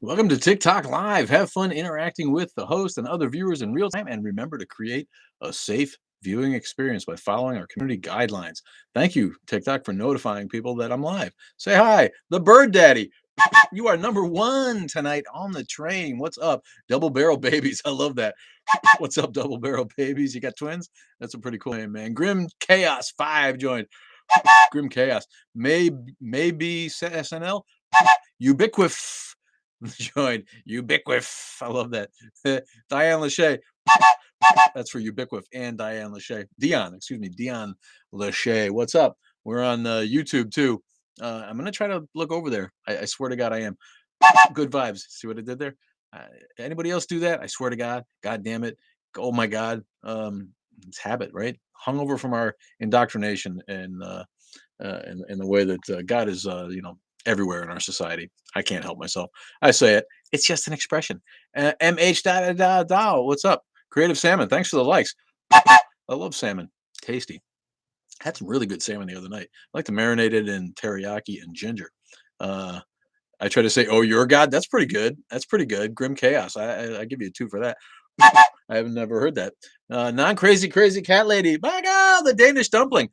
Welcome to TikTok Live. Have fun interacting with the host and other viewers in real time. And remember to create a safe viewing experience by following our community guidelines. Thank you, TikTok, for notifying people that I'm live. Say hi, the Bird Daddy. You are number one tonight on the train. What's up? Double barrel babies. I love that. What's up, double barrel babies? You got twins? That's a pretty cool name, man. Grim Chaos 5 joined. Grim Chaos. Maybe SNL. Ubiquif joined. Ubiquif. I love that. Diane Lachey. That's for Ubiquif and Diane Lachey. Dion Lachey. What's up? We're on YouTube too. I'm gonna try to look over there. I swear to God, I am. Good vibes. See what I did there? Uh, Anybody else do that? I swear to God. God damn it. Oh my God. It's habit, right? Hungover from our indoctrination and the way that God is, everywhere in our society. I can't help myself. I say it. It's just an expression. MH da da da. What's up? Creative Salmon. Thanks for the likes. I love salmon. Tasty. Had some really good salmon the other night. I like to marinate it in teriyaki and ginger. Uh, I try to say, "Oh, you're God." That's pretty good. That's pretty good. Grim Chaos. I give you a two for that. I haven't never heard that. Non crazy crazy cat lady. My God, the Danish dumpling.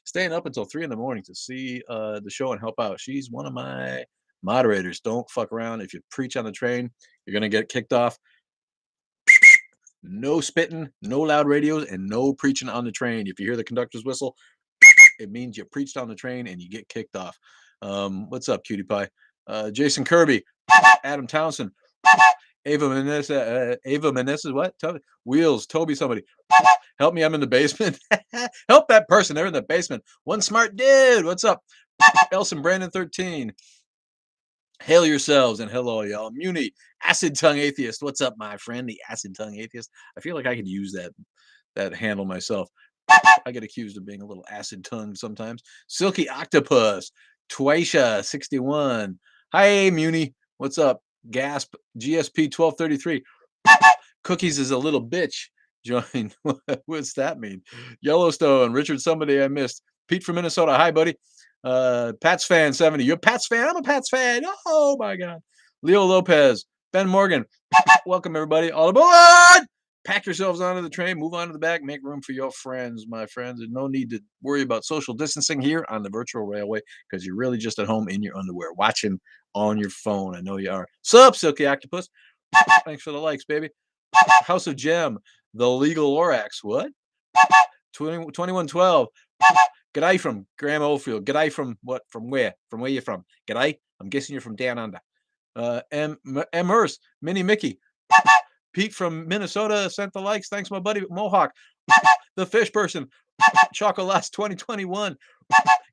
Staying up until 3 in the morning to see the show and help out. She's one of my moderators. Don't fuck around. If you preach on the train, you're gonna get kicked off. No spitting, no loud radios, and no preaching on the train. If you hear the conductor's whistle, it means you preached on the train and you get kicked off. What's up, cutie pie? Jason Kirby, Adam Townsend, Ava Menezes, what? Wheels, Toby, somebody. Help me, I'm in the basement. Help that person, they're in the basement. One smart dude, what's up? Elson Brandon 13. Hail yourselves and hello, y'all. Muni, acid tongue atheist. What's up, my friend? The acid tongue atheist. I feel like I could use that handle myself. I get accused of being a little acid tongue sometimes. Silky octopus, Twaisha 61. Hi, Muni. What's up? Gasp, GSP 1233. Cookies is a little bitch. Join. What's that mean? Yellowstone, Richard, somebody I missed. Pete from Minnesota. Hi, buddy. Pats fan 70. You're a Pats fan? I'm a Pats fan. Oh my God. Leo Lopez. Ben Morgan. Welcome, everybody. All aboard! Pack yourselves onto the train, move on to the back, make room for your friends, my friends. There's no need to worry about social distancing here on the virtual railway because you're really just at home in your underwear, watching on your phone. I know you are. Sup, Silky Octopus? Thanks for the likes, baby. House of Gem, the legal Lorax. What? 2112. G'day from Graham Oldfield. G'day from what? From where? From where you from? G'day. I'm guessing you're from down under. M. Hurst, Mini Mickey. Pete from Minnesota sent the likes. Thanks, my buddy Mohawk. The Fish Person. Chocolates 2021.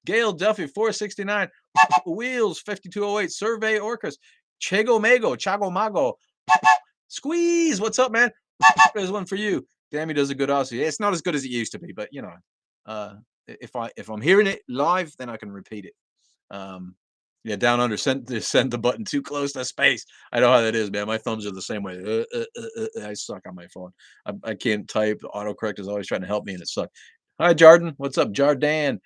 Gail Duffy 469. Wheels 5208. Survey Orcas. Chago Mago. Squeeze. What's up, man? There's one for you. Dammy does a good Aussie. It's not as good as it used to be, but if I'm hearing it live, then I can repeat it. Yeah, down under, send the button too close to space. I know how that is, man. My thumbs are the same way. I suck on my phone. I can't type. Autocorrect is always trying to help me, and it sucks. Hi, Jordan. What's up, Jardan?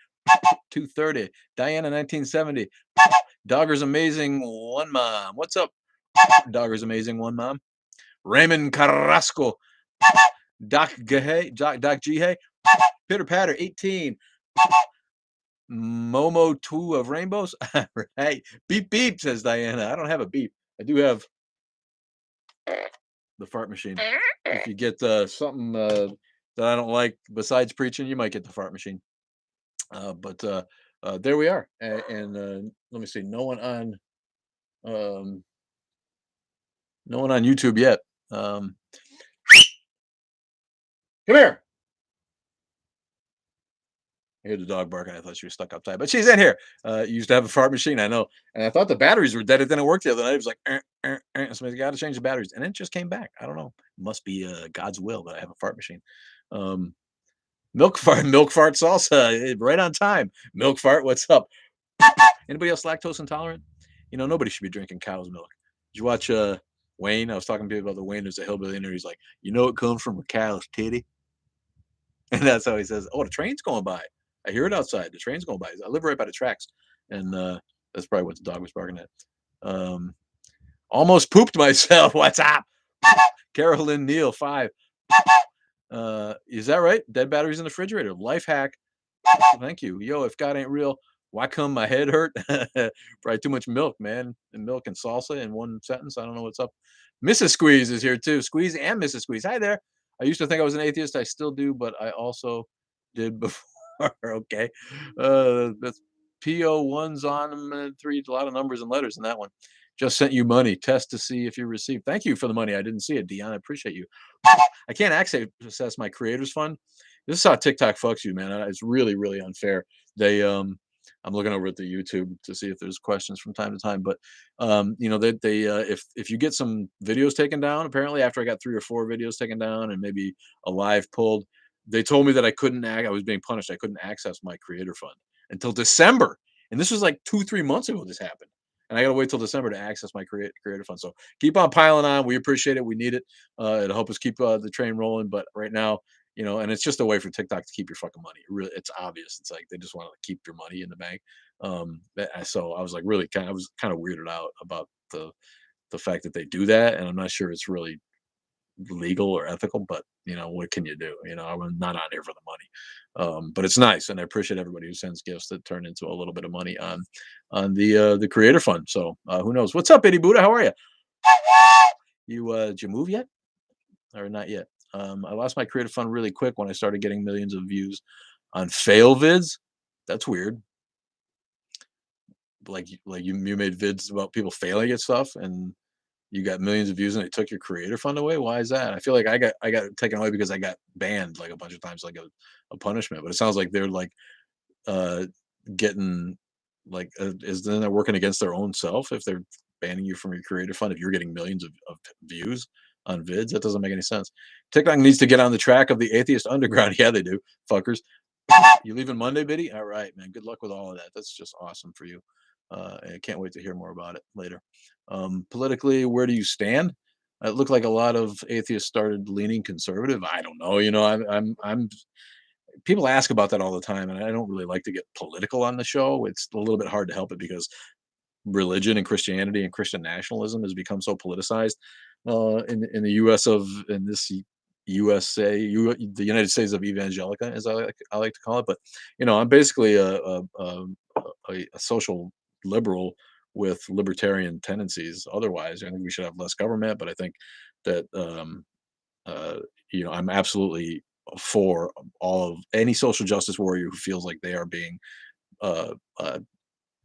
230. Diana 1970. Dogger's Amazing One Mom. What's up? Dogger's Amazing One Mom. Raymond Carrasco. Doc Gihey. Pitter Patter 18. Momo 2 of Rainbows. Right. Beep beep, says Diana. I don't have a beep. I do have the fart machine. If you get something that I don't like besides preaching, you might get the fart machine. But there we are. And let me see. Um, no one on YouTube yet. Come here. I hear the dog barking. I thought she was stuck upside, but she's in here. Used to have a fart machine, I know, and I thought the batteries were dead. It didn't work the other night. It was like, so I got to change the batteries, and it just came back. I don't know. It must be God's will that I have a fart machine. Um, milk fart salsa, right on time. Milk fart, what's up? Anybody else lactose intolerant? Nobody should be drinking cow's milk. Did you watch Wayne? I was talking to people about the Wayne. There's a hillbilly in there. He's like, it comes from a cow's titty, and that's how he says, "Oh, the train's going by." I hear it outside. The train's going by. I live right by the tracks, and that's probably what the dog was barking at. Um, Almost pooped myself. What's up? Carolyn Neal 5. Is that right? Dead batteries in the refrigerator. Life hack. Thank you. Yo, if God ain't real, why come my head hurt? Probably too much milk, man. And milk and salsa in one sentence. I don't know what's up. Mrs. Squeeze is here too. Squeeze and Mrs. Squeeze. Hi there. I used to think I was an atheist. I still do, but I also did before. Okay. That's PO1's on three, a lot of numbers and letters in that one. Just sent you money. Test to see if you received. Thank you for the money. I didn't see it, Dion. I appreciate you. I can't access my creators fund. This is how TikTok fucks you, man. It's really, really unfair. They I'm looking over at the YouTube to see if there's questions from time to time, but if you get some videos taken down, apparently after I got 3 or 4 videos taken down and maybe a live pulled, they told me that I was being punished. I couldn't access my creator fund until December. And this was like 2, 3 months ago this happened. And I gotta wait till December to access my creator fund. So keep on piling on. We appreciate it. We need it. It'll help us keep the train rolling. But right now, and it's just a way for TikTok to keep your fucking money. Really, it's obvious. It's like they just want to keep your money in the bank. So I was like I was kind of weirded out about the fact that they do that, and I'm not sure it's really legal or ethical. But what can you do? I'm not on here for the money. But it's nice, and I appreciate everybody who sends gifts that turn into a little bit of money on the creator fund. So who knows? What's up, Eddie Buddha? How are you? Did you move yet or not yet? I lost my creative fund really quick when I started getting millions of views on fail vids. That's weird. Like you made vids about people failing at stuff and you got millions of views and they took your creator fund away. Why is that? I feel like I got taken away because I got banned like a bunch of times, like a punishment. But it sounds like they're like uh getting like is then they're working against their own self if they're banning you from your creator fund if you're getting millions of views on vids. That doesn't make any sense. TikTok needs to get on the track of the atheist underground. Yeah, they do, fuckers. You leaving Monday, Biddy? All right, man. Good luck with all of that. That's just awesome for you. I can't wait to hear more about it later. Politically, where do you stand? It looked like a lot of atheists started leaning conservative. I don't know. I'm people ask about that all the time, and I don't really like to get political on the show. It's a little bit hard to help it because religion and Christianity and Christian nationalism has become so politicized in the U.S. in this USA, the United States of Evangelica, as I like to call it. But I'm basically a social liberal with libertarian tendencies. Otherwise, I think we should have less government, but I think that uh, I'm absolutely for all of any social justice warrior who feels like they are being uh, uh,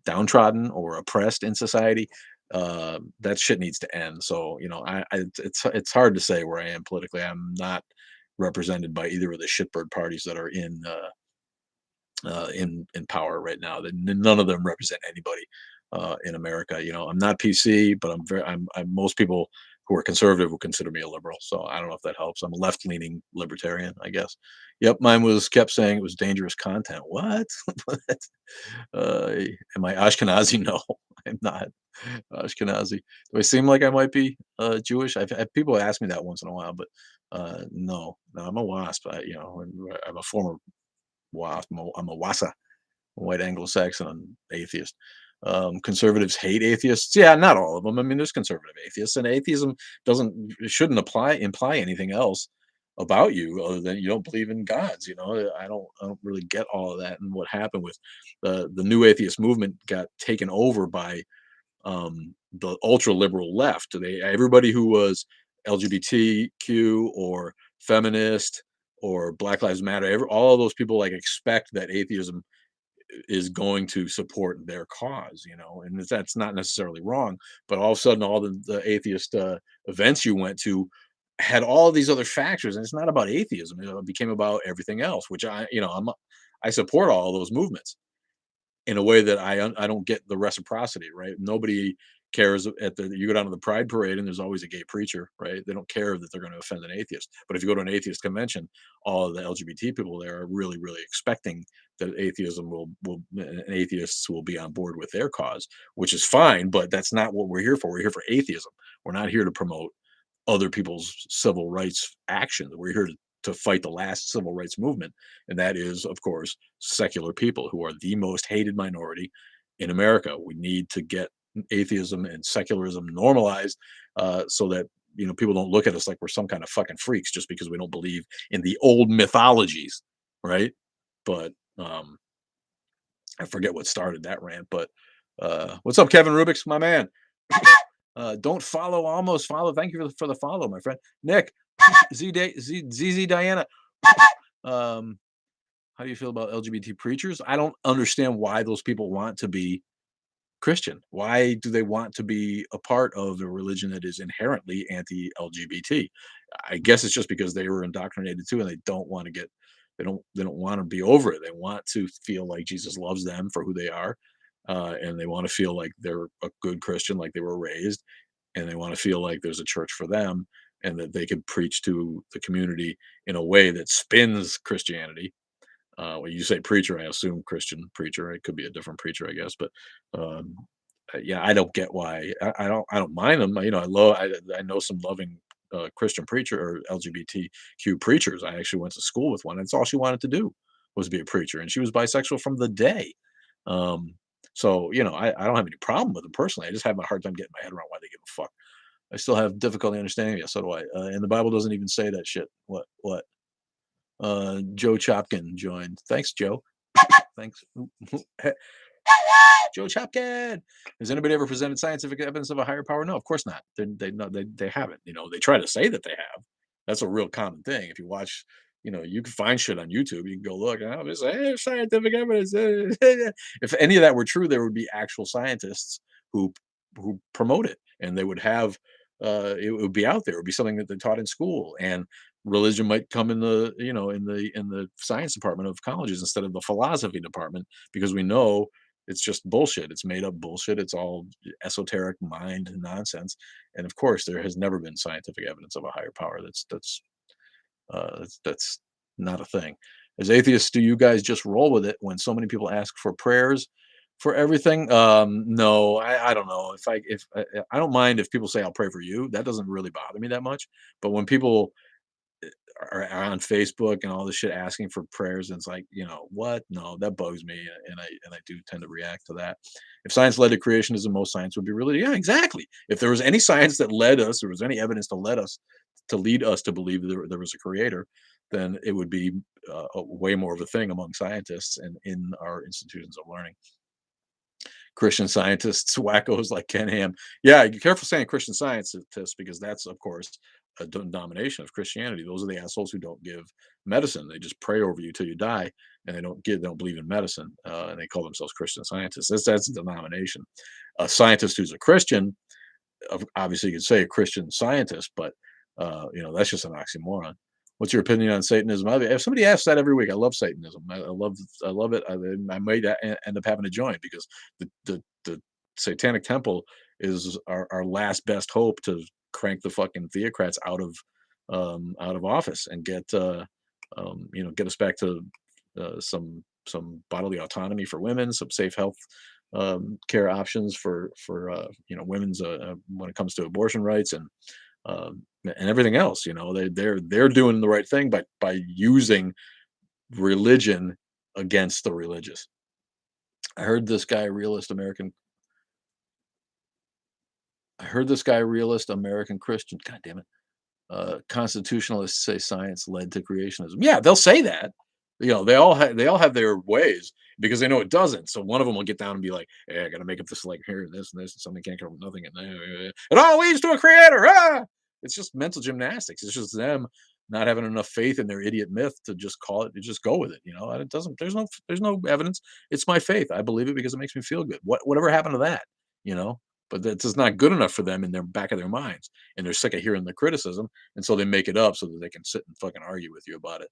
downtrodden or oppressed in society. That shit needs to end. So it's hard to say where I am politically. I'm not represented by either of the shitbird parties that are in power right now. None of them represent anybody in America. I'm not PC, but I'm most people who are conservative will consider me a liberal. So I don't know if that helps. I'm a left leaning libertarian, I guess. Yep, mine was kept saying it was dangerous content. What? What? Uh, am I Ashkenazi? No, I'm not Ashkenazi. Do I seem like I might be Jewish? People ask me that once in a while, but no, I'm a WASP. I'm a former WASP. I'm a WASA, white Anglo-Saxon atheist. Conservatives hate atheists. Yeah, not all of them. I mean, there's conservative atheists, and atheism shouldn't imply anything else about you other than you don't believe in gods. I don't really get all of that. And what happened with the new atheist movement got taken over by the ultra liberal left. Everybody who was LGBTQ or feminist or Black Lives Matter, all of those people like expect that atheism is going to support their cause, and that's not necessarily wrong. But all of a sudden, all the atheist events you went to had all these other factors, and it's not about atheism. It became about everything else, which I support all those movements in a way that I don't get the reciprocity, right? Nobody cares you go down to the Pride Parade and there's always a gay preacher, right? They don't care that they're going to offend an atheist. But if you go to an atheist convention, all of the LGBT people there are really, really expecting that atheism and atheists will be on board with their cause, which is fine. But that's not what we're here for. We're here for atheism. We're not here to promote other people's civil rights actions. We're here to fight the last civil rights movement, and that is, of course, secular people who are the most hated minority in America. We need to get atheism and secularism normalized, so that people don't look at us like we're some kind of fucking freaks just because we don't believe in the old mythologies, right? But I forget what started that rant. But what's up, Kevin Rubik's, my man? Don't follow, almost follow. Thank you for the follow, my friend. Nick, ZZ Diana. Um, how do you feel about LGBT preachers? I don't understand why those people want to be Christian. Why do they want to be a part of a religion that is inherently anti-LGBT? I guess it's just because they were indoctrinated too, and they don't want to get, they don't want to be over it. They want to feel like Jesus loves them for who they are, and they want to feel like they're a good Christian, like they were raised, and they want to feel like there's a church for them, and that they can preach to the community in a way that spins Christianity. When you say preacher, I assume Christian preacher. It could be a different preacher, I guess. But um, yeah, I don't get why. I don't mind them. I know some loving Christian preacher or LGBTQ preachers. I actually went to school with one. That's all she wanted to do was be a preacher, and she was bisexual from the day. Um, so I don't have any problem with them personally. I just have a hard time getting my head around why they give a fuck. I still have difficulty understanding it. So do I. And the Bible doesn't even say that shit. What? Joe Chopkin joined. Thanks, Joe. Thanks. Joe Chopkin. Has anybody ever presented scientific evidence of a higher power? No, of course not. They haven't. They try to say that they have. That's a real common thing. If you watch, you can find shit on YouTube. You can go look. And it's like, hey, scientific evidence. If any of that were true, there would be actual scientists who promote it, and they would have. It would be out there. It would be something that they taught in school, and religion might come in the in the science department of colleges instead of the philosophy department, because we know it's just bullshit. It's made up bullshit. It's all esoteric mind nonsense. And of course, there has never been scientific evidence of a higher power. That's not a thing. As atheists, do you guys just roll with it when so many people ask for prayers for everything? No, I don't know. If I don't mind if people say I'll pray for you. That doesn't really bother me that much. But when people are on Facebook and all this shit asking for prayers, and it's like, what? No, that bugs me, and I do tend to react to that. If science led to creationism, most science would be religion. Yeah, exactly. If there was any science that led us, there was any evidence to lead us to believe there was a creator, then it would be way more of a thing among scientists and in our institutions of learning. Christian scientists, wackos like Ken Ham. Yeah, be careful saying Christian scientists, because that's, of course, a domination of Christianity. Those are the assholes who don't give medicine. They just pray over you till you die, and they don't believe in medicine, and they call themselves Christian scientists. That's a denomination. A scientist who's a Christian, obviously, you could say a Christian scientist, but that's just an oxymoron. What's your opinion on Satanism? If somebody asks that every week, I love Satanism. I love it. I might end up having to join, because the Satanic Temple is our last best hope to crank the fucking theocrats out of office and get us back to some bodily autonomy for women, some safe health care options for women's when it comes to abortion rights, and everything else. They're doing the right thing by using religion against the religious. I heard this guy realist American. I heard this guy realist American Christian. God damn it. Constitutionalists say science led to creationism. Yeah, they'll say that. They all have their ways, because they know it doesn't. So one of them will get down and be like, "Hey, I got to make up this, like, here and this and this, and something can't come from nothing, and it all leads to a creator." Ah! It's just mental gymnastics. It's just them not having enough faith in their idiot myth to just call it, to just go with it. And it doesn't. There's no evidence. It's my faith. I believe it because it makes me feel good. Whatever happened to that? You know. But that's just not good enough for them in their back of their minds, and they're sick of hearing the criticism, and so they make it up so that they can sit and fucking argue with you about it.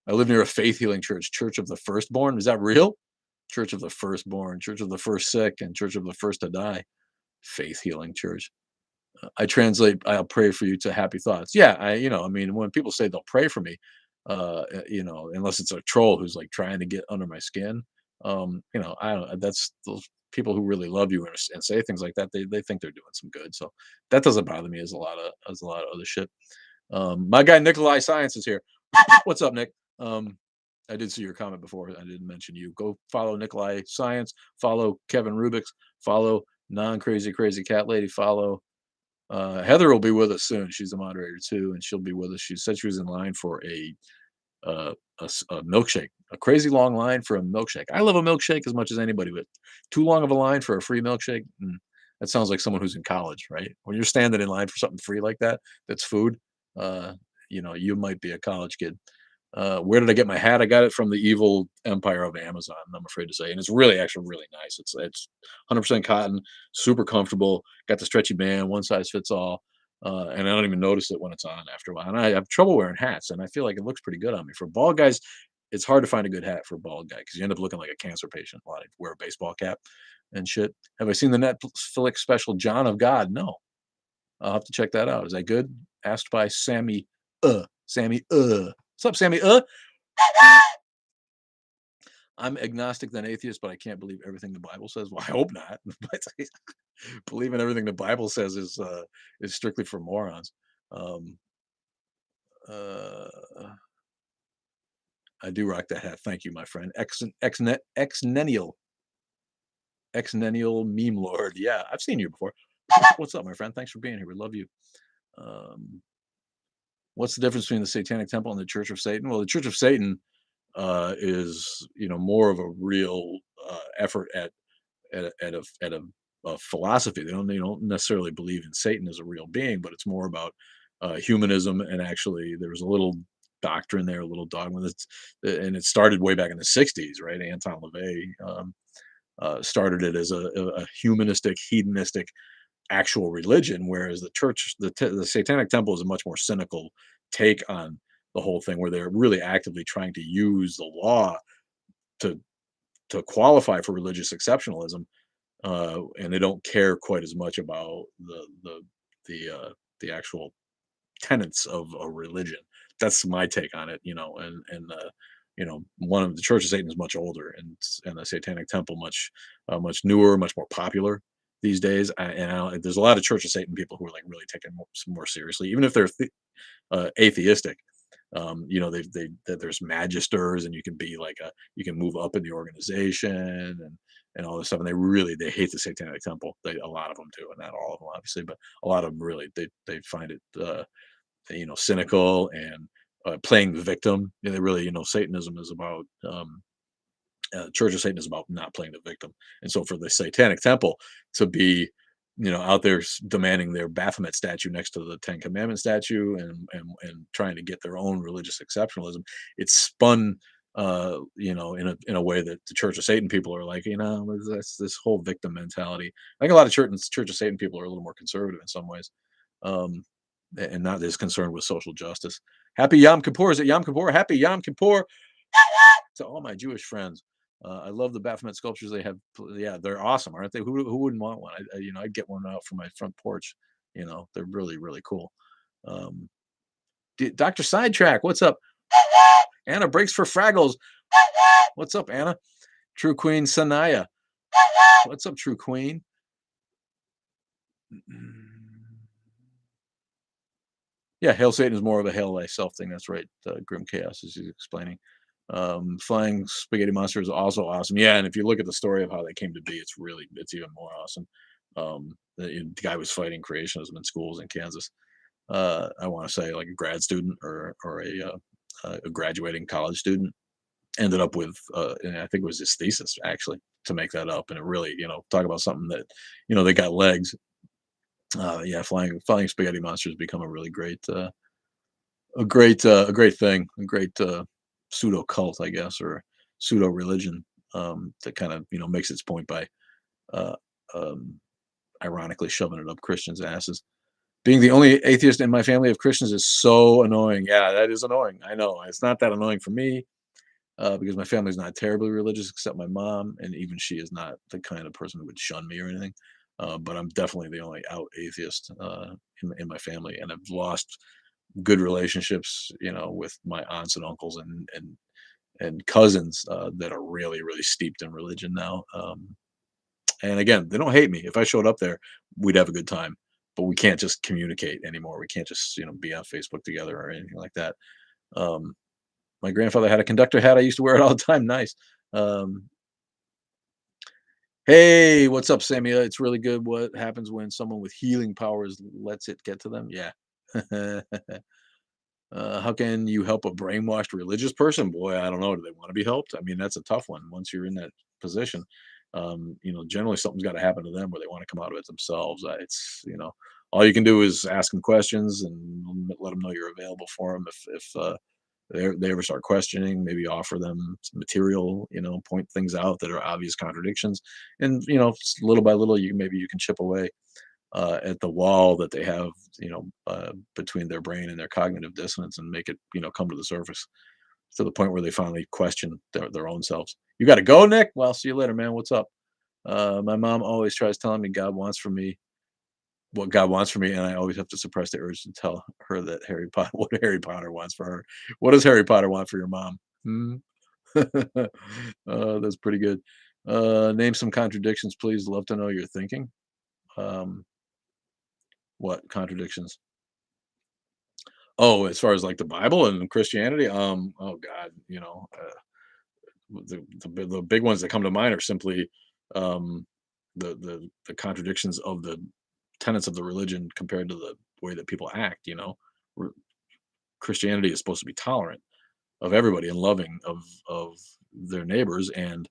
I live near a faith healing church, Church of the Firstborn. Is that real? Church of the Firstborn, Church of the First Sick, and Church of the First to Die. Faith healing church. I translate, I'll pray for you, to happy thoughts. Yeah, when people say they'll pray for me, unless it's a troll who's like trying to get under my skin, I don't, that's those people who really love you and say things like that. They think they're doing some good. So that doesn't bother me as a lot of other shit. My guy Nikolai Science is here. What's up, Nick? I did see your comment before. I didn't mention you. Go follow Nikolai Science. Follow Kevin Rubik's. Follow Non-crazy crazy cat lady follow. Heather will be with us soon. She's a moderator too, and she'll be with us. She said she was in line for a milkshake, a crazy long line for a milkshake. I love a milkshake as much as anybody, but too long of a line for a free milkshake. That sounds like someone who's in college, right? When you're standing in line for something free like that, that's food. Uh, you might be a college kid. Where did I get my hat? I got it from the evil empire of Amazon, I'm afraid to say, and it's really actually really nice. It's 100% cotton, super comfortable. Got the stretchy band, one size fits all, and I don't even notice it when it's on after a while. And I have trouble wearing hats, and I feel like it looks pretty good on me. For bald guys, it's hard to find a good hat for a bald guy because you end up looking like a cancer patient. A lot of wear a baseball cap and shit. Have I seen the Netflix special John of God? No. I'll have to check that out. Is that good? Asked by Sammy. Sammy. What's up, Sammy? I'm agnostic than atheist, but I can't believe everything the Bible says. Well, I hope not. But believing everything the Bible says is strictly for morons. Um, uh, I do rock that hat. Thank you, my friend. Exennial meme lord. Yeah, I've seen you before. What's up, my friend? Thanks for being here. We love you. Um, what's the difference between the Satanic Temple and the Church of Satan? Well, the Church of Satan is more of a real effort at a philosophy. They don't necessarily believe in Satan as a real being, but it's more about humanism. And actually, there's a little doctrine there, a little dogma and it started way back in the '60s, right? Anton LaVey started it as a humanistic, hedonistic, actual religion, whereas the Satanic Temple is a much more cynical take on the whole thing, where they're really actively trying to use the law to qualify for religious exceptionalism, and they don't care quite as much about the actual tenets of a religion. That's my take on it, one of the Church of Satan is much older, and the Satanic Temple much newer, much more popular these days. There's a lot of Church of Satan people who are like really taken more seriously, even if they're atheistic. That there's magisters, and you can move up in the organization and all this stuff. And they hate the Satanic Temple. A lot of them do, and not all of them, obviously, but a lot of them really they find it cynical and playing the victim. And they really, Satanism is about Church of Satan is about not playing the victim. And so for the Satanic Temple to be, out there demanding their Baphomet statue next to the Ten Commandment statue, and trying to get their own religious exceptionalism, it's spun, in a way that the Church of Satan people are like, this whole victim mentality. I think a lot of Church of Satan people are a little more conservative in some ways, um, and not as concerned with social justice. Happy Yom Kippur! Is it Yom Kippur? Happy Yom Kippur to all my Jewish friends. I love the Baphomet sculptures they have. Yeah, they're awesome, aren't they? Who wouldn't want one? I'd get one out for my front porch. They're really, really cool. Um, Dr. Sidetrack, what's up? Anna breaks for Fraggles. What's up, Anna? True Queen Sanaya. What's up, True Queen? Yeah, Hail Satan is more of a Hail Thyself thing. That's right. Grim Chaos, as he's explaining. Flying Spaghetti Monster is also awesome. Yeah, and if you look at the story of how they came to be, it's even more awesome. The guy was fighting creationism in schools in Kansas. I want to say like a grad student or a graduating college student ended up with, and I think it was his thesis actually to make that up. And it really, talk about something that, they got legs. Yeah, flying spaghetti monsters become a really great thing, a great pseudo cult, I guess, or pseudo religion, that kind of makes its point by uh, um, ironically shoving it up Christians' asses. Being the only atheist in my family of Christians is so annoying. Yeah, that is annoying. I know it's not that annoying for me, because my family's not terribly religious, except my mom, and even she is not the kind of person who would shun me or anything. But I'm definitely the only out atheist in my family, and I've lost good relationships, with my aunts and uncles and cousins that are really, really steeped in religion now. And again, they don't hate me. If I showed up there, we'd have a good time. But we can't just communicate anymore. We can't just be on Facebook together or anything like that. Um, my grandfather had a conductor hat. I used to wear it all the time. Nice. Um, Hey, what's up, Samuel? It's really good. What happens when someone with healing powers lets it get to them? Yeah. How can you help a brainwashed religious person? Boy, I don't know. Do they want to be helped? I mean, that's a tough one. Once you're in that position, generally something's got to happen to them where they want to come out of it themselves. All you can do is ask them questions and let them know you're available for them. If they ever start questioning, maybe offer them some material, point things out that are obvious contradictions, and little by little, you can chip away at the wall that they have, between their brain and their cognitive dissonance, and make it, come to the surface to the point where they finally question their own selves. You got to go, Nick. Well, see you later, man. What's up? My mom always tries telling me God wants for me what God wants for me, and I always have to suppress the urge to tell her that Harry Potter, what Harry Potter wants for her. What does Harry Potter want for your mom? Hmm? That's pretty good. Name some contradictions, please. Love to know your thinking. Um, what contradictions? Oh, as far as like the Bible and Christianity, oh God, the big ones that come to mind are simply um, the contradictions of the tenets of the religion compared to the way that people act. Re- Christianity is supposed to be tolerant of everybody and loving of their neighbors and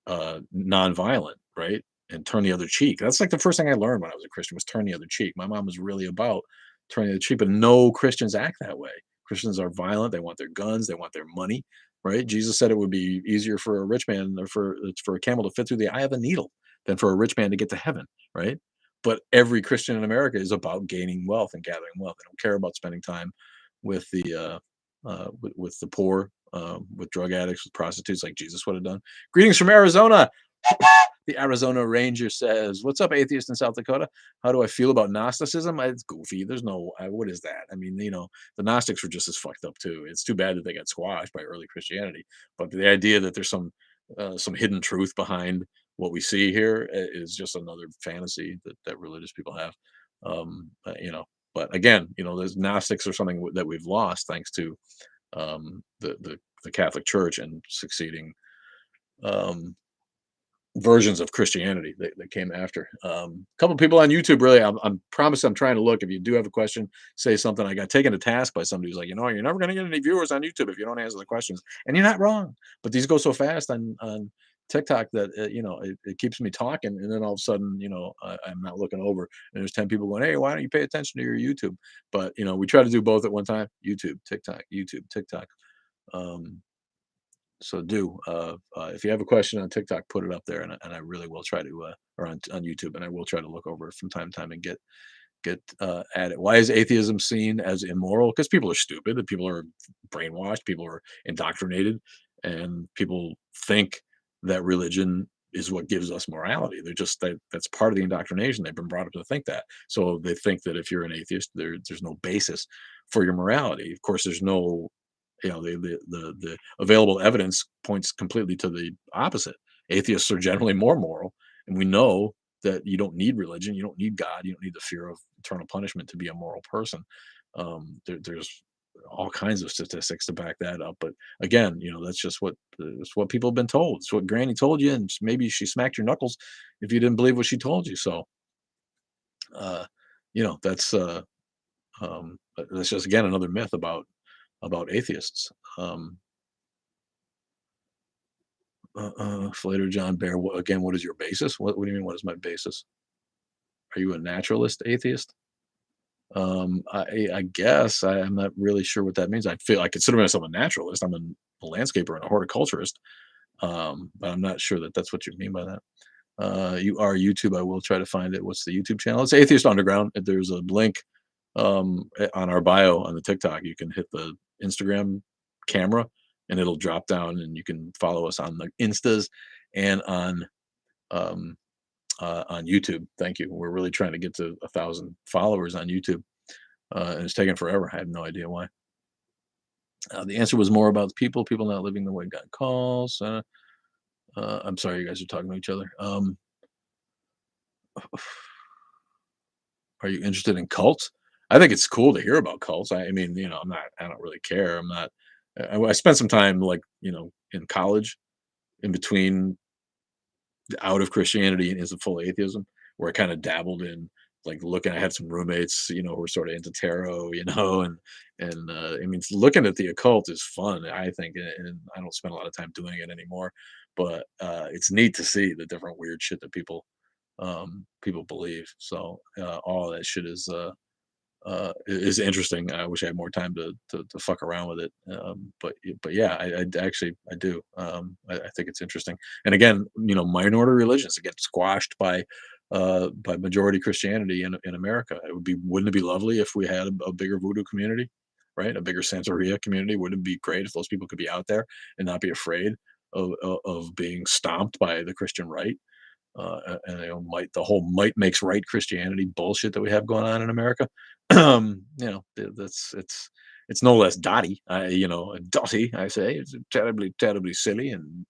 nonviolent, right? And turn the other cheek. That's like the first thing I learned when I was a Christian was turn the other cheek. My mom was really about turning the other cheek, but no Christians act that way. Christians are violent. They want their guns. They want their money, right? Jesus said it would be easier for a rich man or for a camel to fit through the eye of a needle than for a rich man to get to heaven, right? But every Christian in America is about gaining wealth and gathering wealth. They don't care about spending time with with the poor, with drug addicts, with prostitutes, like Jesus would have done. Greetings from Arizona. The Arizona Ranger says, "What's up, atheist in South Dakota? How do I feel about Gnosticism? It's goofy. There's no, what is that? I mean, the Gnostics were just as fucked up too. It's too bad that they got squashed by early Christianity. But the idea that there's some hidden truth behind what we see here is just another fantasy that religious people have. Um, uh, you know, but again, there's Gnostics are something that we've lost thanks to the Catholic Church and succeeding um, versions of Christianity that came after. A couple people on YouTube, really, I'm promise I'm trying to look. If you do have a question, say something. I got taken to task by somebody who's like, you're never going to get any viewers on YouTube if you don't answer the questions, and you're not wrong. But these go so fast on TikTok that it keeps me talking, and then all of a sudden, I'm not looking over, and there's 10 people going, "Hey, why don't you pay attention to your YouTube?" But we try to do both at one time: YouTube, TikTok, YouTube, TikTok. Um, if you have a question on TikTok, put it up there, and I really will try to, or on YouTube, and I will try to look over it from time to time and get at it. Why is atheism seen as immoral? Because people are stupid, and people are brainwashed, people are indoctrinated, and people think that religion is what gives us morality. They're just that's part of the indoctrination. They've been brought up to think that. So they think that if you're an atheist, there's no basis for your morality. Of course, there's no the available evidence points completely to the opposite. Atheists are generally more moral, and we know that you don't need religion, you don't need God, you don't need the fear of eternal punishment to be a moral person. There's all kinds of statistics to back that up, but again, that's just what people have been told. It's what Granny told you, and maybe she smacked your knuckles if you didn't believe what she told you. So, uh, you know, that's uh, that's just again another myth about atheists. Um, Slater John Bear. Again, what is your basis? What do you mean? What is my basis? Are you a naturalist atheist? I guess I'm not really sure what that means. I consider myself a naturalist. I'm a landscaper and a horticulturist, but I'm not sure that that's what you mean by that. You are YouTube. I will try to find it. What's the YouTube channel? It's Atheist Underground. There's a link on our bio on the TikTok. You can hit the Instagram camera, and it'll drop down, and you can follow us on the Instas and um, on YouTube. Thank you. We're really trying to get to 1,000 followers on YouTube, and it's taken forever. I have no idea why. The answer was more about people not living the way God calls. I'm sorry, you guys are talking to each other. Are you interested in cults? I think it's cool to hear about cults. I mean, I don't really care. I'm not. I spent some time, like, in college, in between out of Christianity and into full atheism, where I kind of dabbled in like looking. I had some roommates, who were sort of into tarot, and I mean, looking at the occult is fun, I think, and I don't spend a lot of time doing it anymore, but it's neat to see the different weird shit that people believe. So all that shit is interesting. I wish I had more time to fuck around with it. But yeah, I do. I think it's interesting. And again, minority religions that get squashed by majority Christianity in America. Wouldn't it be lovely if we had a bigger voodoo community, right? A bigger Santeria community. Wouldn't it be great if those people could be out there and not be afraid of being stomped by the Christian right? And the whole might makes right Christianity bullshit that we have going on in America. That's it's no less dotty. Dotty. I say it's terribly, terribly silly and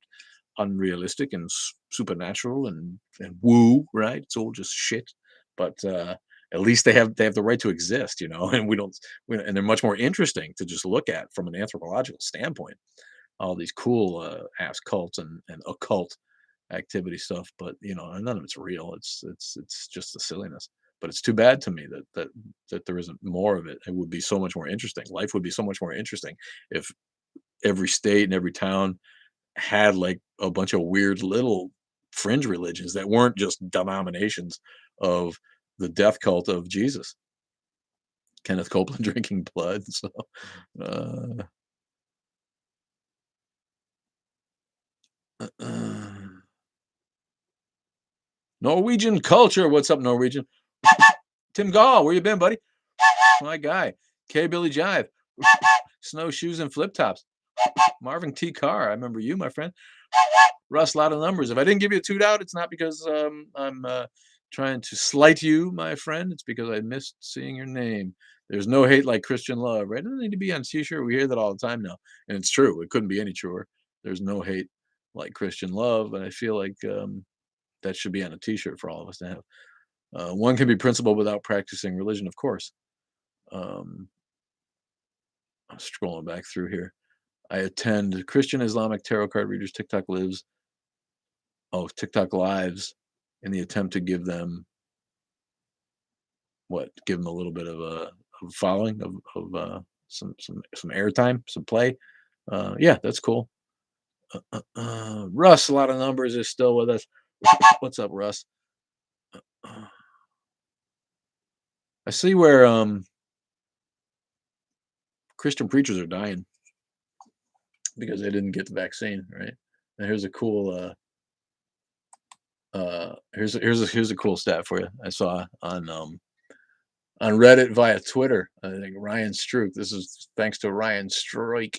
unrealistic and supernatural and woo. Right? It's all just shit. But at least they have the right to exist. And we don't. And they're much more interesting to just look at from an anthropological standpoint. All these cool ass cults and occult activity stuff, but none of it's real. It's just a silliness. But it's too bad to me that there isn't more of it. It would be so much more interesting. Life would be so much more interesting if every state and every town had like a bunch of weird little fringe religions that weren't just denominations of the death cult of Jesus. Kenneth Copeland drinking blood. So uh, Norwegian culture. What's up, Norwegian? Tim Gall, where you been, buddy? My guy. K. Billy Jive. Snowshoes and flip tops. Marvin T. Carr. I remember you, my friend. Russ, lot of numbers. If I didn't give you a toot out, it's not because I'm trying to slight you, my friend. It's because I missed seeing your name. There's no hate like Christian love, right? It doesn't need to be on t-shirt. We hear that all the time now. And it's true. It couldn't be any truer. There's no hate like Christian love. And I feel like that should be on a t-shirt for all of us to have. One can be principled without practicing religion, of course. Um, I'm scrolling back through here. I attend Christian Islamic tarot card readers TikTok lives in the attempt to give them give them a little bit of following some airtime, some play. Yeah, that's cool. Russ, a lot of numbers is still with us. What's up, Russ? I see where Christian preachers are dying because they didn't get the vaccine, right? And here's a cool here's a cool stat for you. I saw on Reddit via Twitter. I think Ryan Strook. This is thanks to Ryan Stroik.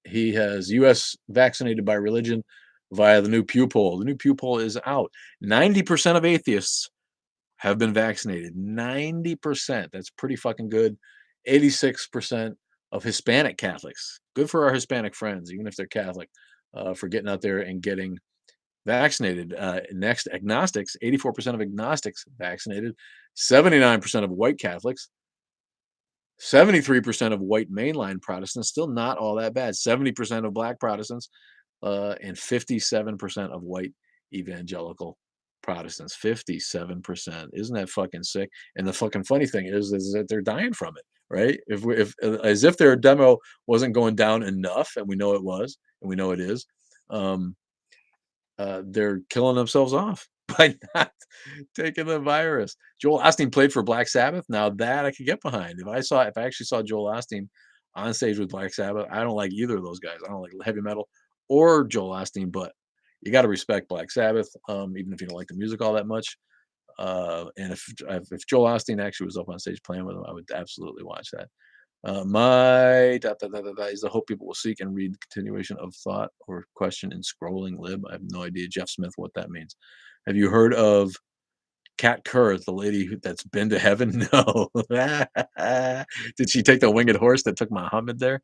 He has U.S. vaccinated by religion via the new Pew poll. The new Pew poll is out. 90% of atheists have been vaccinated. 90%. That's pretty fucking good. 86% of Hispanic Catholics. Good for our Hispanic friends, even if they're Catholic, for getting out there and getting vaccinated. Next, agnostics. 84% of agnostics vaccinated. 79% of white Catholics. 73% of white mainline Protestants. Still not all that bad. 70% of black Protestants, and 57% of white evangelical Protestants. 57%. Isn't that fucking sick? And the fucking funny thing is that they're dying from it, right? If as if their demo wasn't going down enough, and we know it was, and we know it is, they're killing themselves off by not taking the virus. Joel Osteen played for Black Sabbath. Now that I could get behind. If I actually saw Joel Osteen on stage with Black Sabbath, I don't like either of those guys. I don't like heavy metal or Joel Osteen, but you got to respect Black Sabbath, even if you don't like the music all that much. And if Joel Osteen actually was up on stage playing with them, I would absolutely watch that. My is the hope people will seek and read the continuation of thought or question in scrolling lib. I have no idea, Jeff Smith, what that means. Have you heard of Kat Kerr, the lady that's been to heaven? No. Did she take the winged horse that took Muhammad there?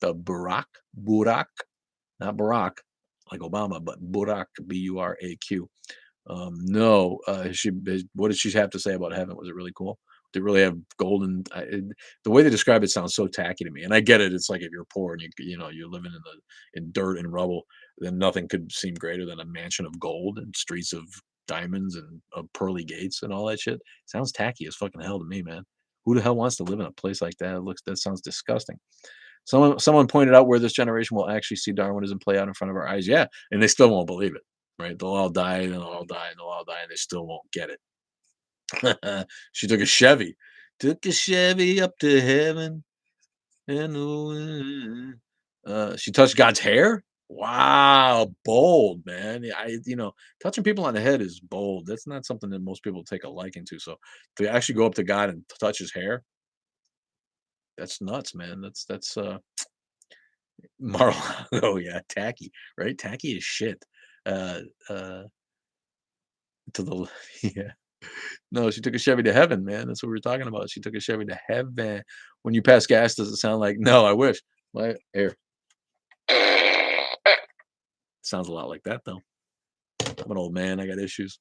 The Burak, not Barack, like Obama, but Burak, Buraq. No. What did she have to say about heaven? Was it really cool? They really have golden. The way they describe it sounds so tacky to me, and I get it. It's like if you're poor and you're living in dirt and rubble, then nothing could seem greater than a mansion of gold and streets of diamonds and pearly gates and all that shit. Sounds tacky as fucking hell to me, man. Who the hell wants to live in a place like that? That sounds disgusting. Someone pointed out where this generation will actually see Darwinism play out in front of our eyes. Yeah, and they still won't believe it. Right? They'll all die and they'll all die and they'll all die and they still won't get it. She took a Chevy. Took a Chevy up to heaven and she touched God's hair. Wow, bold, man. Yeah, touching people on the head is bold. That's not something that most people take a liking to. So to actually go up to God and touch his hair, that's nuts, man. That's Mar-a-Lago, yeah, tacky, right? Tacky as shit. Uh, uh, to the yeah. No, she took a Chevy to heaven, man. That's what we were talking about. She took a Chevy to heaven. When you pass gas, does it sound like, no, I wish. My air sounds a lot like that though. I'm an old man. I got issues.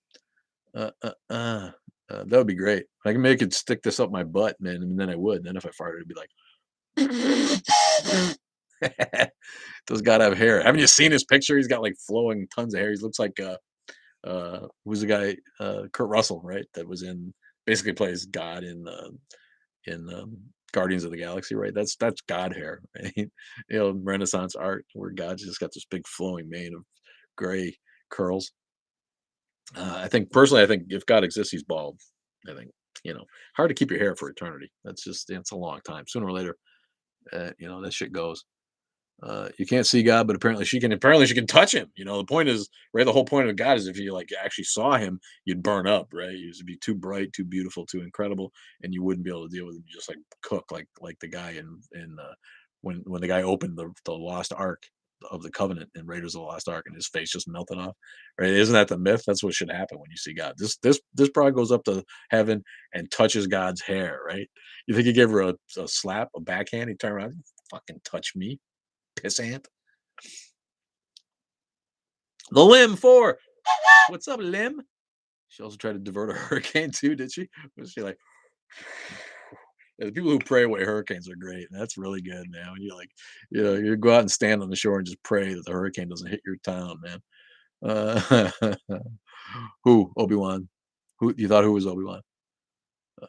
Uh, uh, uh, that would be great. I can make it stick this up my butt, man, and then I would. Then if I farted, it'd be like, does God have hair? Haven't you seen his picture? He's got like flowing tons of hair. He looks like who's the guy? Kurt Russell, right? That was in basically plays God in Guardians of the Galaxy, right? That's God hair, right? Renaissance art where God's just got this big flowing mane of gray curls. I think personally, I think if God exists, he's bald. I think hard to keep your hair for eternity. It's a long time. Sooner or later, that shit goes. You can't see God, but apparently she can touch him. The point is, right? The whole point of God is if you like actually saw him, you'd burn up, right? You'd be too bright, too beautiful, too incredible, and you wouldn't be able to deal with him. You just like cook, like the guy in when the guy opened the lost ark of the covenant in Raiders of the Lost Ark, and his face just melted off. Right? Isn't that the myth? That's what should happen when you see God. This broad goes up to heaven and touches God's hair. Right? You think he gave her a slap, a backhand? He turned around, fucking touch me, pissant. The limb 4. What's up, limb? She also tried to divert a hurricane too, did she? Was she like, yeah, the people who pray away hurricanes are great. That's really good, man. When you like, you go out and stand on the shore and just pray that the hurricane doesn't hit your town, man. Uh, who Obi-Wan? Who you thought who was Obi-Wan?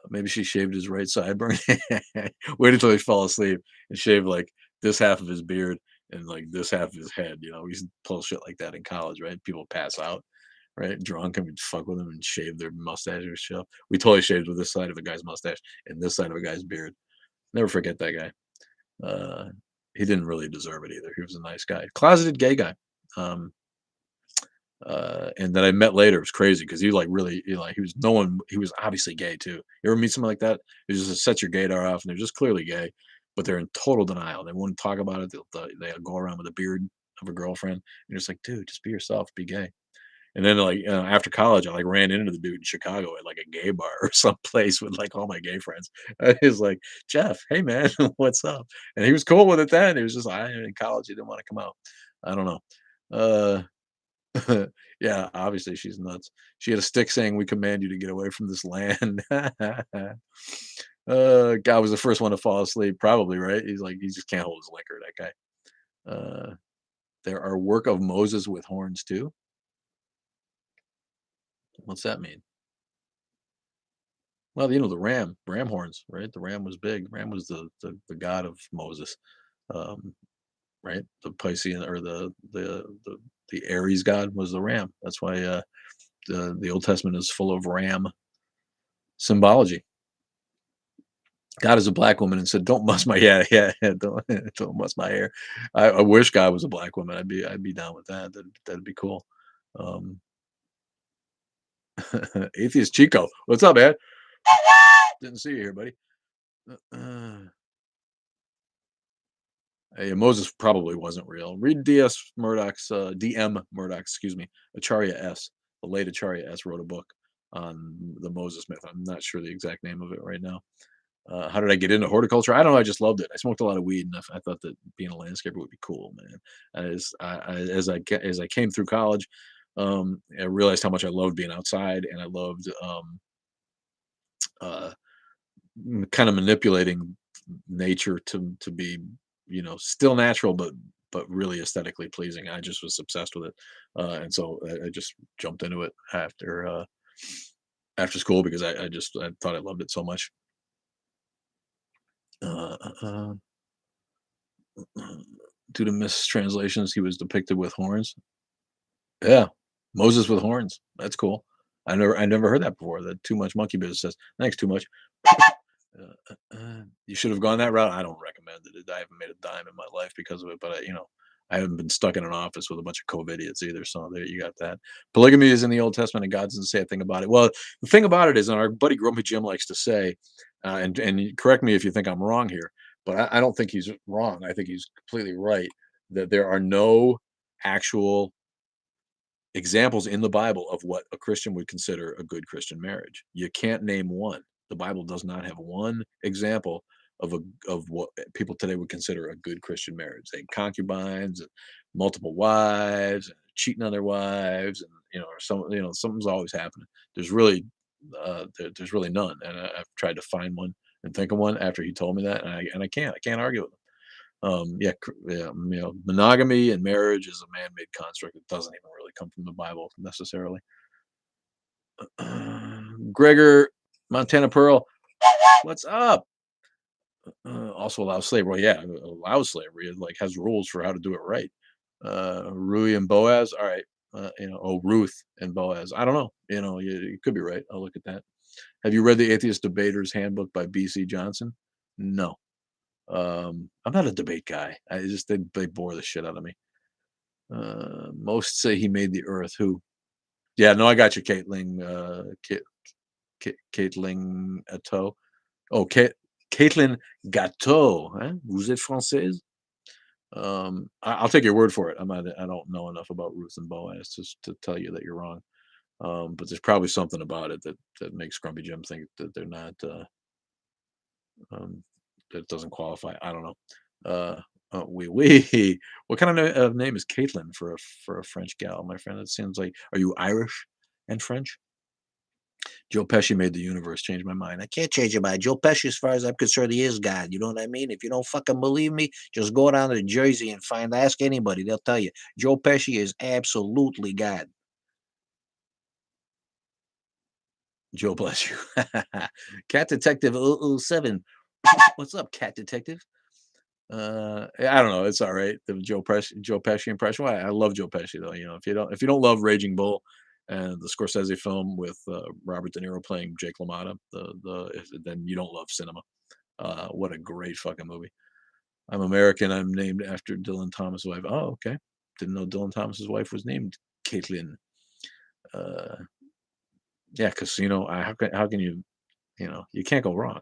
Maybe she shaved his right sideburn. Waited till he fell asleep and shaved like this half of his beard and like this half of his head. We used to pull shit like that in college, right? People pass out, right? Drunk, and we'd fuck with them and shave their mustache or shit. We totally shaved with this side of a guy's mustache and this side of a guy's beard. Never forget that guy. He didn't really deserve it either. He was a nice guy, closeted gay guy. Um, and that I met later. It was crazy because he like really he was no one. He was obviously gay too. You ever meet someone like that? It just set your gaydar off, and they're just clearly gay, but they're in total denial. They won't talk about it. They'll go around with a beard of a girlfriend. And you're just like, dude, just be yourself, be gay. And then like after college, I like ran into the dude in Chicago at like a gay bar or someplace with like all my gay friends. I was like, Jeff, hey man, what's up? And he was cool with it then. He was just I in college, he didn't want to come out. I don't know. Uh, yeah, obviously she's nuts. She had a stick saying, "We command you to get away from this land." God was the first one to fall asleep, probably, right? He's like, he just can't hold his liquor, that guy. There are work of Moses with horns too. What's that mean? Well, the ram horns, right? The ram was big. Ram was the god of Moses, um, right? The Piscean or the Aries god was the ram. That's why the Old Testament is full of ram symbology. God is a black woman and said, "Don't muss my yeah, don't muss my hair." I wish God was a black woman. I'd be down with that. That'd be cool. Um, Atheist Chico, what's up, man? Didn't see you here, buddy. Uh, hey, Moses probably wasn't real. Read DM Murdoch, excuse me, Acharya S. The late Acharya S. wrote a book on the Moses myth. I'm not sure the exact name of it right now. How did I get into horticulture? I don't know. I just loved it. I smoked a lot of weed, and I thought that being a landscaper would be cool, man. As I came through college, I realized how much I loved being outside, and I loved uh, kind of manipulating nature to be, still natural, but really aesthetically pleasing. I just was obsessed with it, and so I just jumped into it after school because I thought I loved it so much. Uh, uh, uh, due to mistranslations, he was depicted with horns. Yeah, Moses with horns. That's cool. I never heard that before. That Too Much Monkey Business says, "Thanks, Too Much." You should have gone that route. I don't recommend it. I haven't made a dime in my life because of it, but I haven't been stuck in an office with a bunch of COVID idiots either. So there you got that. Polygamy is in the Old Testament, and God doesn't say a thing about it. Well, the thing about it is, and our buddy Grumpy Jim likes to say, and correct me if you think I'm wrong here, but I don't think he's wrong. I think he's completely right that there are no actual examples in the Bible of what a Christian would consider a good Christian marriage. You can't name one. The Bible does not have one example of what people today would consider a good Christian marriage. They concubines and multiple wives and cheating on their wives, and or something's always happening. There's really none, and I've tried to find one and think of one after he told me that, and I can't argue with him. Yeah, yeah, monogamy and marriage is a man-made construct. It doesn't even really come from the Bible necessarily. Gregor, Montana Pearl, what's up? Also allows slavery. Well, yeah, allows slavery. It like has rules for how to do it right. Rui and Boaz. All right. Ruth and Boaz. I don't know. You could be right. I'll look at that. Have you read the Atheist Debater's Handbook by B.C. Johnson? No. I'm not a debate guy. They bore the shit out of me. Most say he made the earth. Who? Yeah, no, I got you, Caitlin. Caitlin Atto. Oh, Caitlin Gâteau. Hein? Vous êtes française? I'll take your word for it. I don't know enough about Ruth and Boaz to tell you that you're wrong. But there's probably something about it that makes Grumpy Jim think that they're not. Um, that doesn't qualify. I don't know. We. What kind of name is Caitlin for a French gal, my friend? It seems like. Are you Irish and French? Joe Pesci made the universe. Change my mind. I can't change your mind. Joe Pesci, as far as I'm concerned, he is God. You know what I mean? If you don't fucking believe me, just go down to Jersey and ask anybody. They'll tell you. Joe Pesci is absolutely God. Joe bless you. Cat Detective 007. What's up, Cat Detective? I don't know. It's all right. The Joe Pesci impression. Well, I love Joe Pesci though. If you don't love Raging Bull and the Scorsese film with Robert De Niro playing Jake LaMotta, then you don't love cinema. What a great fucking movie. I'm American. I'm named after Dylan Thomas' wife. Oh, okay. Didn't know Dylan Thomas's wife was named Caitlin. Uh, yeah, Casino. How can you can't go wrong.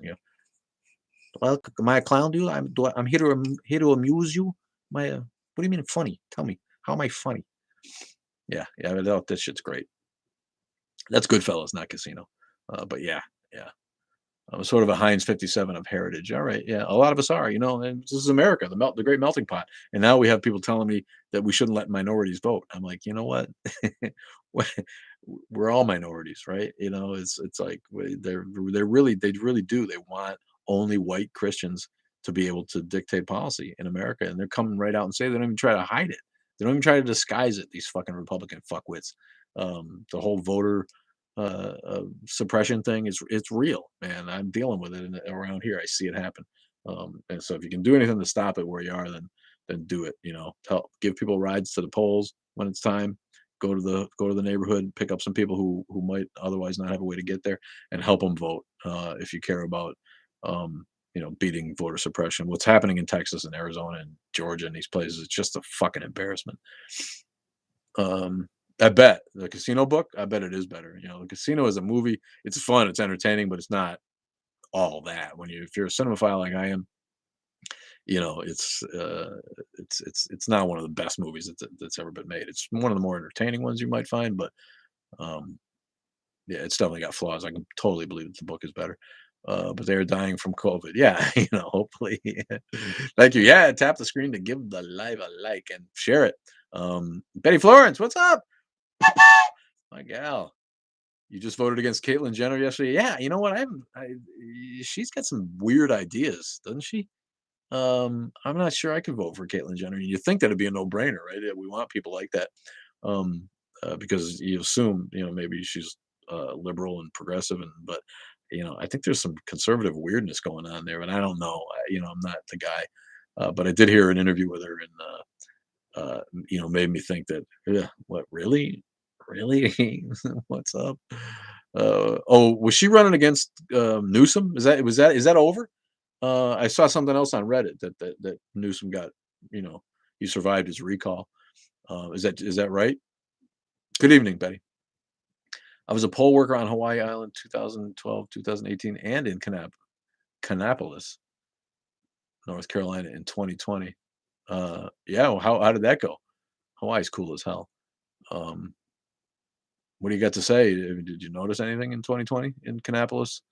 Well, am I a clown, dude? I'm here to amuse you. What do you mean funny? Tell me, how am I funny? Yeah, yeah, that shit's great. That's Goodfellas, not Casino. But yeah, yeah. I'm sort of a Heinz 57 of heritage. All right, yeah, a lot of us are, and this is America, the great melting pot. And now we have people telling me that we shouldn't let minorities vote. I'm like, you know what? We're all minorities, right? It's like they really do. They want only white Christians to be able to dictate policy in America, and they're coming right out and say they don't even try to hide it. They don't even try to disguise it. These fucking Republican fuckwits. The whole voter suppression thing is it's real, man. I'm dealing with it around here. I see it happen. And so if you can do anything to stop it where you are, then do it. Give people rides to the polls when it's time. Go to the neighborhood, pick up some people who might otherwise not have a way to get there, and help them vote if you care about beating voter suppression. What's happening in Texas and Arizona and Georgia and these places, it's just a fucking embarrassment. Um, I bet the Casino book, I bet it is better. The Casino is a movie. It's fun, it's entertaining, but it's not all that. If you're a cinemaphile like I am, it's not one of the best movies that's ever been made. It's one of the more entertaining ones you might find, but um, yeah, it's definitely got flaws. I can totally believe that the book is better. But they're dying from COVID. Yeah, hopefully. Thank you. Yeah, tap the screen to give the live a like and share it. Betty Florence, what's up? My gal. You just voted against Caitlyn Jenner yesterday. Yeah, you know what? I haven't. She's got some weird ideas, doesn't she? I'm not sure I could vote for Caitlyn Jenner. You think that'd be a no-brainer, right? Yeah, we want people like that, um, because you assume, maybe she's liberal and progressive, but I think there's some conservative weirdness going on there, and I don't know. I'm not the guy, but I did hear an interview with her, and made me think that, yeah, what really, really, what's up? Oh, was she running against Newsom? Is that over? I saw something else on Reddit that Newsom got, you know, he survived his recall. Is that right? Good evening, Betty. I was a poll worker on Hawaii Island 2012, 2018, and in Kannapolis, North Carolina in 2020. Yeah, well, how did that go? Hawaii's cool as hell. Um, what do you got to say? Did you notice anything in 2020 in Kannapolis,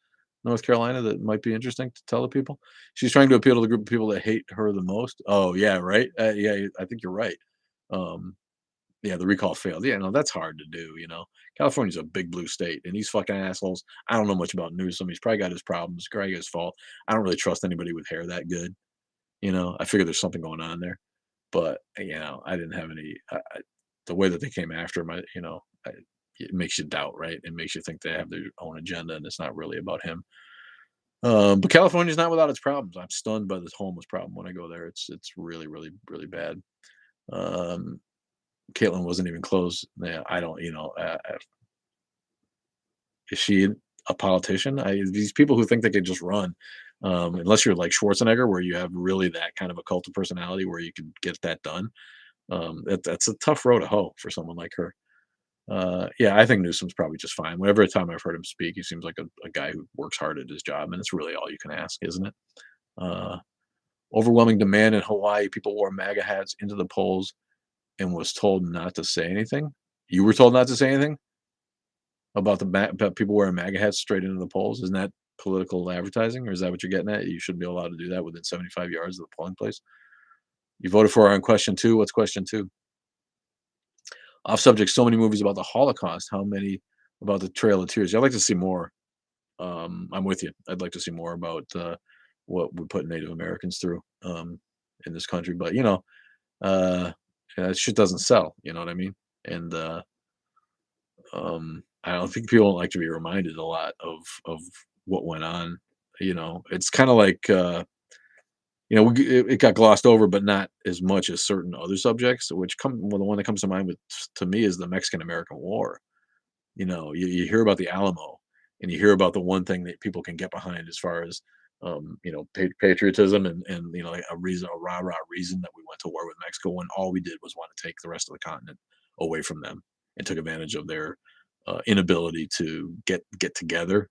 North Carolina, that might be interesting to tell the people? She's trying to appeal to the group of people that hate her the most. Oh, yeah, right? Yeah, I think you're right. Um, yeah, the recall failed. Yeah, no, that's hard to do, California's a big blue state, and these fucking assholes, I don't know much about Newsom. He's probably got his problems. Probably his fault. I don't really trust anybody with hair that good. I figure there's something going on there. But, I didn't have any the way that they came after him, it makes you doubt, right? It makes you think they have their own agenda, and it's not really about him. But California's not without its problems. I'm stunned by this homeless problem when I go there. It's really, really, really bad. Um, Caitlin wasn't even close. Yeah, I don't, is she a politician? These people who think they could just run, unless you're like Schwarzenegger, where you have really that kind of a cult of personality where you can get that done. That's a tough row to hoe for someone like her. Yeah, I think Newsom's probably just fine. Whenever time I've heard him speak, he seems like a guy who works hard at his job, and it's really all you can ask, isn't it? Uh, Overwhelming demand in Hawaii. People wore MAGA hats into the polls and was told not to say anything. You were told not to say anything about about people wearing MAGA hats straight into the polls. Isn't that political advertising, or is that what you're getting at? You shouldn't be allowed to do that within 75 yards of the polling place. You voted for her on question two. What's question two? Off subject, so many movies about the Holocaust. How many about the Trail of Tears? Yeah, I'd like to see more. I'm with you. I'd like to see more about what we put Native Americans through in this country. But uh, yeah, that shit doesn't sell. You know what I mean? And I don't think people don't like to be reminded a lot of what went on. It's kind of like it got glossed over, but not as much as certain other subjects. Well, the one that comes to mind with to me is the Mexican American War. You hear about the Alamo, and you hear about the one thing that people can get behind as far as patriotism and like a rah rah reason that we went to war with Mexico when all we did was want to take the rest of the continent away from them and took advantage of their inability to get together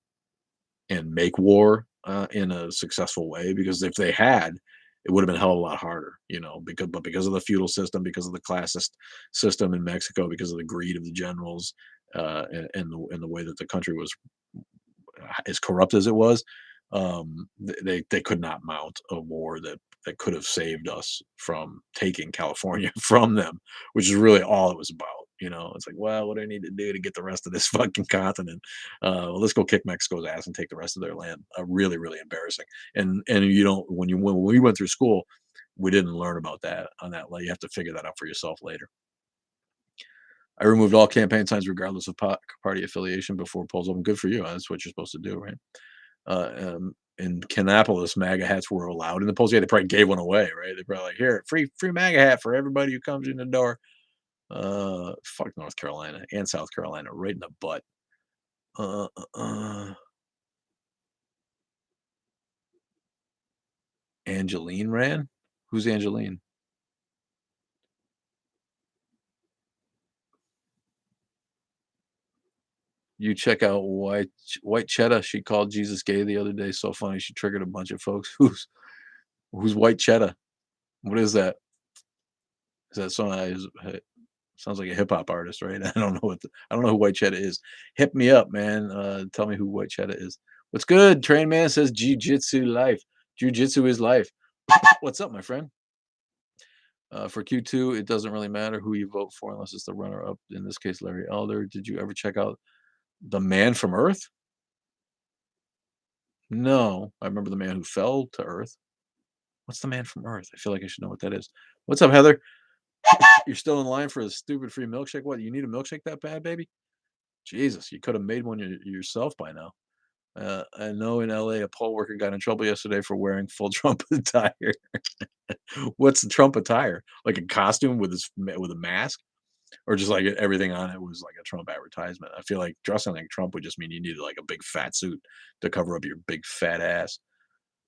and make war in a successful way. Because if they had, it would have been a hell of a lot harder, because of the feudal system, because of the classist system in Mexico, because of the greed of the generals, and the way that the country was as corrupt as it was. They could not mount a war that could have saved us from taking California from them, which is really all it was about. It's like, well, what do I need to do to get the rest of this fucking continent? Well, let's go kick Mexico's ass and take the rest of their land. Really, really embarrassing. And you don't when we went through school, we didn't learn about that on that. You have to figure that out for yourself later. I removed all campaign signs regardless of party affiliation before polls open. Good for you. That's what you're supposed to do, right? In Kannapolis, MAGA hats were allowed in the polls. Yeah, they probably gave one away, right? They probably like, here, free MAGA hat for everybody who comes in the door. Fuck North Carolina and South Carolina, right in the butt. Uh, uh, uh. Angeline ran. Who's Angeline? You check out White Cheddar. She called Jesus gay the other day. So funny. She triggered a bunch of folks. Who's White Cheddar? What is that? Is that song? Sounds like a hip hop artist, right? I don't know who White Cheddar is. Hit me up, man. Tell me who White Cheddar is. What's good? Train Man says Jiu-Jitsu life. Jiu-Jitsu is life. What's up, my friend? For Q2, it doesn't really matter who you vote for unless it's the runner-up. In this case, Larry Elder. Did you ever check out The Man from Earth? No, I remember the man who fell to Earth. What's the Man from Earth? I feel like I should know what that is. What's up, Heather? You're still in line for a stupid free milkshake? What, you need a milkshake that bad, baby? Jesus, you could have made one yourself by now. I know in LA, a poll worker got in trouble yesterday for wearing full Trump attire. What's the Trump attire? Like a costume with with a mask, or just like everything on it was like a Trump advertisement? I feel like dressing like Trump would just mean you needed like a big fat suit to cover up your big fat ass.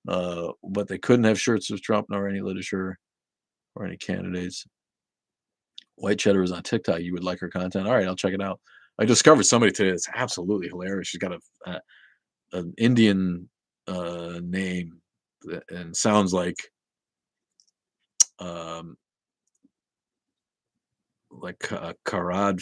But they couldn't have shirts of Trump nor any literature or any candidates. White Cheddar is on TikTok. You would like her content? All right, I'll check it out. I discovered somebody today that's absolutely hilarious. She's got an Indian name and sounds um, Karad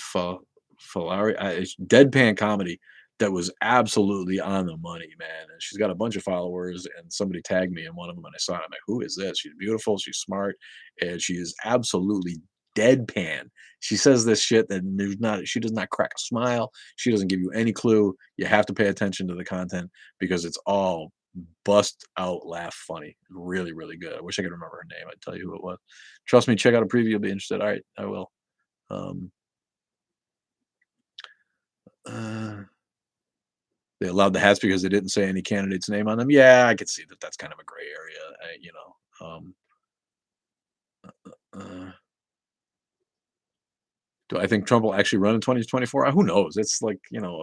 Falari. It's deadpan comedy that was absolutely on the money, man. And she's got a bunch of followers. And somebody tagged me in one of them, and I saw it. I'm like, who is this? She's beautiful. She's smart, and she is absolutely deadpan. She says this shit that there's not. She does not crack a smile. She doesn't give you any clue. You have to pay attention to the content because it's all bust out laugh funny. Really, really good. I wish I could remember her name. I'd tell you who it was. Trust me, check out a preview. You'll be interested. All right, I will. Um, uh, they allowed the hats because they didn't say any candidate's name on them. Yeah, I could see that. That's kind of a gray area. Uh, do I think Trump will actually run in 2024? Who knows? It's like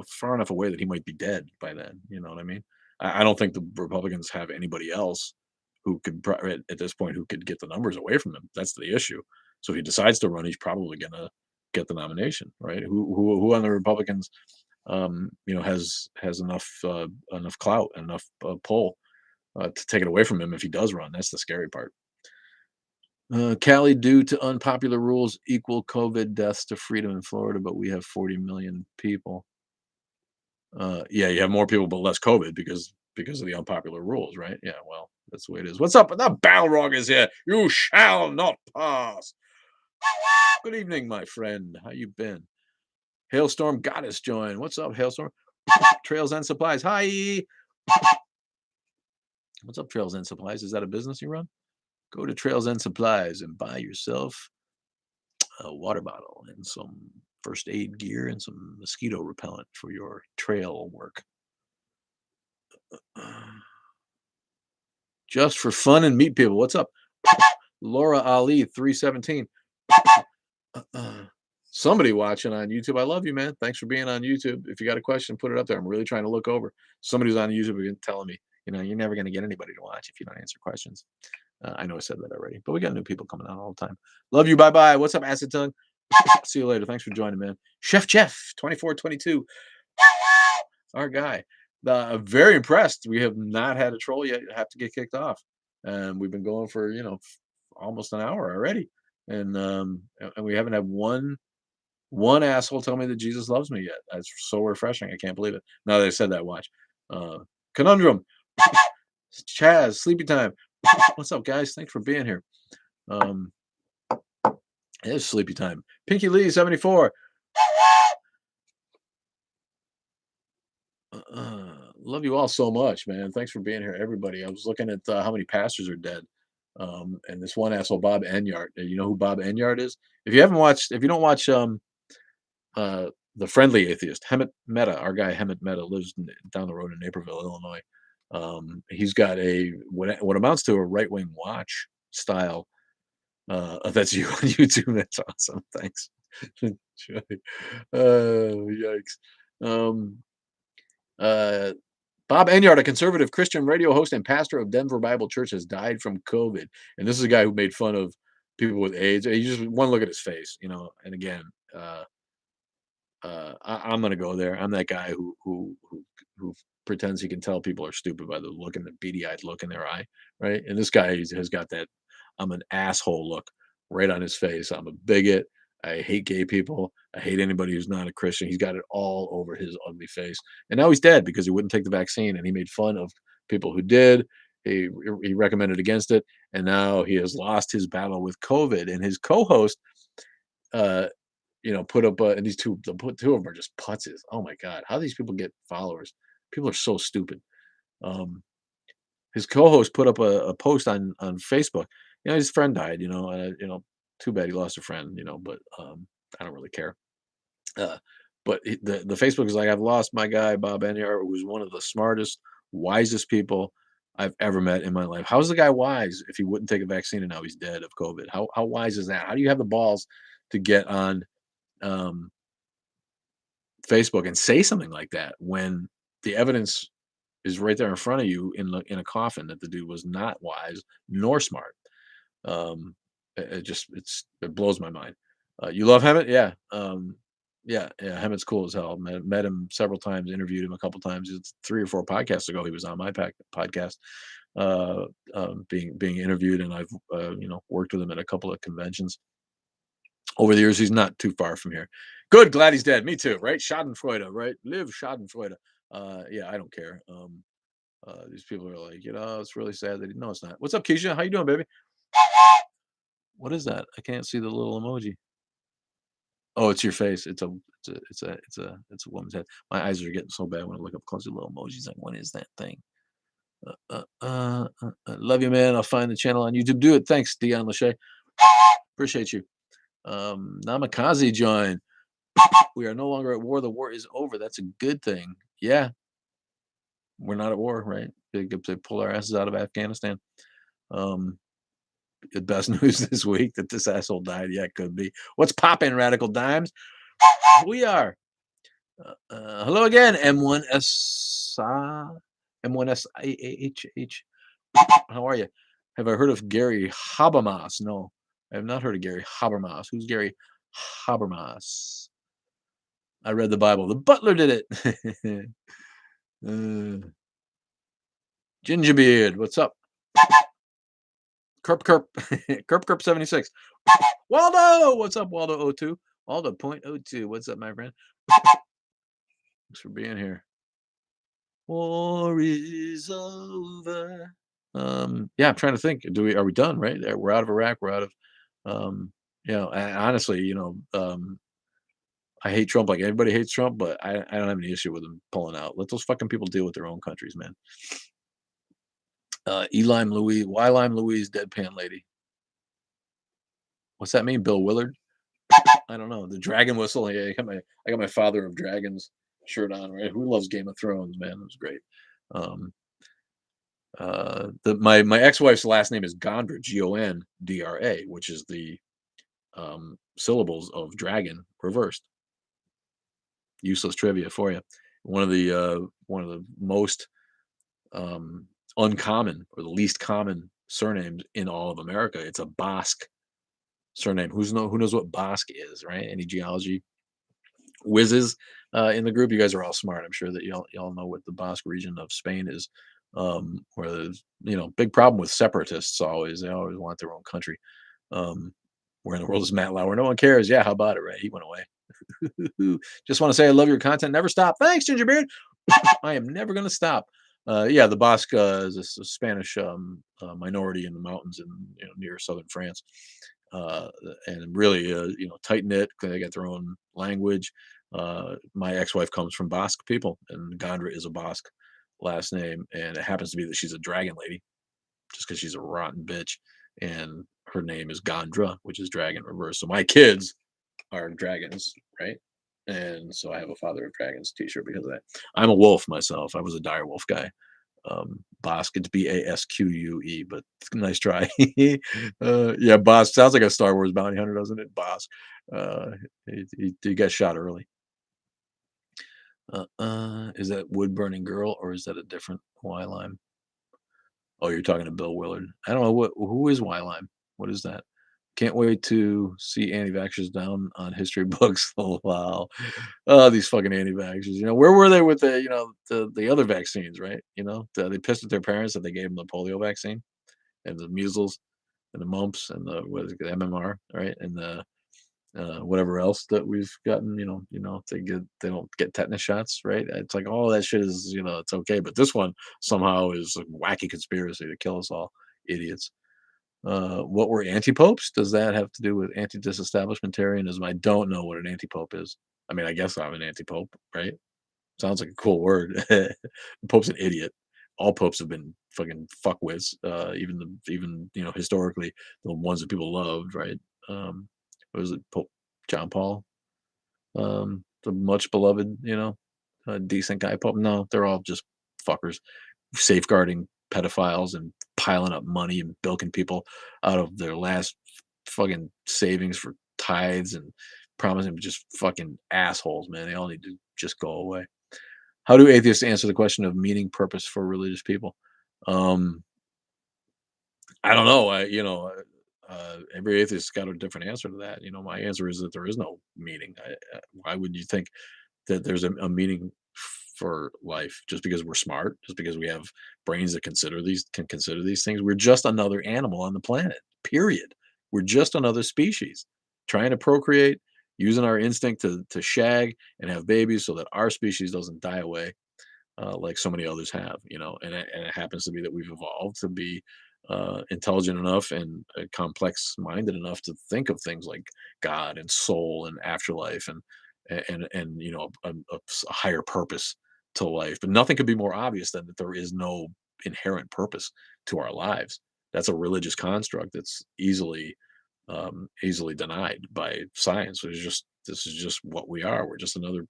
far enough away that he might be dead by then. You know what I mean? I don't think the Republicans have anybody else who could at this point who could get the numbers away from him. That's the issue. So if he decides to run, he's probably gonna get the nomination, right? Who on the Republicans has enough clout, enough pull to take it away from him if he does run. That's the scary part. Cali, due to unpopular rules, equal COVID deaths to freedom in Florida, but we have 40 million people. Yeah, you have more people, but less COVID because of the unpopular rules, right? Yeah, well, that's the way it is. What's up? The Balrog is here. You shall not pass. Good evening, my friend. How you been? Hailstorm Goddess join. What's up, Hailstorm? Trails and Supplies. Hi. What's up, Trails and Supplies? Is that a business you run? Go to Trails and Supplies and buy yourself a water bottle and some first aid gear and some mosquito repellent for your trail work. Just for fun and meet people. What's up? Laura Ali 317. Somebody watching on YouTube. I love you, man. Thanks for being on YouTube. If you got a question, put it up there. I'm really trying to look over. Somebody's on YouTube again telling me, you're never going to get anybody to watch if you don't answer questions. I know I said that already, but we got new people coming on all the time. Love you. Bye bye. What's up, Acid Tongue? See you later. Thanks for joining, man. Chef Jeff 2422. Our guy. Very impressed. We have not had a troll yet. Have to get kicked off. And we've been going for almost an hour already, and we haven't had one asshole tell me that Jesus loves me yet. That's so refreshing. I can't believe it. Now that I said that, watch. Conundrum. Chaz, sleepy time. What's up, guys? Thanks for being here. It's sleepy time. Pinky Lee 74. Love you all so much, man. Thanks for being here, everybody. I was looking at how many pastors are dead. And this one asshole, Bob Enyart. You know who Bob Enyart is? If you don't watch The Friendly Atheist, Hemet Meta, our guy Hemet Meta lives down the road in Naperville, Illinois. He's got what amounts to a right wing watch style. That's you on YouTube. That's awesome. Thanks. Oh, yikes. Bob Enyart, a conservative Christian radio host and pastor of Denver Bible Church, has died from COVID. And this is a guy who made fun of people with AIDS. You just one look at his face, And again, I'm gonna go there. I'm that guy who pretends he can tell people are stupid by the look and the beady-eyed look in their eye, right? And this guy has got that I'm an asshole look right on his face. I'm a bigot. I hate gay people. I hate anybody who's not a Christian. He's got it all over his ugly face. And now he's dead because he wouldn't take the vaccine, and he made fun of people who did. He recommended against it, and now he has lost his battle with COVID. And his co-host, put up and two of them are just putzes. Oh my god, how these people get followers? People are so stupid. Um, his co-host put up a post on Facebook. His friend died. Too bad he lost a friend. But I don't really care. Uh, but the Facebook is like, I've lost my guy Bob Enyart, who was one of the smartest, wisest people I've ever met in my life. How's the guy wise if he wouldn't take a vaccine and now he's dead of COVID? How wise is that? How do you have the balls to get on um, Facebook and say something like that when the evidence is right there in front of you in a coffin that the dude was not wise nor smart. It blows my mind. You love Hammett? Yeah. Yeah. Hammett's cool as hell. Met him several times, interviewed him a couple times. It's 3 or 4 podcasts ago. He was on my podcast, uh, being interviewed, and I've worked with him at a couple of conventions over the years. He's not too far from here. Good. Glad he's dead. Me too. Right? Schadenfreude. Right? Live Schadenfreude. Yeah, I don't care. These people are like, it's really sad that no, it's not. What's up, Keisha? How you doing, baby? What is that? I can't see the little emoji. Oh, it's your face. It's a woman's head. My eyes are getting so bad when I look up close to little emojis. Like, what is that thing? Love you, man. I'll find the channel on YouTube. Do it. Thanks, Dion Lachey. Appreciate you. Namikaze join. We are no longer at war. The war is over. That's a good thing. Yeah, we're not at war, right? They pull our asses out of Afghanistan. Um, the best news this week that this asshole died. Yeah, it could be. What's poppin', Radical Dimes? We are. Hello again, M1SIAHH. How are you? Have I heard of Gary Habermas? No, I have not heard of Gary Habermas. Who's Gary Habermas? I read the Bible. The butler did it. Gingerbeard, what's up? Kerp 76. Waldo, what's up, Waldo O2? Waldo point .02. What's up, my friend? Thanks for being here. War is over. Yeah, I'm trying to think. Are we done, right? We're out of Iraq. We're out of, honestly, I hate Trump like everybody hates Trump, but I don't have any issue with him pulling out. Let those fucking people deal with their own countries, man. Elime Louise, Lime Louise, deadpan lady. What's that mean? Bill Willard? I don't know. The dragon whistle. Yeah, I got my Father of Dragons shirt on. Right? Who loves Game of Thrones? Man, it was great. My ex-wife's last name is Gondra, Gondra, which is the syllables of dragon reversed. Useless trivia for you. One of the most uncommon or the least common surnames in all of America. It's a Basque surname. Who knows what Basque is, right? Any geology whizzes in the group? You guys are all smart. I'm sure that y'all know what the Basque region of Spain is. Where there's big problem with separatists always. They always want their own country. Where in the world is Matt Lauer? No one cares. Yeah, how about it, right? He went away. Just want to say I love your content. Never stop. Thanks, Gingerbeard. I am never going to stop. Yeah, the Basque is a Spanish minority in the mountains in near southern France, and really tight knit. They got their own language. My ex-wife comes from Basque people, and Gondra is a Basque last name, and it happens to be that she's a dragon lady, just because she's a rotten bitch, and her name is Gondra, which is dragon reverse. So my kids are dragons, right? And so I have a Father of Dragons T-shirt because of that. I'm a wolf myself. I was a dire wolf guy. Basque, it's Basque, but nice try. Yeah, Basque sounds like a Star Wars bounty hunter, doesn't it? Basque. He got shot early. Is that Wood Burning Girl or is that a different Y-Lime? Oh, you're talking to Bill Willard. I don't know who is Y-Lime. What is that? Can't wait to see anti-vaxxers down on history books. Oh, wow. Oh, these fucking anti-vaxxers. Where were they with the other vaccines, right? They pissed at their parents that they gave them the polio vaccine and the measles and the mumps and the MMR, right? And the whatever else that we've gotten, they don't get tetanus shots, right? It's like all that shit is, it's okay, but this one somehow is a wacky conspiracy to kill us all, idiots. What were anti-popes? Does that have to do with anti-disestablishmentarianism? I don't know what an anti-pope is. I mean, I guess I'm an anti-pope, right? Sounds like a cool word. The Pope's an idiot. All popes have been fucking fuckwits. Even historically the ones that people loved, right? What was it, Pope John Paul? The much beloved, decent guy Pope. No, they're all just fuckers, safeguarding pedophiles and piling up money and bilking people out of their last fucking savings for tithes and promising just fucking assholes, man. They all need to just go away. How do atheists answer the question of meaning purpose for religious people? Um, I don't know. Every atheist's got a different answer to that. My answer is that there is no meaning. Why would you think that there's a meaning for life just because we're smart, just because we have brains that can consider these things? We're just another animal on the planet. Period. We're just another species trying to procreate, using our instinct to shag and have babies so that our species doesn't die away like so many others have, and it happens to be that we've evolved to be intelligent enough and complex minded enough to think of things like God and soul and afterlife and a higher purpose to life. But nothing could be more obvious than that there is no inherent purpose to our lives. That's a religious construct that's easily denied by science. This is just what we are. We're just another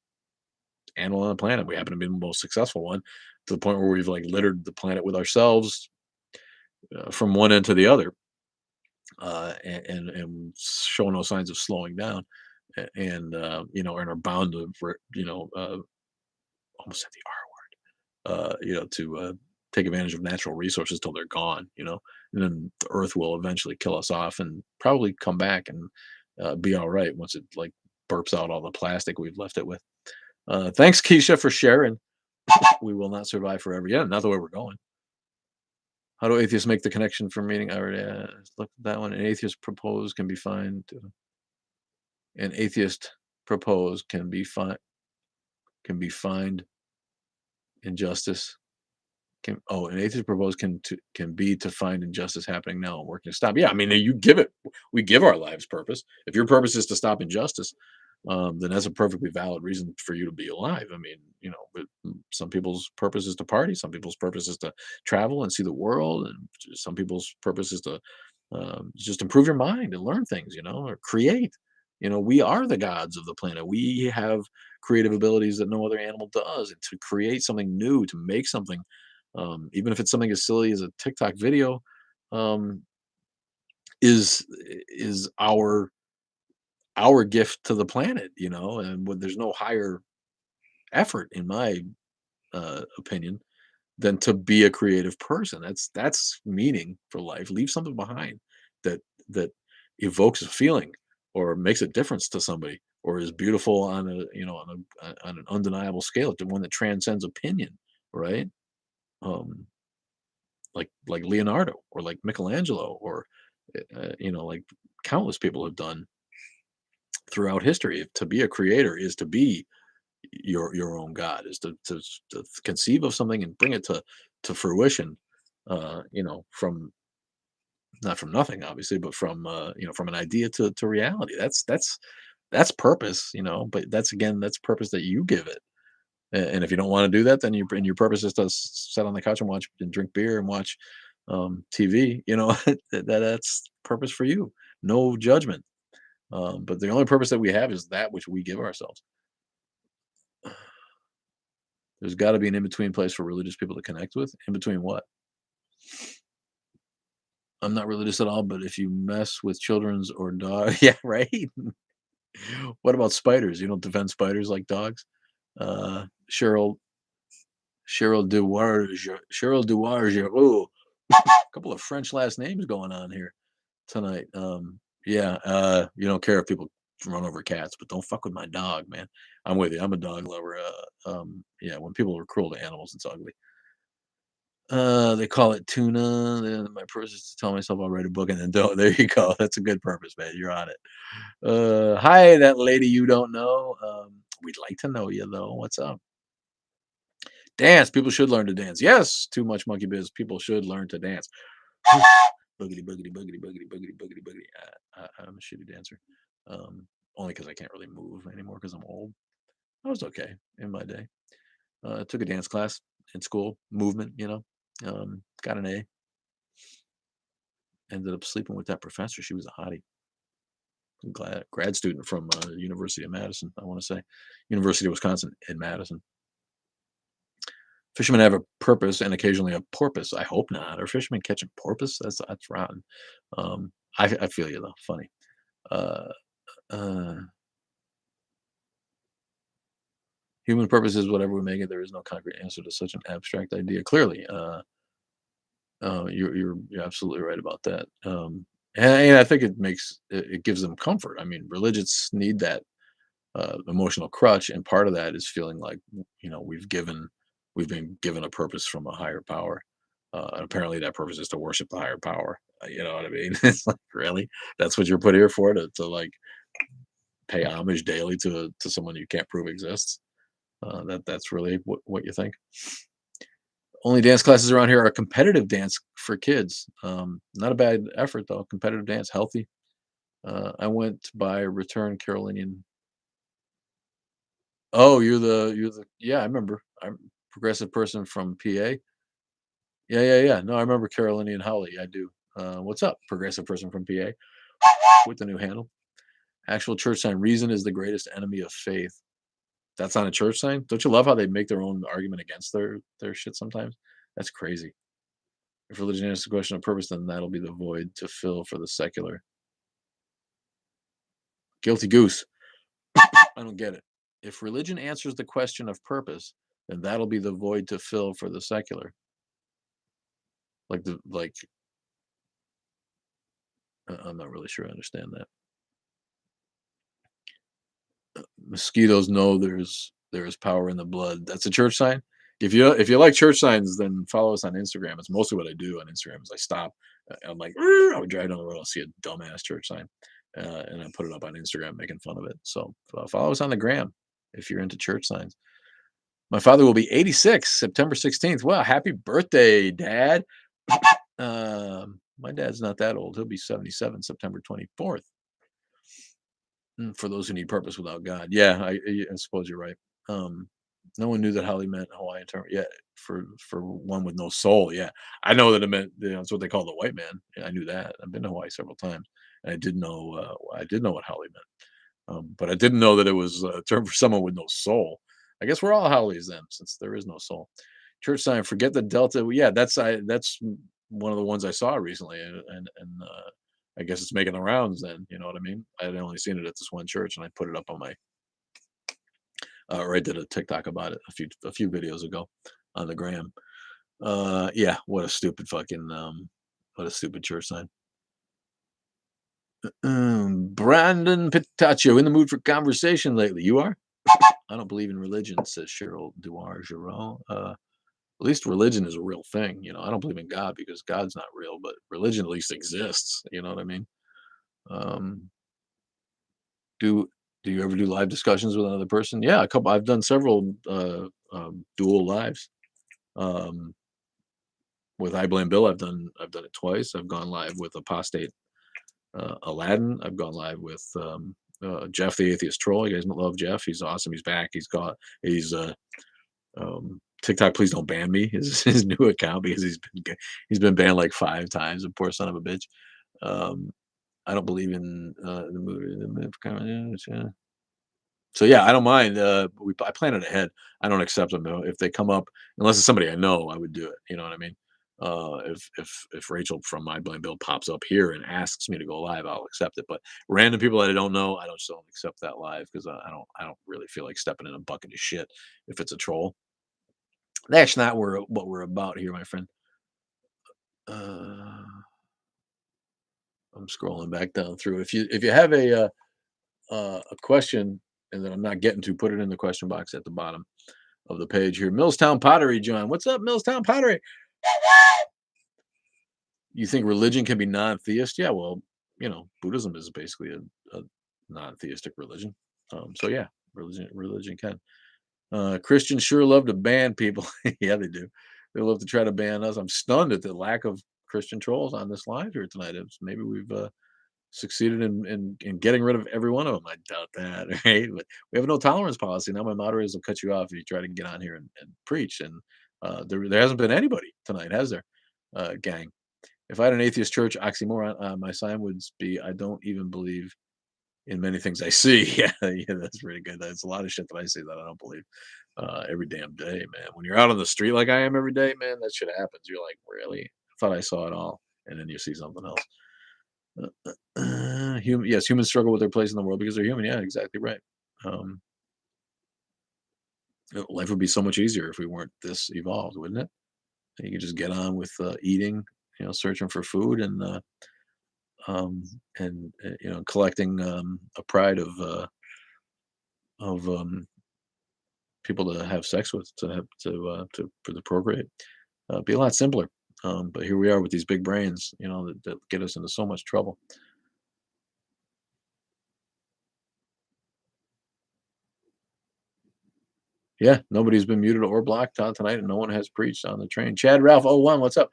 animal on the planet. We happen to be the most successful one to the point where we've like littered the planet with ourselves from one end to the other, and show no signs of slowing down, and are bound to, almost at the to take advantage of natural resources till they're gone, and then the Earth will eventually kill us off and probably come back and be all right once it like burps out all the plastic we've left it with. Thanks, Keisha, for sharing. We will not survive forever. Yeah, not the way we're going. How do atheists make the connection for meaning? I already looked at that one. An atheist proposed can be fined. An atheist proposed can be fined injustice. An atheist proposed can be to find injustice happening now and working to stop. Yeah, I mean, we give our lives purpose. If your purpose is to stop injustice, then that's a perfectly valid reason for you to be alive. I mean, but some people's purpose is to party, some people's purpose is to travel and see the world, and some people's purpose is to just improve your mind and learn things, or create. We are the gods of the planet. We have creative abilities that no other animal does, and to create something new, to make something, even if it's something as silly as a TikTok video, um, is our gift to the planet, and when there's no higher effort, in my opinion, than to be a creative person. That's meaning for life. Leave something behind that evokes a feeling or makes a difference to somebody or is beautiful on an undeniable scale, the one that transcends opinion, right? Um, like Leonardo or like Michelangelo or like countless people have done throughout history. To be a creator is to be your own god, is to conceive of something and bring it to fruition, from not from nothing obviously, but from an idea to reality. That's purpose, but that's purpose that you give it. And if you don't want to do that, then your purpose is to sit on the couch and watch and drink beer and watch TV, that's purpose for you. No judgment. But the only purpose that we have is that which we give ourselves. There's got to be an in between place for religious people to connect with. In between what? I'm not religious at all, but if you mess with children's or dog, yeah, right. What about spiders? You don't defend spiders like dogs. Cheryl Cheryl Duarge. Oh, a couple of French last names going on here tonight. Yeah, you don't care if people run over cats, but don't fuck with my dog, man. I'm with you. I'm a dog lover. Yeah, when people are cruel to animals, it's ugly. They call it tuna. Then my purpose is to tell myself I'll write a book and then don't. There you go. That's a good purpose, man. You're on it. Hi, that lady you don't know. We'd like to know you though. What's up? Dance. People should learn to dance. Yes, too much monkey biz. People should learn to dance. Boogity, boogity, boogity, boogity, boogity, boogity, boogity. I'm a shitty dancer. Only because I can't really move anymore because I'm old. I was okay in my day. Took a dance class in school, movement, got an A. Ended up sleeping with that professor. She was a hottie. Grad student from University of Madison, I want to say. University of Wisconsin in Madison. Fishermen have a purpose and occasionally a porpoise. I hope not. Are fishermen catching porpoise? That's rotten. I feel you though. Funny. Uh, uh, Human purpose is whatever we make it. There is no concrete answer to such an abstract idea. Clearly, you're absolutely right about that. And I think it gives them comfort. I mean, religions need that emotional crutch, and part of that is feeling like we've been given a purpose from a higher power, and apparently that purpose is to worship the higher power. You know what I mean? It's like, really, that's what you're put here for, to like pay homage daily to someone you can't prove exists. That's really what you think. Only dance classes around here are competitive dance for kids. Not a bad effort though. Competitive dance, healthy. I went by Return Carolinian. Oh, you're the yeah, I remember. I'm a progressive person from PA. Yeah, yeah, yeah. No, I remember Carolinian Howley. I do. What's up, progressive person from PA with the new handle? Actual church sign. Reason is the greatest enemy of faith. That's on a church sign. Don't you love how they make their own argument against their shit sometimes? That's crazy. If religion answers the question of purpose, then that'll be the void to fill for the secular. Guilty goose. I don't get it. If religion answers the question of purpose, then that'll be the void to fill for the secular. Like I'm not really sure I understand that. Mosquitoes know there is power in the blood. That's a church sign. If you like church signs, then follow us on Instagram. It's mostly what I do on Instagram is I stop. I'm like, I would drive down the road, I'll see a dumbass church sign, and I put it up on Instagram, making fun of it. So follow us on the gram if you're into church signs. My father will be 86 September 16th. Wow, happy birthday, Dad. My dad's not that old. He'll be 77 September 24th. For those who need purpose without God. Yeah, I suppose you're right. Um, no one knew that Holly meant Hawaiian term. Yeah, for one with no soul. Yeah, I know that it meant it's what they call the white man. Yeah, I knew that. I've been to Hawaii several times, and I did know what Holly meant. But I didn't know that it was a term for someone with no soul. I guess we're all Hollies then, since there is no soul. Church sign. Forget the Delta. Yeah, that's one of the ones I saw recently, and I guess it's making the rounds then, you know what I mean? I had only seen it at this one church and I put it up on my or I did a TikTok about it a few videos ago on the gram. Yeah, what a stupid church sign. Brandon Pitaccio in the mood for conversation lately. You are? I don't believe in religion, says Cheryl Duar Giroux. At least religion is a real thing. I don't believe in God because God's not real, but religion at least exists. You know what I mean? Um, Do do you ever do live discussions with another person? Yeah, a couple. I've done several dual lives. Um, with I Blame Bill, I've done it twice. I've gone live with Apostate Aladdin. I've gone live with Jeff the Atheist Troll. You guys love Jeff. He's awesome. He's back. He's TikTok. Please don't ban me. His new account because he's been banned like 5 times. The poor son of a bitch. Um, I don't believe in the movie. So yeah, I don't mind. I plan it ahead. I don't accept them though. If they come up, unless it's somebody I know, I would do it. You know what I mean? If Rachel from My Blame Bill pops up here and asks me to go live, I'll accept it. But random people that I don't know, I don't accept that live because I don't really feel like stepping in a bucket of shit if it's a troll. That's not what we're about here, my friend. Uh, I'm scrolling back down through. If you have a question and that I'm not getting to, put it in the question box at the bottom of the page here. Millstown Pottery, John. What's up, Millstown Pottery? You think religion can be non-theist? Yeah, well, Buddhism is basically a non-theistic religion. So yeah, religion can. Christians sure love to ban people. Yeah, they do. They love to try to ban us. I'm stunned at the lack of Christian trolls on this live here tonight. Maybe we've succeeded in getting rid of every one of them. I doubt that, right? But we have a no tolerance policy now. My moderators will cut you off if you try to get on here and preach. And there hasn't been anybody tonight, has there? Gang. If I had an atheist church oxymoron, my sign would be I don't even believe in many things I see. Yeah, yeah, that's pretty good. That's a lot of shit that I see that I don't believe every damn day, man. When you're out on the street like I am every day, man, that shit happens. You're like, really? I thought I saw it all, and then you see something else. Yes, humans struggle with their place in the world because they're human. Yeah, exactly right. Um, Life would be so much easier if we weren't this evolved, wouldn't it? You could just get on with eating, searching for food, um, and collecting a pride of people to have sex with, to have to for the procreate. Be a lot simpler. But here we are with these big brains, that get us into so much trouble. Yeah, nobody's been muted or blocked on tonight, and no one has preached on the train. Chad Ralph oh 01, what's up?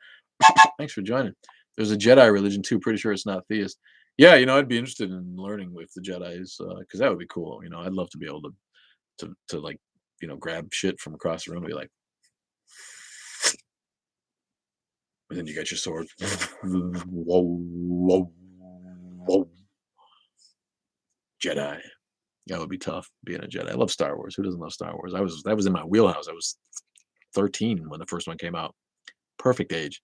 Thanks for joining. There's a Jedi religion too. Pretty sure it's not theist. Yeah, I'd be interested in learning with the Jedi's because that would be cool. I'd love to be able to like grab shit from across the room and be like, and then you got your sword. Whoa, whoa, whoa, Jedi. That would be tough being a Jedi. I love Star Wars. Who doesn't love Star Wars? That was in my wheelhouse. I was 13 when the first one came out. Perfect age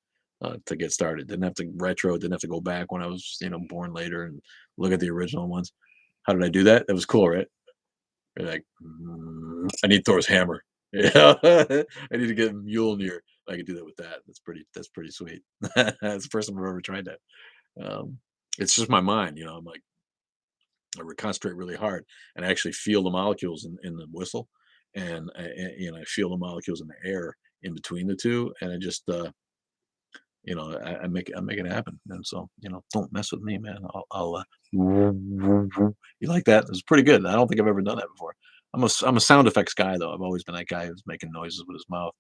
to get started. Didn't have to retro. Didn't have to go back when I was born later and look at the original ones. How did I do that? That was cool, right? You're like, I need Thor's hammer. Yeah, I need to get Mjolnir. I can do that with that. That's pretty sweet. That's the first time I've ever tried that. Um, it's just my mind. I'm like I would concentrate really hard and I actually feel the molecules in the whistle, and I feel the molecules in the air in between the two, and I just I make it happen. And so don't mess with me, man. I'll you like that? It's pretty good. I don't think I've ever done that before. I'm a sound effects guy though. I've always been that guy who's making noises with his mouth.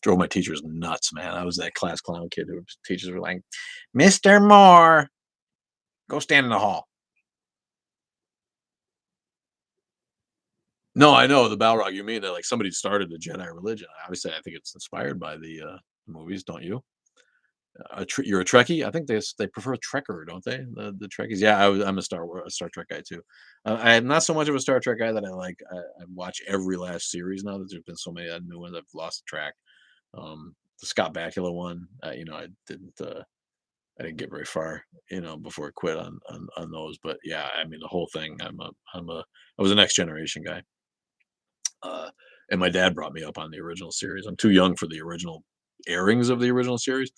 Drove my teachers nuts, man. I was that class clown kid who teachers were like, "Mr. Moore, go stand in the hall." No, I know the Balrog. You mean that like somebody started the Jedi religion? Obviously, I think it's inspired by the movies, don't you? You're a Trekkie? I think they prefer Trekker, don't they? The Trekkies. Yeah, I'm a Star Trek guy too. I am not so much of a Star Trek guy that I watch every last series now that there's been so many new ones. I've lost track. The Scott Bakula one, I didn't get very far, before I quit on those. But yeah, I mean the whole thing. I was a Next Generation guy. Uh, and my dad brought me up on the original series. I'm too young for the original airings of the original series,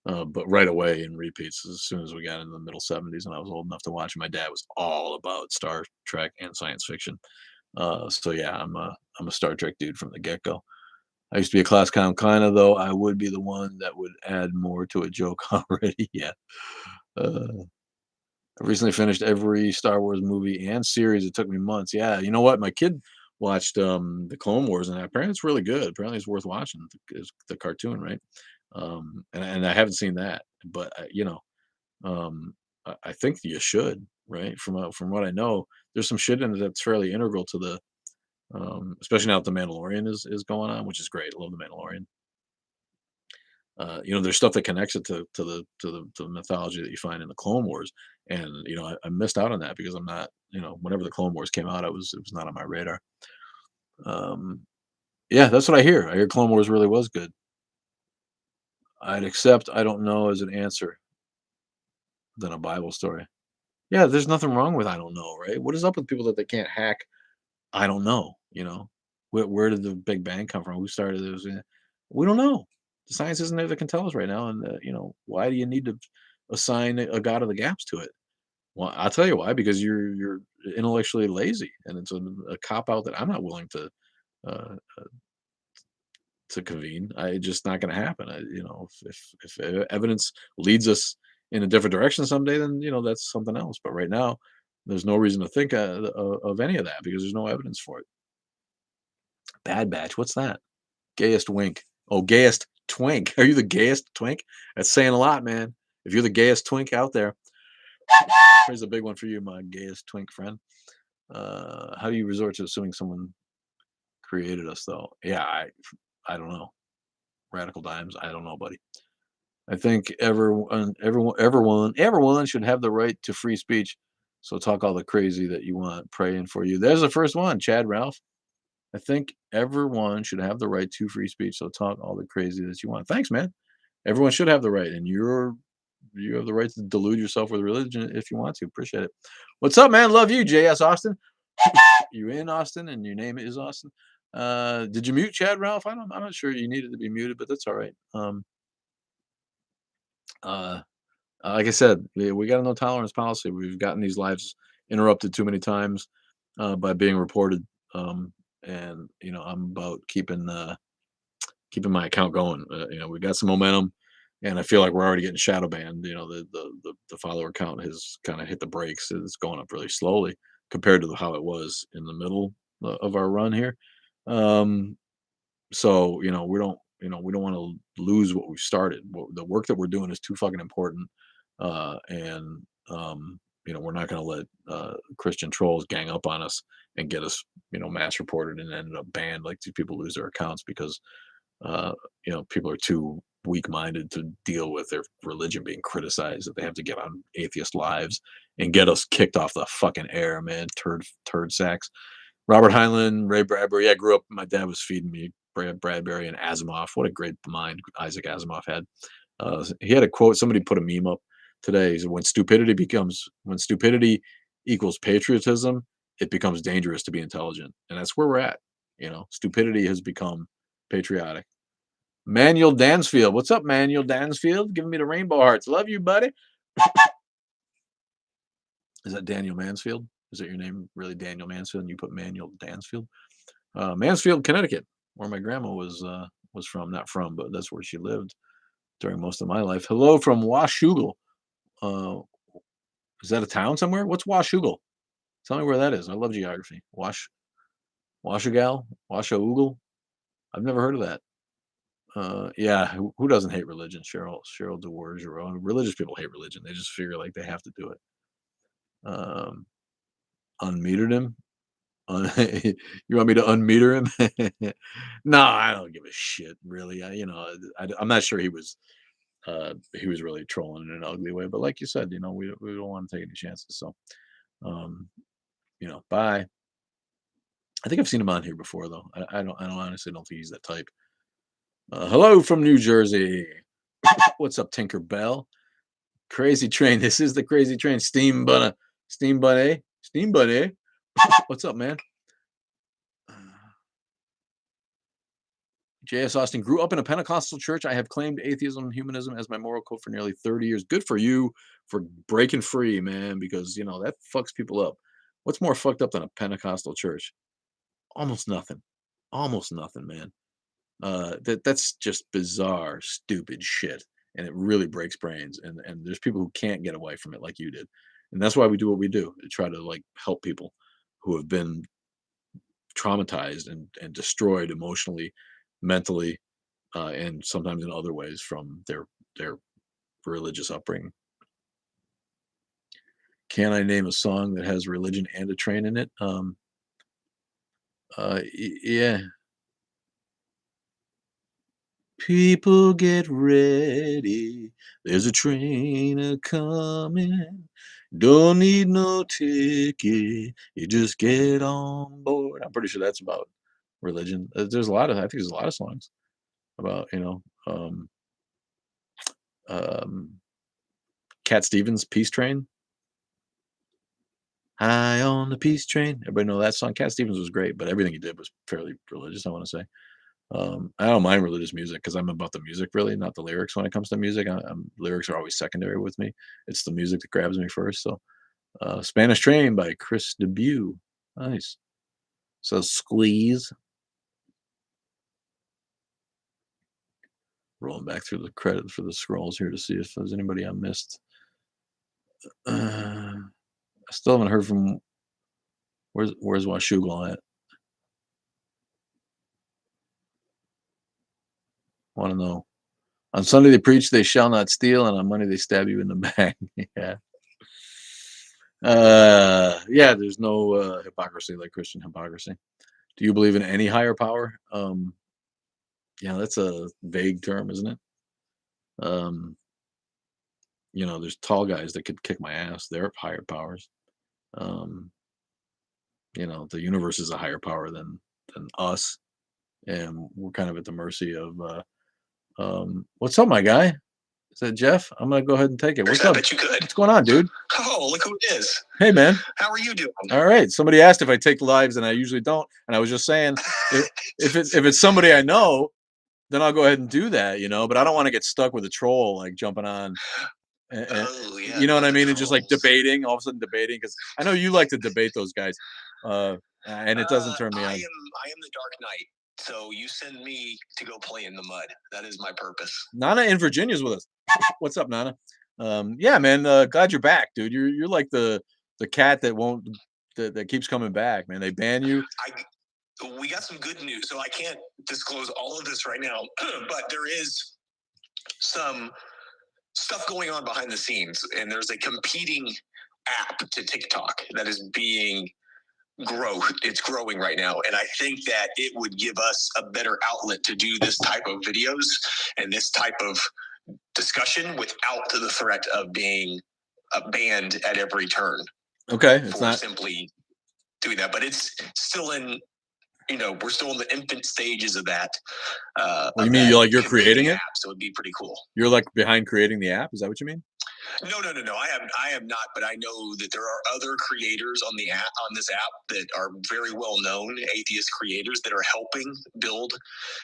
but right away in repeats as soon as we got in the middle '70s and I was old enough to watch. My dad was all about Star Trek and science fiction. So yeah, I'm a Star Trek dude from the get go. I used to be a class clown, kind of though. I would be the one that would add more to a joke already. Yeah. Uh, I recently finished every Star Wars movie and series. It took me months. Yeah, you know what? My kid watched the Clone Wars, and apparently it's really good. Apparently it's worth watching. It's the cartoon, right? And I haven't seen that, but I think you should, right? From what I know, there's some shit in it that's fairly integral to the, especially now that the Mandalorian is going on, which is great. I love the Mandalorian. There's stuff that connects it to the mythology that you find in the Clone Wars, and I missed out on that because I'm not, whenever the Clone Wars came out, it was not on my radar. Um, yeah, that's what I hear. I hear Clone Wars really was good. I'd accept I don't know as an answer than a Bible story. Yeah, there's nothing wrong with I don't know, right? What is up with people that they can't hack? I don't know. Where did the Big Bang come from? Who started this? We don't know. The science isn't there that can tell us right now. And why do you need to assign a God of the gaps to it? Well, I'll tell you why. Because you're intellectually lazy, and it's a cop out that I'm not willing uh, to convene. It's just not going to happen. If evidence leads us in a different direction someday, then that's something else. But right now, there's no reason to think of any of that because there's no evidence for it. Bad Batch, what's that? Gayest wink. Oh, gayest twink. Are you the gayest twink? That's saying a lot, man. If you're the gayest twink out there, here's a big one for you, my gayest twink friend. How do you resort to assuming someone created us, though? Yeah, I don't know. Radical dimes. I don't know, buddy. I think everyone should have the right to free speech. So talk all the crazy that you want. Praying for you. There's the first one, Chad Ralph. I think everyone should have the right to free speech. So talk all the crazy that you want. Thanks, man. Everyone should have the right, and you have the right to delude yourself with religion if you want to. Appreciate it. What's up, man? Love you, JS Austin. You in Austin, and your name is Austin. Did you mute Chad Ralph? I'm not sure you needed to be muted, but that's all right. Uh, like I said, we got a no tolerance policy. We've gotten these lives interrupted too many times by being reported, and I'm about keeping my account going. We got some momentum, and I feel like we're already getting shadow banned. The follower count has kind of hit the brakes. It's going up really slowly compared to how it was in the middle of our run here. Um, so we don't want to lose what we've started. The work that we're doing is too fucking important, and we're not going to let Christian trolls gang up on us and get us mass reported and ended up banned. Like, these people lose their accounts because uh, people are too weak-minded to deal with their religion being criticized, that they have to get on atheist lives and get us kicked off the fucking air, man. Turd sacks. Robert Heinlein, Ray Bradbury. Yeah, I grew up. My dad was feeding me Bradbury and Asimov. What a great mind Isaac Asimov had. He had a quote. Somebody put a meme up today. He said, when stupidity equals patriotism, it becomes dangerous to be intelligent, and that's where we're at. Stupidity has become patriotic. Manuel Dansfield. What's up, Manuel Dansfield? Giving me the rainbow hearts. Love you, buddy. Is that Daniel Mansfield? Is that your name, really, Daniel Mansfield? And you put Manuel Dansfield? Mansfield, Connecticut, where my grandma was from. Not from, but that's where she lived during most of my life. Hello from Washougal. Uh, is that a town somewhere? What's Washougal? Tell me where that is. I love geography. Washagal, Washougal. I've never heard of that. Yeah, who doesn't hate religion? Cheryl DeWargeron. Religious people hate religion. They just figure like they have to do it. Um, Unmetered him. You want me to unmeter him? No, I don't give a shit. Really, I'm not sure he was really trolling in an ugly way. But like you said, we don't want to take any chances. So, um, bye. I think I've seen him on here before, though. I don't honestly don't think he's that type. Hello from New Jersey. What's up, Tinker Bell? Crazy Train. This is the Crazy Train. Steam Bunny, Steam Bunny. What's up, man? J.S. Austin grew up in a Pentecostal church. I have claimed atheism and humanism as my moral code for nearly 30 years. Good for you for breaking free, man, because that fucks people up. What's more fucked up than a Pentecostal church? Almost nothing. Almost nothing, man. That's just bizarre, stupid shit. And it really breaks brains. And there's people who can't get away from it like you did. And that's why we do what we do, to try to like help people who have been traumatized and destroyed emotionally, mentally, and sometimes in other ways from their religious upbringing. Can I name a song that has religion and a train in it? Yeah. People get ready. There's a train a coming. Don't need no ticket. You just get on board. I'm pretty sure that's about religion. I think there's a lot of songs about, um, Cat Stevens' Peace Train. High on the Peace Train. Everybody know that song. Cat Stevens was great, but everything he did was fairly religious, I want to say. I don't mind religious music because I'm about the music, really, not the lyrics. When it comes to music, lyrics are always secondary with me. It's the music that grabs me first. So, Spanish Train by Chris Debut. Nice. So, Squeeze. Rolling back through the credits for the scrolls here to see if there's anybody I missed. I still haven't heard from. Where's Washugal at? Want to know? On Sunday they preach they shall not steal, and on Monday they stab you in the back. Yeah. Yeah. There's no hypocrisy like Christian hypocrisy. Do you believe in any higher power? Yeah, that's a vague term, isn't it? Um, there's tall guys that could kick my ass. They're higher powers. Um, the universe is a higher power than us, and we're kind of at the mercy of. What's up, my guy? Is that Jeff? I'm gonna go ahead and take it. What's I up? bet you could. What's going on, dude? Oh, look who it is. Hey, man. How are you doing? All right. Somebody asked if I take lives, and I usually don't. And I was just saying, if it's somebody I know, then I'll go ahead and do that, But I don't want to get stuck with a troll like jumping on. Oh, yeah. You know what I mean? And Trolls. just like debating, all of a sudden debating, because I know you like to debate those guys, and it doesn't turn me on. I am the Dark Knight, so you send me to go play in the mud. That is my purpose. Nana in Virginia's with us. What's up, Nana? Yeah, man. Glad you're back, dude. You're like the cat that won't that keeps coming back, man. They ban you. We got some good news, so I can't disclose all of this right now, but there is some stuff going on behind the scenes, and there's a competing app to TikTok that is being it's growing right now, and I think that it would give us a better outlet to do this type of videos and this type of discussion without the threat of being banned at every turn. Okay, it's not simply doing that, but it's still in. We're still in the infant stages of that. You mean you're creating it? App, so it'd be pretty cool. You're like behind creating the app? Is that what you mean? No. I have not, but I know that there are other creators on this app that are very well known atheist creators that are helping build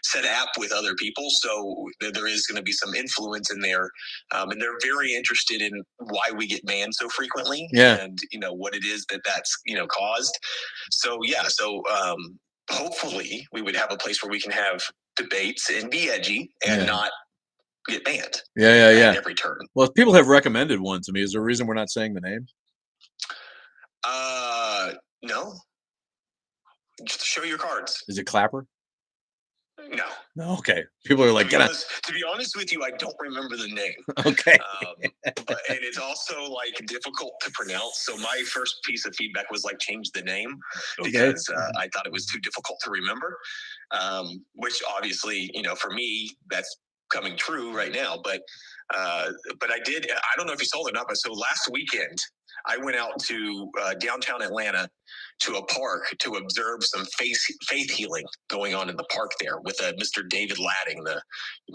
said app with other people. So there is going to be some influence in there, and they're very interested in why we get banned so frequently. Yeah. And what it is that's caused. So yeah. So hopefully we would have a place where we can have debates and be edgy and not get banned. Yeah. Every turn. Well, people have recommended one to me. Is there a reason we're not saying the name? No. Just show your cards. Is it Clapper? No. Okay. People are like, to be honest with you, I don't remember the name. Okay. And it's also like difficult to pronounce. So my first piece of feedback was like change the name because I thought it was too difficult to remember. Which obviously, for me, that's coming true right now. But I did. I don't know if you saw it or not. But so last weekend, I went out to downtown Atlanta to a park to observe some faith healing going on in the park there with Mr. David Ladding, the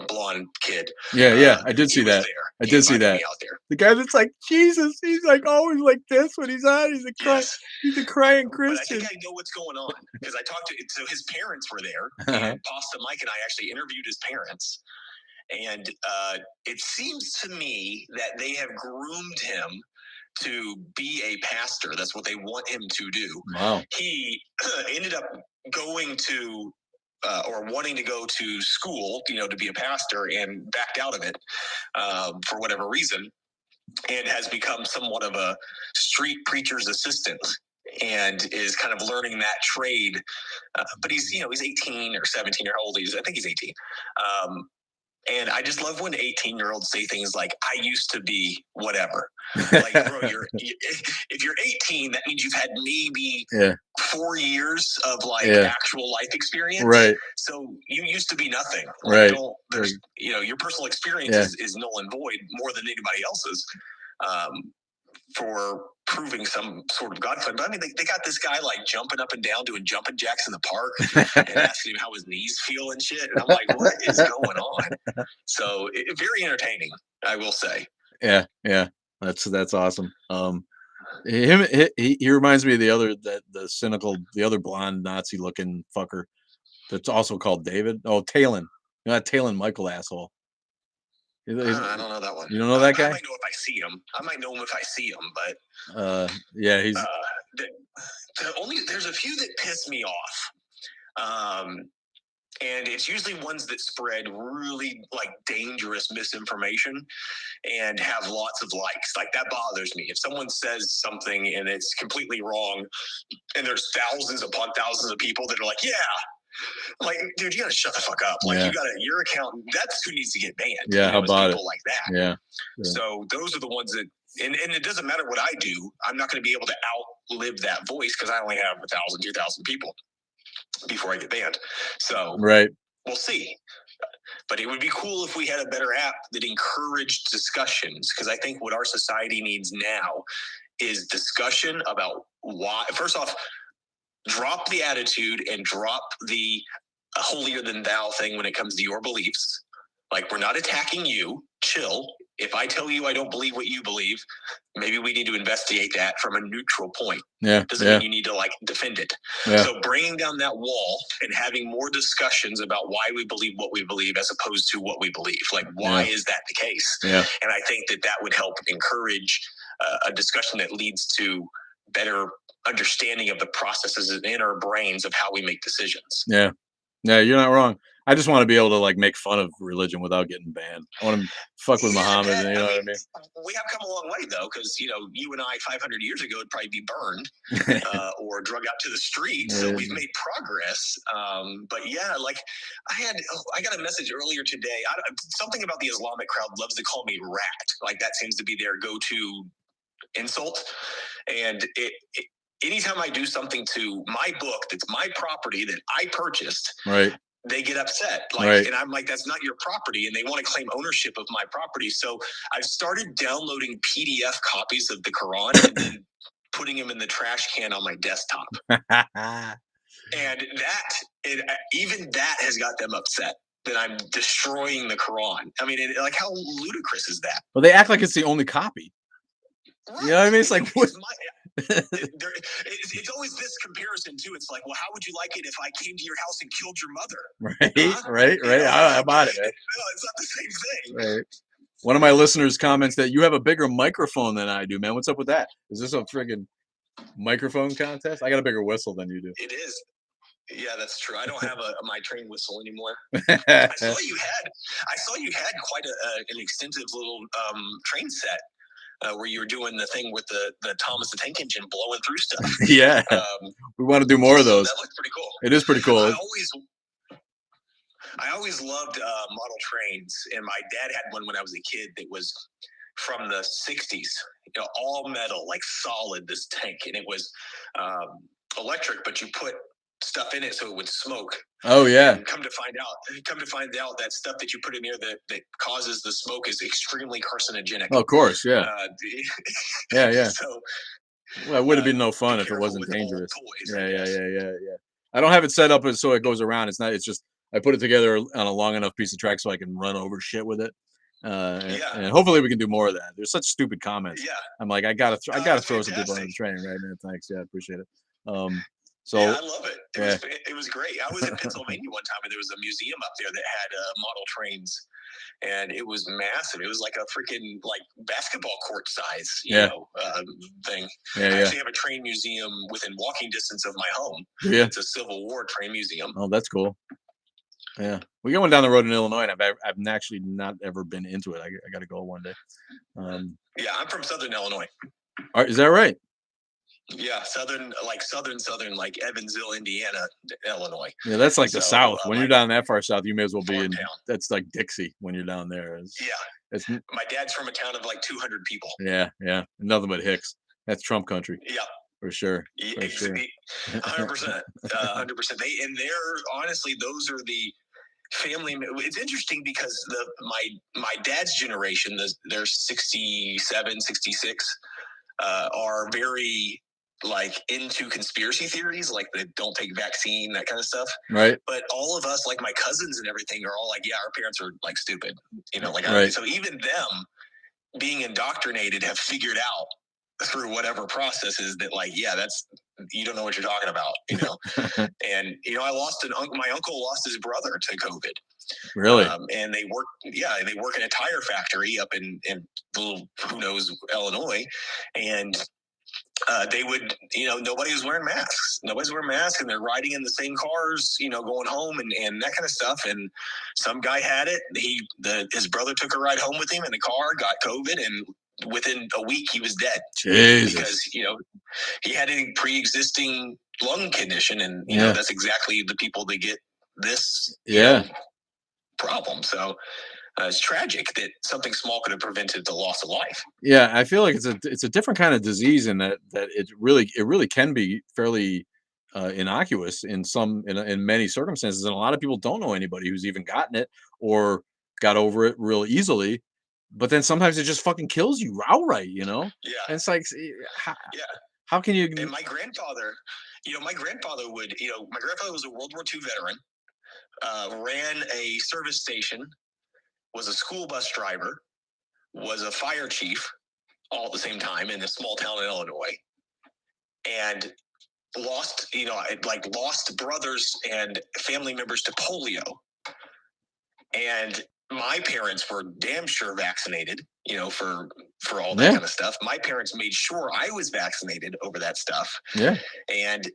blonde kid. Yeah, I did see that. I did see that. Out there. The guy that's like Jesus, he's like always like this when he's on. He's a crying Christian. But I think I know what's going on because I talked to. So his parents were there, and Pasta Mike and I actually interviewed his parents. And it seems to me that they have groomed him to be a pastor. That's what they want him to do. Wow. He ended up going to or wanting to go to school, to be a pastor, and backed out of it for whatever reason, and has become somewhat of a street preacher's assistant and is kind of learning that trade. But he's 18 or 17 or how old he is. I think he's 18. And I just love when 18-year-olds say things like, I used to be whatever. Like, bro, if you're 18, that means you've had maybe 4 years of actual life experience. Right. So you used to be nothing. Right. Your personal experience is null and void more than anybody else's. For proving some sort of God claim. But I mean, they got this guy like jumping up and down doing jumping jacks in the park and asking him how his knees feel and shit. And I'm like, what is going on? So very entertaining, I will say. Yeah. That's awesome. He reminds me of the cynical, the other blonde Nazi looking fucker that's also called David. Oh, Talon. Not Talon Michael, asshole. I don't know that one. You don't know that guy? I might know if I see him. But yeah, he's there's a few that piss me off. And it's usually ones that spread really like dangerous misinformation and have lots of likes. Like that bothers me. If someone says something and it's completely wrong and there's thousands upon thousands of people that are like, yeah, Like, dude, you gotta shut the fuck up. Like, your account, that's who needs to get banned. Yeah, how about people like that. Yeah. So those are the ones that, and it doesn't matter what I do, I'm not going to be able to outlive that voice because I only have 1,000, 2,000 people before I get banned. So we'll see. But it would be cool if we had a better app that encouraged discussions, because I think what our society needs now is discussion about why. First off, drop the attitude and drop the holier than thou thing when it comes to your beliefs. Like, we're not attacking you. Chill. If I tell you I don't believe what you believe, maybe we need to investigate that from a neutral point. Doesn't mean you need to like defend it. So bringing down that wall and having more discussions about why we believe what we believe as opposed to what we believe. Like, why is that the case? And I think that would help encourage a discussion that leads to better understanding of the processes in our brains of how we make decisions. Yeah, you're not wrong. I just want to be able to like make fun of religion without getting banned. I want to fuck with Muhammad. You know what I mean? We have come a long way though, because you and I 500 years ago would probably be burned or drug out to the streets. So we've made progress. But yeah, like I got a message earlier today. Something about the Islamic crowd loves to call me rat. Like, that seems to be their go-to insult. And anytime I do something to my book that's my property that I purchased, they get upset. And I'm like, that's not your property. And they want to claim ownership of my property. So I've started downloading PDF copies of the Quran and then putting them in the trash can on my desktop. And even that has got them upset, that I'm destroying the Quran. I mean, like, how ludicrous is that? Well, they act like it's the only copy. You know what I mean? It's like, what? It's always this comparison too. It's like, well, how would you like it if I came to your house and killed your mother? Right. How about it? No, it's not the same thing. Right. One of my listeners comments that you have a bigger microphone than I do, man. What's up with that? Is this a friggin' microphone contest? I got a bigger whistle than you do. It is. Yeah, that's true. I don't have my train whistle anymore. I saw you had quite an extensive little train set. Where you were doing the thing with the Thomas the Tank Engine blowing through stuff. We want to do more of those. That looks pretty cool. It is pretty cool. I always loved model trains, and my dad had one when I was a kid that was from the 60s. All metal, like solid, this tank, and it was electric, but you put stuff in it so it would smoke. Oh yeah. And come to find out that stuff that you put in there that causes the smoke is extremely carcinogenic. Oh, of course, yeah. Yeah. So, well, it would have been no fun if it wasn't dangerous. Yeah. I don't have it set up so it goes around. It's just I put it together on a long enough piece of track so I can run over shit with it. And hopefully we can do more of that. There's such stupid comments. I'm like, I gotta throw some people on the train, right, man? Thanks. Yeah, I appreciate it. So I love it. It was great. I was in Pennsylvania one time, and there was a museum up there that had model trains, and it was massive. It was like a freaking basketball court size, thing. I actually have a train museum within walking distance of my home. It's a Civil War train museum. Oh, that's cool. Yeah, we got one down the road in Illinois, and I've actually not ever been into it. I got to go one day. I'm from Southern Illinois. Is that right? Yeah, southern, like Evansville, Indiana, Illinois. Yeah, that's like the South. When you're down that far south, you may as well be in. That's like Dixie when you're down there. My dad's from a town of like 200 people. Yeah, nothing but hicks. That's Trump country. Yeah, for sure. 100%, 100%. They're honestly, those are the family. It's interesting because my dad's generation, they're 67, 66, are very into conspiracy theories, like they don't take vaccine, that kind of stuff. Right. But all of us, like my cousins and everything, are all like, yeah, our parents are like stupid, so even them being indoctrinated have figured out through whatever processes that that's, you don't know what you're talking about, and I lost my uncle lost his brother to COVID. Really? And they work in a tire factory up in little, who knows, Illinois, and they would, nobody was wearing masks. Nobody's wearing masks, and they're riding in the same cars, going home and that kind of stuff. And some guy had it. His brother took a ride home with him in the car, got COVID, and within a week he was dead. Jesus. Because he had a pre-existing lung condition, and that's exactly the people that get this Yeah. problem. So it's tragic that something small could have prevented the loss of life. Yeah, I feel like it's a different kind of disease in that it really can be fairly innocuous in many circumstances, and a lot of people don't know anybody who's even gotten it or got over it real easily. But then sometimes it just fucking kills you outright, you know. Yeah, And it's like, yeah. how can you? And my grandfather, my grandfather my grandfather was a World War II veteran, ran a service station, was a school bus driver, was a fire chief, all at the same time in a small town in Illinois, and lost brothers and family members to polio. And my parents were damn sure vaccinated, for all that kind of stuff. My parents made sure I was vaccinated over that stuff. Yeah. And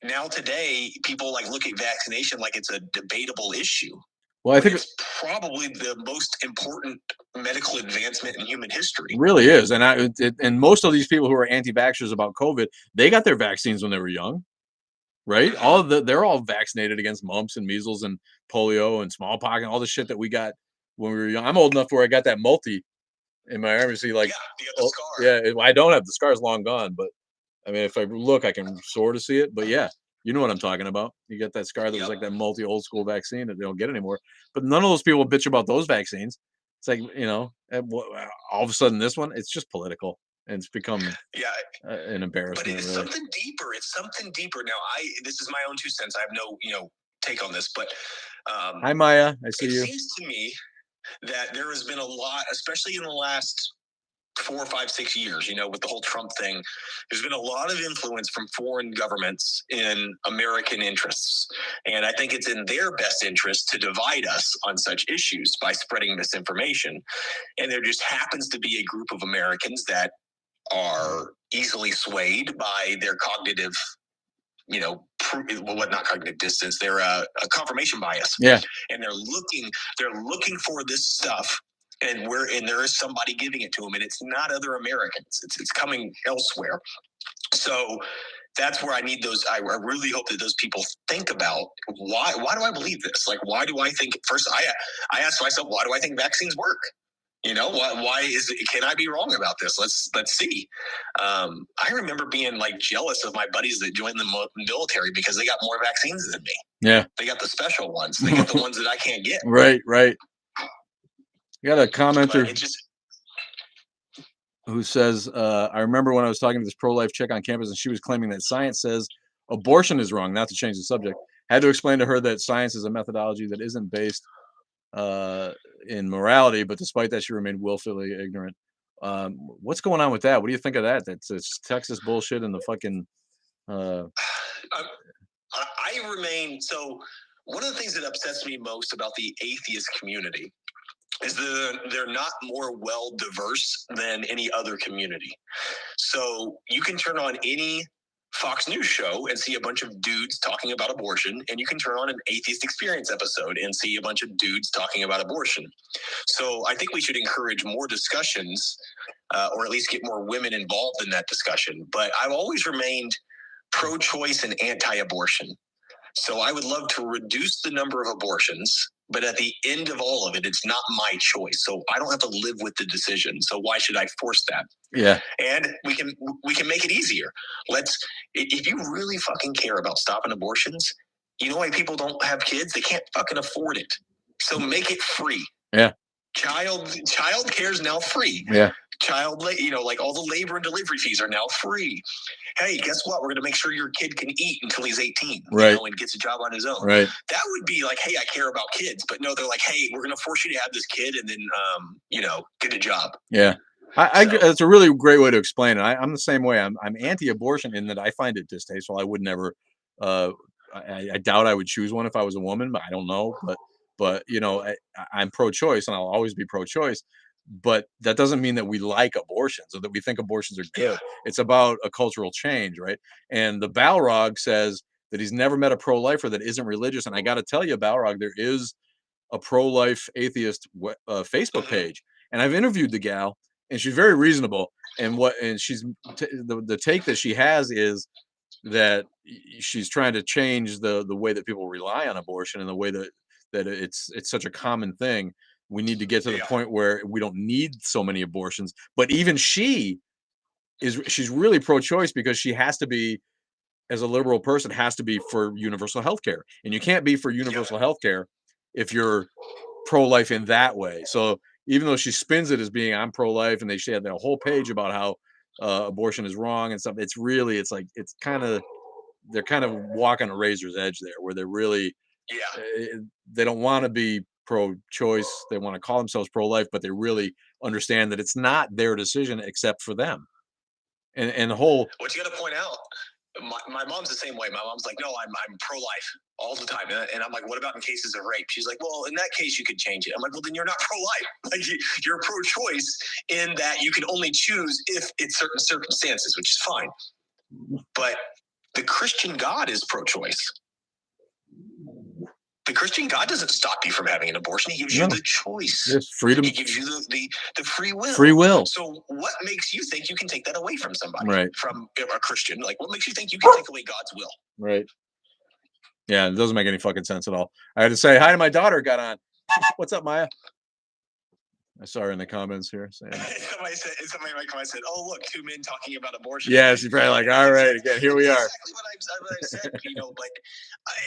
now today, people look at vaccination like it's a debatable issue. Well, I think it's probably the most important medical advancement in human history. Really is, and most of these people who are anti-vaxxers about COVID, they got their vaccines when they were young, right? They're all vaccinated against mumps and measles and polio and smallpox and all the shit that we got when we were young. I'm old enough where I got that multi in my arm. See, like, you got the scar. Yeah, I don't have the scar's long gone, but I mean, if I look, I can sort of see it. But yeah, you know what I'm talking about. You got that scar that was like that multi old school vaccine that they don't get anymore. But none of those people bitch about those vaccines. It's like, all of a sudden this one, it's just political, and it's become an embarrassment. But it's something deeper. It's something deeper. Now, this is my own 2 cents. I have no take on this, but hi Maya, I see you. It seems to me that there has been a lot, especially in the last 4, 5, 6 years, with the whole Trump thing. There's been a lot of influence from foreign governments in American interests. And I think it's in their best interest to divide us on such issues by spreading misinformation. And there just happens to be a group of Americans that are easily swayed by their cognitive, not cognitive distance, they're a confirmation bias. Yeah. And they're looking for this stuff. And there is somebody giving it to them, and it's not other Americans. It's coming elsewhere. So that's where I need those. I really hope that those people think about why do I believe this? Like, why do I think? First, I ask myself, why do I think vaccines work? Why is it? Can I be wrong about this? Let's see. I remember being jealous of my buddies that joined the military because they got more vaccines than me. Yeah, they got the special ones. They got the ones that I can't get. Right. You got a commenter who says, I remember when I was talking to this pro-life chick on campus and she was claiming that science says abortion is wrong, not to change the subject. Had to explain to her that science is a methodology that isn't based in morality, but despite that, she remained willfully ignorant. What's going on with that? What do you think of that? It's Texas bullshit and the fucking... I remain... So one of the things that upsets me most about the atheist community is they're not more well diverse than any other community. So you can turn on any Fox News show and see a bunch of dudes talking about abortion, and you can turn on an Atheist Experience episode and see a bunch of dudes talking about abortion. So I think we should encourage more discussions, or at least get more women involved in that discussion. But I've always remained pro-choice and anti-abortion. So I would love to reduce the number of abortions, but at the end of all of it, it's not my choice. So I don't have to live with the decision. So why should I force that? Yeah. And we can make it easier. If you really fucking care about stopping abortions, you know why people don't have kids? They can't fucking afford it. So make it free. Yeah. Child care is now free. Yeah. All the labor and delivery fees are now free. Hey, guess what? We're going to make sure your kid can eat until he's 18, right, and gets a job on his own. Right. That would be like, hey, I care about kids. But no, they're like, hey, we're going to force you to have this kid and then, get a job. Yeah. It's a really great way to explain it. I'm the same way. I'm anti-abortion in that I find it distasteful. I would never, I doubt I would choose one if I was a woman, but I don't know. But I'm pro-choice and I'll always be pro-choice. But that doesn't mean that we like abortions or that we think abortions are good. It's about a cultural change, right? And the Balrog says that he's never met a pro-lifer that isn't religious. And I got to tell you, Balrog, there is a pro-life atheist Facebook page, and I've interviewed the gal, and she's very reasonable. And she's the take that she has is that she's trying to change the way that people rely on abortion and the way that it's such a common thing. We need to get to the Yeah. point where we don't need so many abortions. But even she's really pro-choice because she has to be, as a liberal person, has to be for universal health care. And you can't be for Yep. universal health care if you're pro-life in that way. So even though she spins it as being I'm pro-life, and she had a whole page about how abortion is wrong and stuff, it's like they're kind of walking a razor's edge there, where they're really Yeah. they don't want to be pro-choice. They want to call themselves pro-life, but they really understand that it's not their decision except for them. And the whole What you got to point out, my mom's the same way. My mom's like, no, I'm pro life all the time. And I'm like, what about in cases of rape? She's like, well, in that case, you could change it. I'm like, well, then you're not pro life. Like, you're pro choice in that you can only choose if it's certain circumstances, which is fine. But the Christian God is pro choice. The Christian God doesn't stop you from having an abortion. He gives you the choice. Yes, freedom. He gives you the free will. Free will. So what makes you think you can take that away from somebody? Right. From a Christian? Like, what makes you think you can take away God's will? Right. Yeah, it doesn't make any fucking sense at all. I had to say hi to my daughter. Got on. What's up, Maya? I saw her in the comments here saying. Somebody in my comments said, "Oh, look, two men talking about abortion." Yeah, she's probably like, "All right, again, here we are." Exactly what I said.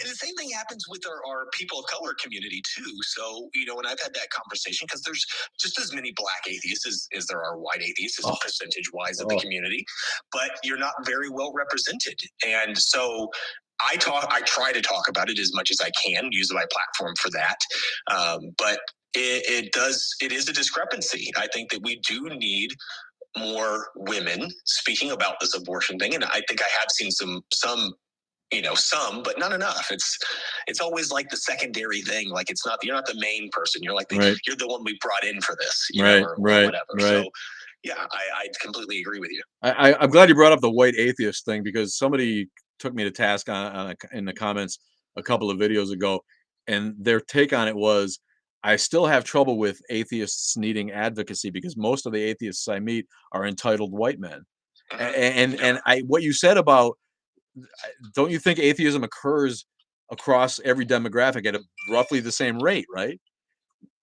The same thing happens with our people of color community too. So, when I've had that conversation, because there's just as many black atheists as there are white atheists, percentage wise of the community, but you're not very well represented, and so. I try to talk about it as much as I can, use my platform for that. But it is a discrepancy. I think that we do need more women speaking about this abortion thing. And I think I have seen some, but not enough. It's always like the secondary thing. Like you're not the main person. You're like, you're the one we brought in for this, or whatever. Right. So yeah, I completely agree with you. I'm glad you brought up the white atheist thing, because somebody took me to task in the comments a couple of videos ago, and their take on it was, I still have trouble with atheists needing advocacy because most of the atheists I meet are entitled white men. And what you said about, don't you think atheism occurs across every demographic at roughly the same rate, right?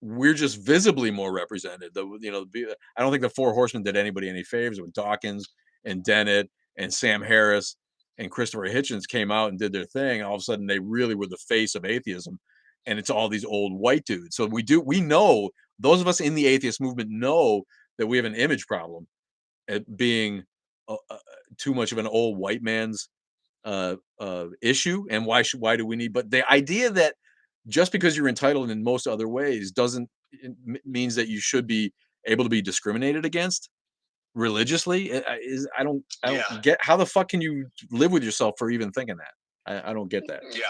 We're just visibly more represented. I don't think the Four Horsemen did anybody any favors when Dawkins and Dennett and Sam Harris and Christopher Hitchens came out and did their thing. All of a sudden, they really were the face of atheism, and it's all these old white dudes. So we know, those of us in the atheist movement know that we have an image problem at being too much of an old white man's issue. And why do we need? But the idea that just because you're entitled in most other ways doesn't means that you should be able to be discriminated against religiously. I don't get, how the fuck can you live with yourself for even thinking that? I don't get that. Yeah.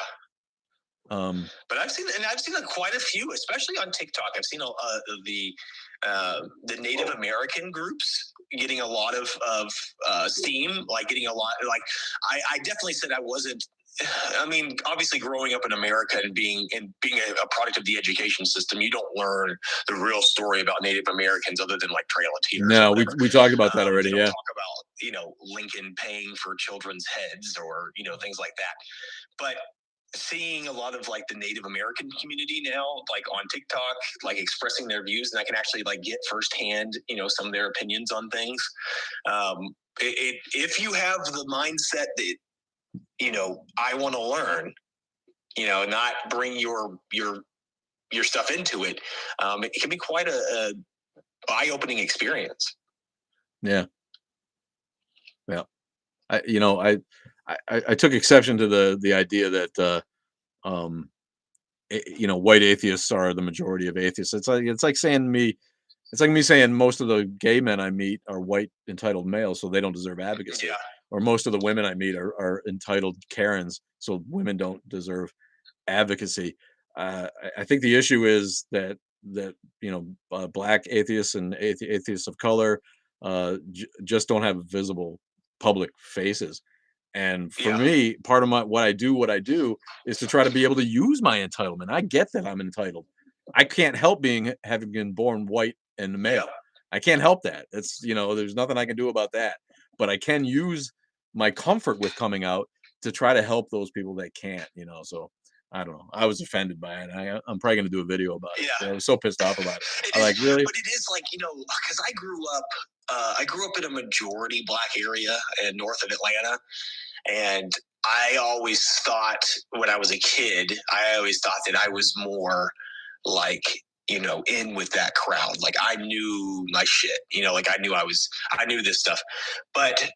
But I've seen quite a few, especially on TikTok. I've seen the Native American groups getting a lot of steam, like getting a lot. Like I definitely said I wasn't. I mean, obviously, growing up in America and being a product of the education system, you don't learn the real story about Native Americans other than like Trail of Tears. No, we talked about that already. Yeah, talk about Lincoln paying for children's heads or things like that, but seeing a lot of like the Native American community now, like on TikTok, like expressing their views, and I can actually like get firsthand, some of their opinions on things. If you have the mindset that, I want to learn, not bring your stuff into it, it can be quite a eye-opening experience. Yeah. Yeah. I took exception to the idea that white atheists are the majority of atheists. It's like me saying most of the gay men I meet are white entitled males, so they don't deserve advocacy. Yeah. Or most of the women I meet are entitled Karens, so women don't deserve advocacy. I think the issue is that black atheists and atheists of color just don't have visible public faces. And for me, part of what I do is to try to be able to use my entitlement. I get that I'm entitled. I can't help having been born white and male. I can't help that. It's, there's nothing I can do about that. But I can use my comfort with coming out to try to help those people that can't, so I don't know. I was offended by it. I'm probably gonna do a video about it. Yeah. I was so pissed off about it. It I'm is, like, really? but it is like, because I grew up in a majority black area in north of Atlanta, and I always thought when I was a kid, I always thought that I was more like, in with that crowd. Like I knew my shit, like I knew this stuff. But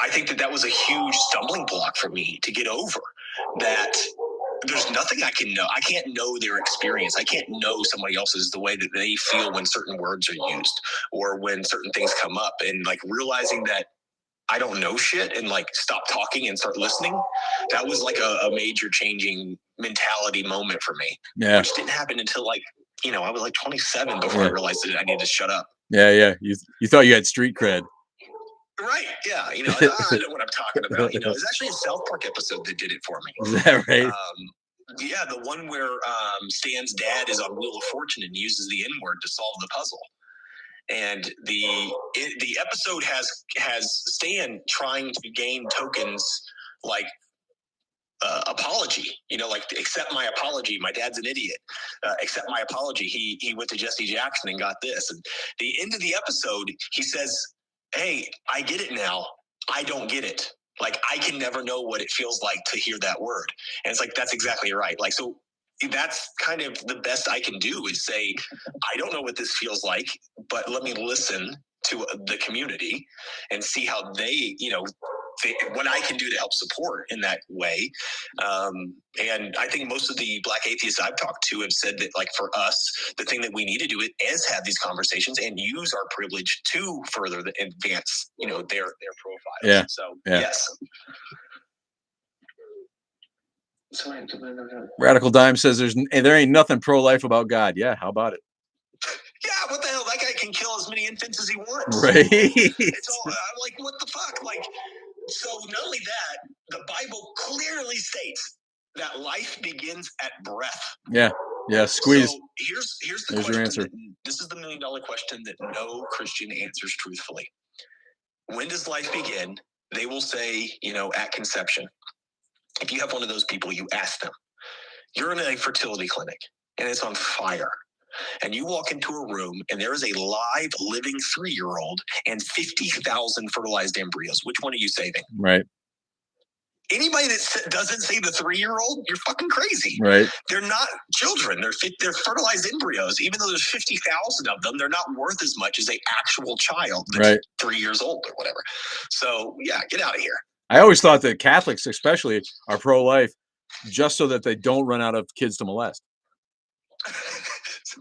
I think that was a huge stumbling block for me to get over that. There's nothing I can know. I can't know their experience. I can't know somebody else's the way that they feel when certain words are used or when certain things come up. And like realizing that I don't know shit and like stop talking and start listening. That was like a major changing mentality moment for me. Yeah. Which didn't happen until like, I was like 27 before I realized that I needed to shut up. Yeah. You thought you had street cred. Right. Yeah. I know what I'm talking about. It's actually a South Park episode that did it for me. Is that right? Yeah, the one where Stan's dad is on Wheel of Fortune and uses the N word to solve the puzzle. And the episode has Stan trying to gain tokens like apology, like accept my apology. My dad's an idiot. Accept my apology. He went to Jesse Jackson and got this. And the end of the episode, he says, "Hey, I get it now. I don't get it. Like I can never know what it feels like to hear that word." And it's like that's exactly right. Like so. That's kind of the best I can do is say, I don't know what this feels like, but let me listen to the community and see how they, what I can do to help support in that way. And I think most of the black atheists I've talked to have said that, like, for us, the thing that we need to do is have these conversations and use our privilege to further advance, their profiles. Yeah. So, yeah. Yes. Radical Dime says there ain't nothing pro-life about God. Yeah, how about it? Yeah, what the hell? That guy can kill as many infants as he wants. Right. It's all, I'm like, what the fuck? Like, so not only that, the Bible clearly states that life begins at breath. Yeah. Squeeze. So here's the There's question. Your answer. This is the $1 million question that no Christian answers truthfully. When does life begin? They will say, at conception. If you have one of those people, you ask them. You're in a fertility clinic and it's on fire. And you walk into a room and there is a live, living 3-year-old and 50,000 fertilized embryos. Which one are you saving? Right. Anybody that doesn't say the 3-year-old, you're fucking crazy. Right. They're not children. They're fertilized embryos. Even though there's 50,000 of them, they're not worth as much as an actual child that's 3 years old or whatever. So, yeah, get out of here. I always thought that Catholics especially are pro-life just so that they don't run out of kids to molest.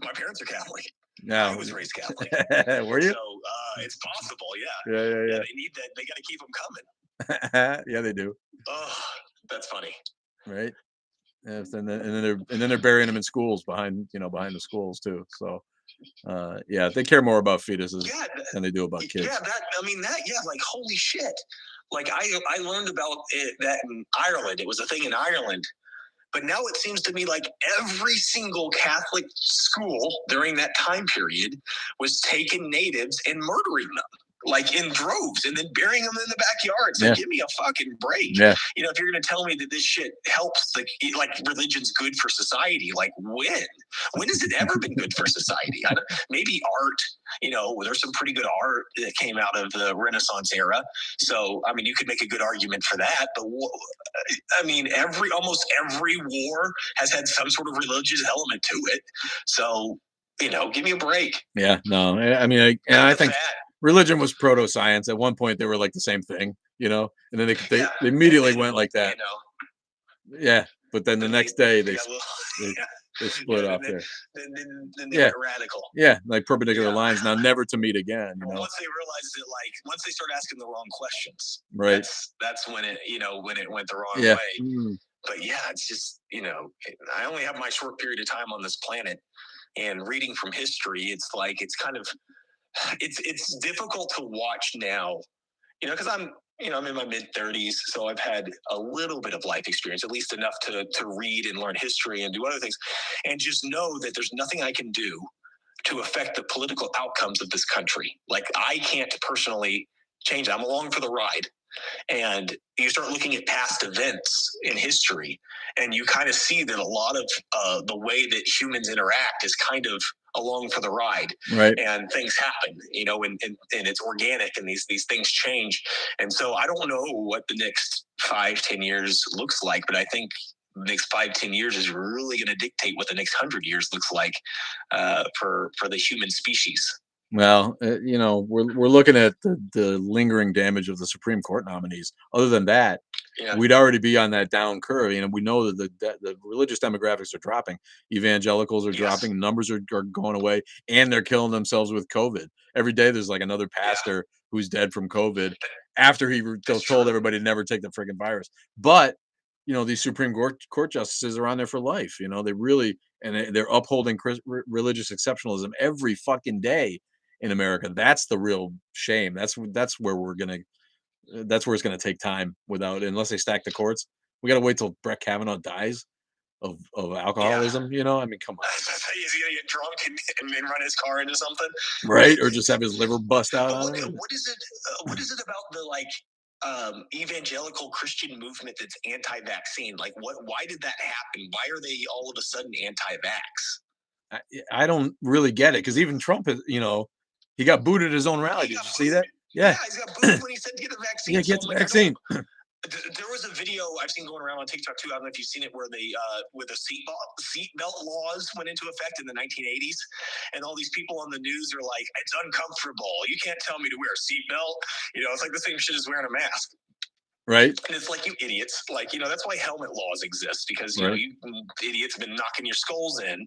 My parents are Catholic. No. I was raised Catholic. Were you? So it's possible, yeah. Yeah. They need that. They got to keep them coming. Yeah, they do. Oh, that's funny. Right. And then they're burying them in schools behind the schools too. So they care more about fetuses than they do about kids. Yeah, like holy shit. Like I learned about that in Ireland. It was a thing in Ireland. But now it seems to me like every single Catholic school during that time period was taking natives and murdering them, like in droves, and then burying them in the backyard. So give me a fucking break. Yeah. If you're going to tell me that this shit helps, like religion's good for society, like when has it ever been good for society? Maybe art, there's some pretty good art that came out of the Renaissance era. So, I mean, you could make a good argument for that, but I mean, almost every war has had some sort of religious element to it. So, give me a break. Yeah, no, I mean, I think religion was proto-science. At one point, they were like the same thing, and then they immediately went like that. Yeah, but then the next day they split off there. Then they went radical. Yeah, like perpendicular lines. Now never to meet again. Once they realized it, once they start asking the wrong questions, right? That's when it went the wrong way. Mm. But yeah, it's just I only have my short period of time on this planet, and reading from history, it's kind of it's difficult to watch now, because I'm in my mid-30s, so I've had a little bit of life experience, at least enough to read and learn history and do other things, and just know that there's nothing I can do to affect the political outcomes of this country. Like, I can't personally change it. I'm along for the ride. And you start looking at past events in history, and you kind of see that a lot of the way that humans interact is kind of along for the ride, Right. and things happen, and it's organic, and these things change. And so I don't know what the next 5-10 years looks like, but I think the next 5-10 years is really going to dictate what the next 100 years looks like for the human species. Well, we're looking at the lingering damage of the Supreme Court nominees. Other than that, Yeah. we'd already be on that down curve. We know that the religious demographics are dropping. Evangelicals are Yes. dropping. Numbers are going away, and they're killing themselves with COVID. Every day, there's like another pastor who's dead from COVID after he told everybody to never take the freaking virus. But these Supreme Court justices are on there for life. They really and they're upholding religious exceptionalism every fucking day in America. That's the real shame. That's where that's where it's gonna take time unless they stack the courts. We gotta wait till Brett Kavanaugh dies of alcoholism. I mean, come on. He's gonna get drunk and run his car into something, right? Or just have his liver bust out on him. What is it? What is it about the evangelical Christian movement that's anti-vaccine? Like, why did that happen? Why are they all of a sudden anti-vax? I don't really get it, because even Trump is, he got booed at his own rally. Did you see that? Yeah, he's got booed when he said to get the vaccine. Yeah, get the vaccine. There was a video I've seen going around on TikTok too. I don't know if you've seen it, where they where the seatbelt laws went into effect in the 1980s, and all these people on the news are like, "It's uncomfortable. You can't tell me to wear a seatbelt." It's like the same shit as wearing a mask. Right. And it's like, you idiots. That's why helmet laws exist, because Right. You idiots have been knocking your skulls in,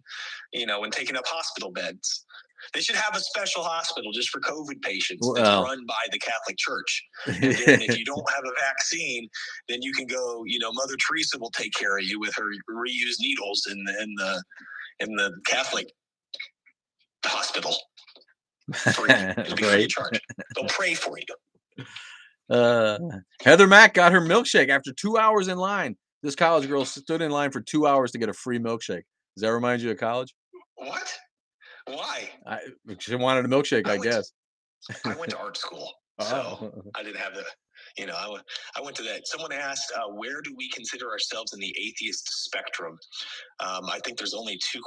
and taking up hospital beds. They should have a special hospital just for COVID patients that's run by the Catholic Church. And then if you don't have a vaccine, then you can go, Mother Teresa will take care of you with her reused needles in the Catholic hospital. Free. It'll be free of charge. They'll pray for you. Heather Mack got her milkshake after 2 hours in line. This college girl stood in line for 2 hours to get a free milkshake. Does that remind you of college? What? Why? She wanted a milkshake, I guess. I went to art school, so I didn't have the. I went to that. Someone asked, where do we consider ourselves in the atheist spectrum? I think there's only two.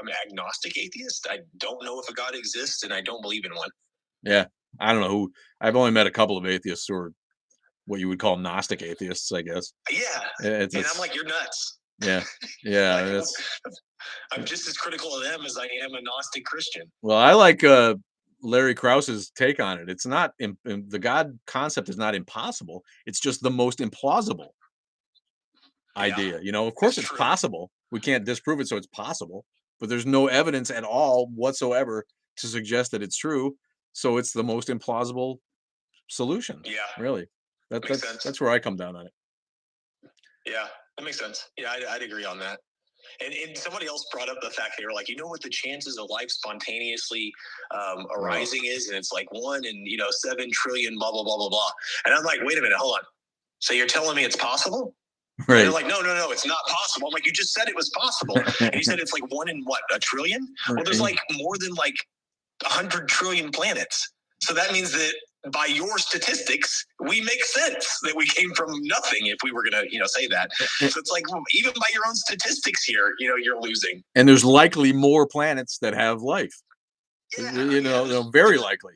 I'm agnostic atheist. I don't know if a God exists, and I don't believe in one. Yeah, I don't know who. I've only met a couple of atheists who are what you would call Gnostic atheists, I guess. Yeah, and I'm like, you're nuts. Yeah, I'm just as critical of them as I am a Gnostic Christian. Well, I like Larry Krause's take on it. It's not the God concept is not impossible. It's just the most implausible idea. Of course, it's possible. We can't disprove it, so it's possible. But there's no evidence at all whatsoever to suggest that it's true. So it's the most implausible solution. Yeah, really. That's where I come down on it. Yeah, that makes sense. Yeah, I'd agree on that. And somebody else brought up the fact, they were like, what the chances of life spontaneously arising is? And it's like 1 in 7 trillion, blah, blah, blah, blah, blah. And I'm like, wait a minute, hold on. So you're telling me it's possible? Right. And they're like, no, it's not possible. I'm like, you just said it was possible. And you said it's like 1 in what, a trillion? Well, there's like more than like 100 trillion planets. So that means that by your statistics, we make sense that we came from nothing if we were going to, say that. So it's like, even by your own statistics here, you're losing. And there's likely more planets that have life. Yeah, very likely.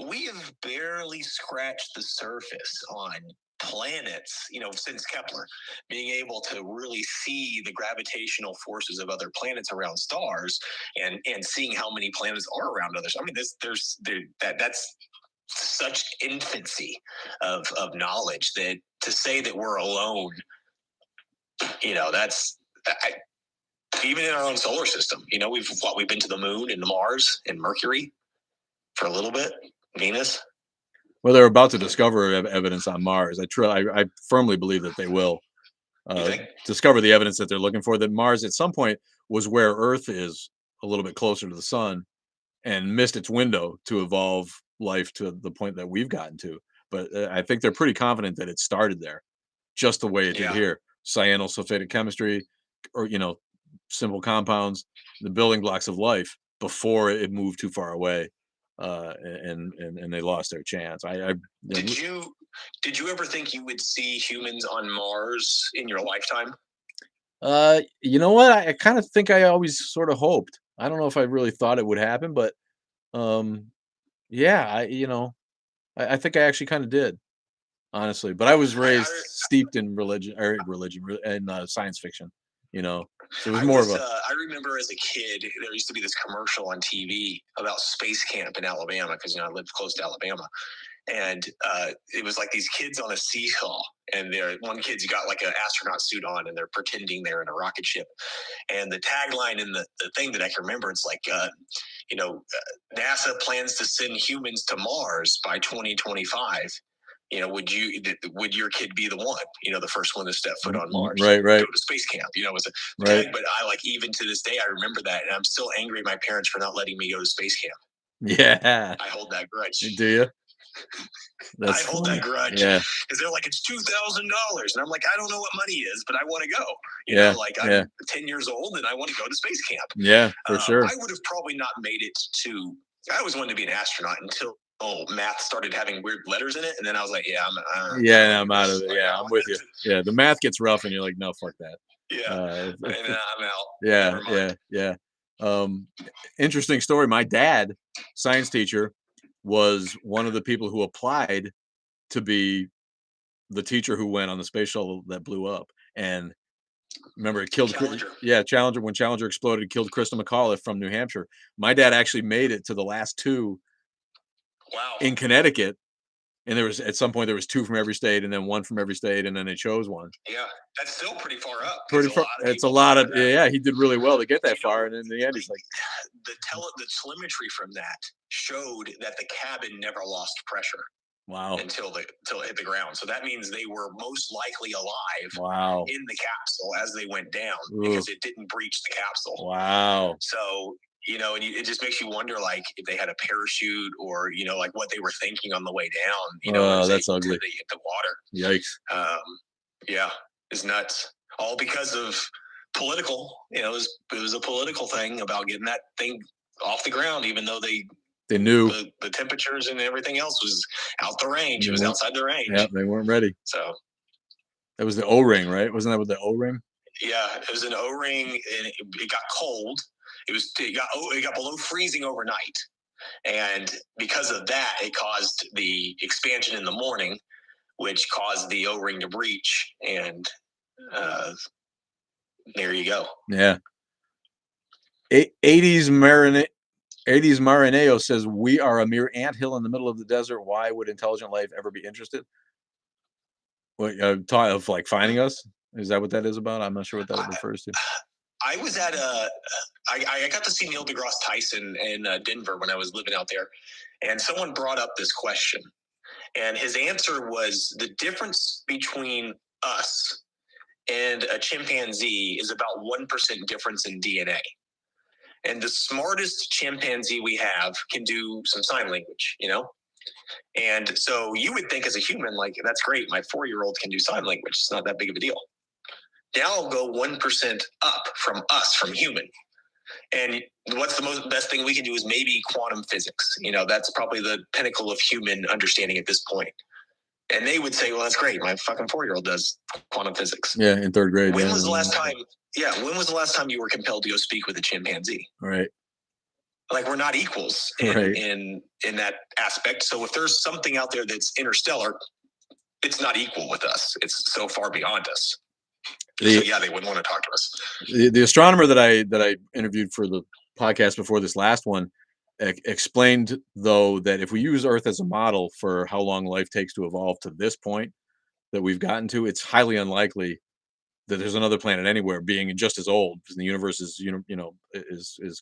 We have barely scratched the surface on planets, since Kepler, being able to really see the gravitational forces of other planets around stars, and seeing how many planets are around others. I mean, that's such infancy of knowledge, that to say that we're alone, that's even in our own solar system. We've been to the moon and Mars and Mercury for a little bit, Venus. Well, they're about to discover evidence on Mars. I firmly believe that they will discover the evidence that they're looking for. That Mars, at some point, was where Earth is, a little bit closer to the sun, and missed its window to evolve life to the point that we've gotten to. But I think they're pretty confident that it started there, just the way it did here. Cyanosulfated chemistry, or simple compounds, the building blocks of life, before it moved too far away. and they lost their chance. Did you ever think you would see humans on Mars in your lifetime? You know what? I kind of think I always sort of hoped. I don't know if I really thought it would happen, but um, yeah, I think I actually kind of did, honestly. But I was raised I, steeped in and science fiction, so it was I more of was a I remember as a kid there used to be this commercial on TV about space camp in Alabama because I lived close to Alabama, and it was like these kids on a seesaw, and one kid's got like an astronaut suit on, and they're pretending they're in a rocket ship, and the tagline in the thing that I can remember, it's like NASA plans to send humans to Mars by 2025. Would your kid be the one, the first one to step foot on Mars, right, go to space camp, it was a right, tag, but I like, even to this day I remember that, and I'm still angry at my parents for not letting me go to space camp. yeah. I hold that grudge. Do you? I hold that grudge, Yeah, because they're like, it's $2,000, and I'm like, I don't know what money is, but I want to go. I'm 10 years old and I want to go to space camp. Yeah, for sure. I would have probably not made it to. I always wanted to be an astronaut until math started having weird letters in it, and then I was like, I'm out of it. Yeah, I'm with you. Yeah, the math gets rough, and you're like, no, fuck that. And I'm out. Yeah. Interesting story. My dad, science teacher, was one of the people who applied to be the teacher who went on the space shuttle that blew up. And remember, it killed Challenger. Challenger. When Challenger exploded, it killed Krista McAuliffe from New Hampshire. My dad actually made it to the last two. Wow. In Connecticut, and at some point there was two from every state, and then one from every state, and then they chose one. Yeah, that's still pretty far up. Pretty far. It's a lot of yeah. He did really well to get that far, and in the end, he's like the telemetry from that showed that the cabin never lost pressure. Wow. Until it hit the ground. So that means they were most likely alive. Wow. In the capsule as they went down. Ooh. Because it didn't breach the capsule. Wow. So, and it just makes you wonder, like, if they had a parachute or, like what they were thinking on the way down, oh, that's ugly. They hit the water. Yikes. Yeah, it's nuts. All because of political, it was a political thing about getting that thing off the ground, even though they knew the temperatures and everything else was out the range. It was outside the range. Yeah, they weren't ready. So that was the O-ring, right? Wasn't that with the O-ring? Yeah, it was an O-ring, and it got cold. It got below freezing overnight, and because of that, it caused the expansion in the morning, which caused the O-ring to breach, and there you go. Yeah. 80s Marineo says, we are a mere anthill in the middle of the desert. Why would intelligent life ever be interested? What, of like finding us? Is that what that is about? I'm not sure what that refers to. I was at I got to see Neil deGrasse Tyson in Denver when I was living out there, and someone brought up this question, and his answer was the difference between us and a chimpanzee is about 1% difference in DNA. And the smartest chimpanzee we have can do some sign language, And so you would think as a human, like, that's great. My 4-year-old can do sign language. It's not that big of a deal. Now I'll go 1% up from us, from human. And what's the best thing we can do is maybe quantum physics. That's probably the pinnacle of human understanding at this point. And they would say, well, that's great. My fucking 4-year-old does quantum physics. Yeah, in 3rd grade. When was the last time? Yeah, when was the last time you were compelled to go speak with a chimpanzee? Right. Like, we're not equals in that aspect. So if there's something out there that's interstellar, it's not equal with us. It's so far beyond us. So yeah, they wouldn't want to talk to us. The astronomer that I interviewed for the podcast before this last one explained, though, that if we use Earth as a model for how long life takes to evolve to this point that we've gotten to, it's highly unlikely that there's another planet anywhere being just as old, because the universe is is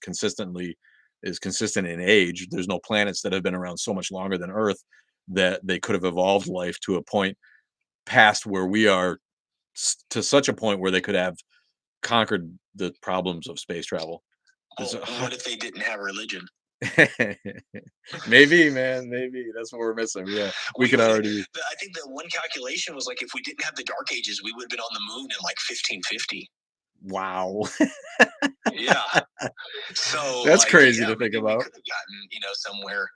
consistent in age. There's no planets that have been around so much longer than Earth that they could have evolved life to a point past where we are, to such a point where they could have conquered the problems of space travel. What if they didn't have religion? Maybe, man, maybe that's what we're missing. Yeah, we could already. I think the one calculation was like, if we didn't have the Dark Ages, we would have been on the moon in like 1550. Wow. Yeah. So that's crazy to think about. We could have gotten, somewhere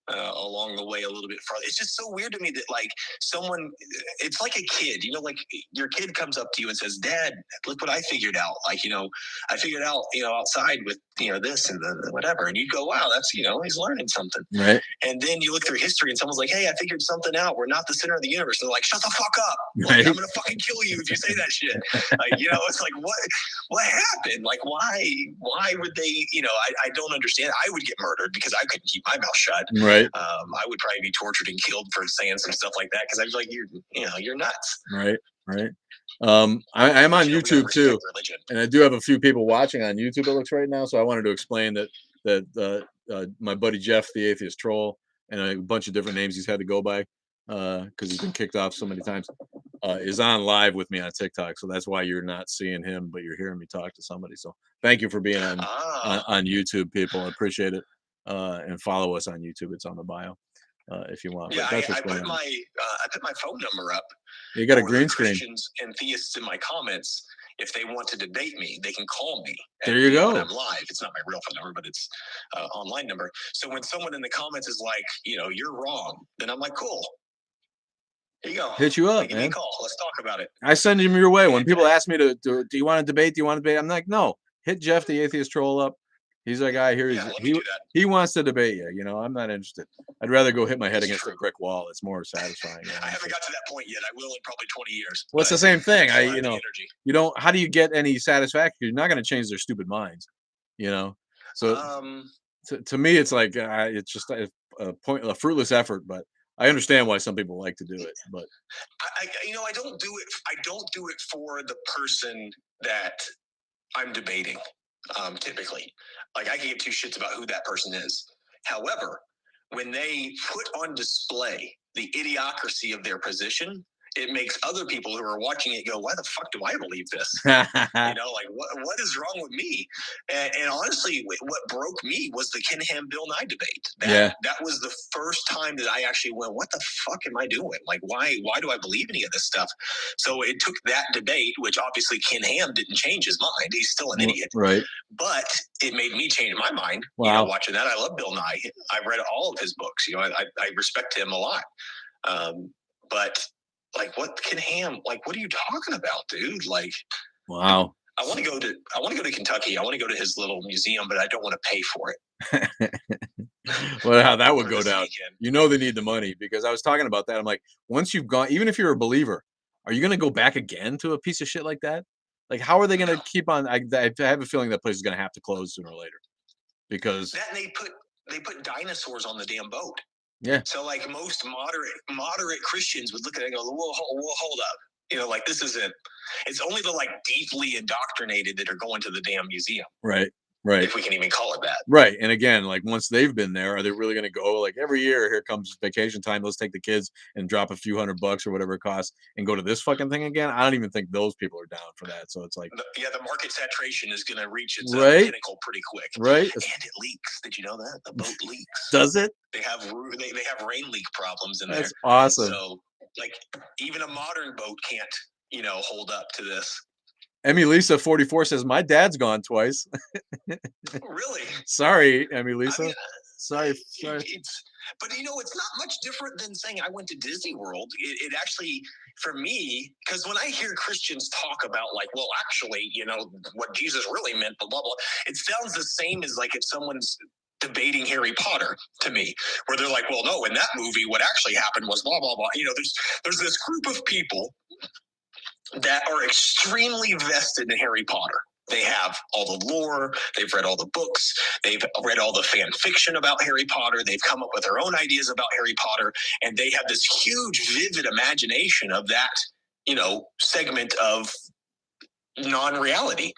along the way a little bit farther. It's just so weird to me that like someone, it's like a kid, you know, like your kid comes up to you and says, "Dad, look what I figured out. Like, you know, I figured out, you know, outside with, you know, this and the whatever." And you go, "Wow, that's, you know, he's learning something." Right. And then you look through history and someone's like, "Hey, I figured something out. We're not the center of the universe." They're like, "Shut the fuck up. Like, Right. I'm going to fucking kill you if you say that shit." Like, you know, it's like, what happened? Like, why would they, you know, I don't understand. I would get murdered because I couldn't keep my mouth shut. Right. I would probably be tortured and killed for saying some stuff like that because I was like, you're nuts. Right. Right. I'm on YouTube too, and I do have a few people watching on YouTube. It looks right now, so I wanted to explain that my buddy Jeff, the atheist troll, and a bunch of different names he's had to go by because he's been kicked off so many times, is on live with me on TikTok. So that's why you're not seeing him, but you're hearing me talk to somebody. So thank you for being on YouTube, people. I appreciate it, and follow us on YouTube. It's on the bio. If you want. Yeah, I put my phone number up. You got a green screen. Christians and theists in my comments. If they want to debate me, they can call me. There you go. When I'm live. It's not my real phone number, but it's online number. So when someone in the comments is like, you know, "You're wrong," then I'm like, "Cool. Here you go. Hit you up, like, give me a call. Let's talk about it." I send him your way. When people ask me do you want to debate? Do you want to debate? I'm like, no. Hit Jeff, the atheist troll, up. He's a guy here. He wants to debate you. You know, I'm not interested. I'd rather go hit my head against a brick wall. It's more satisfying. I haven't got to that point yet. I will in probably 20 years. Well, it's the same thing. You don't. How do you get any satisfaction? You're not going to change their stupid minds. You know. So to me, it's like it's just a fruitless effort. But I understand why some people like to do it. But I don't do it. I don't do it for the person that I'm debating. Typically, like I can give two shits about who that person is. However, when they put on display the idiocracy of their position, it makes other people who are watching it go, "Why the fuck do I believe this?" You know, like what is wrong with me? And honestly, what broke me was the Ken Ham Bill Nye debate. That was the first time that I actually went, "What the fuck am I doing? Like, why do I believe any of this stuff?" So it took that debate, which obviously Ken Ham didn't change his mind. He's still an idiot, right? But it made me change my mind. Wow. You know, watching that, I love Bill Nye. I've read all of his books. You know, I respect him a lot. But like, what Ken Ham? Like, what are you talking about, dude? Like, wow. I want to go to Kentucky. I want to go to his little museum, but I don't want to pay for it. Well, how that would go down. You know, they need the money, because I was talking about that. I'm like, once you've gone, even if you're a believer, are you going to go back again to a piece of shit like that? Like, how are they going to keep on? I have a feeling that place is going to have to close sooner or later, because that they put dinosaurs on the damn boat. Yeah. So like most moderate Christians would look at it and go, "Whoa, hold up. You know, like this isn't." It's only the like deeply indoctrinated that are going to the damn museum. Right. Right. If we can even call it that. Right. And again, like once they've been there, are they really going to go like every year? Here comes vacation time. Let's take the kids and drop a few $100 or whatever it costs and go to this fucking thing again. I don't even think those people are down for that. So it's like, the market saturation is going to reach its pinnacle pretty quick. Right. And it leaks. Did you know that the boat leaks? Does it? They have rain leak problems in there. That's awesome. So like even a modern boat can't, you know, hold up to this. Emmy Lisa 44 says my dad's gone twice. Really? Sorry, Emmy Lisa. I mean, sorry. But you know, it's not much different than saying I went to Disney World. It actually, for me, because when I hear Christians talk about like, well, actually, you know, what Jesus really meant, blah blah blah, it sounds the same as like if someone's debating Harry Potter to me, where they're like, well, no, in that movie, what actually happened was blah blah blah. You know, there's this group of people that are extremely vested in Harry Potter. They have all the lore. They've read all the books. They've read all the fan fiction about Harry Potter. They've come up with their own ideas about Harry Potter, and they have this huge, vivid imagination of that, you know, segment of non-reality.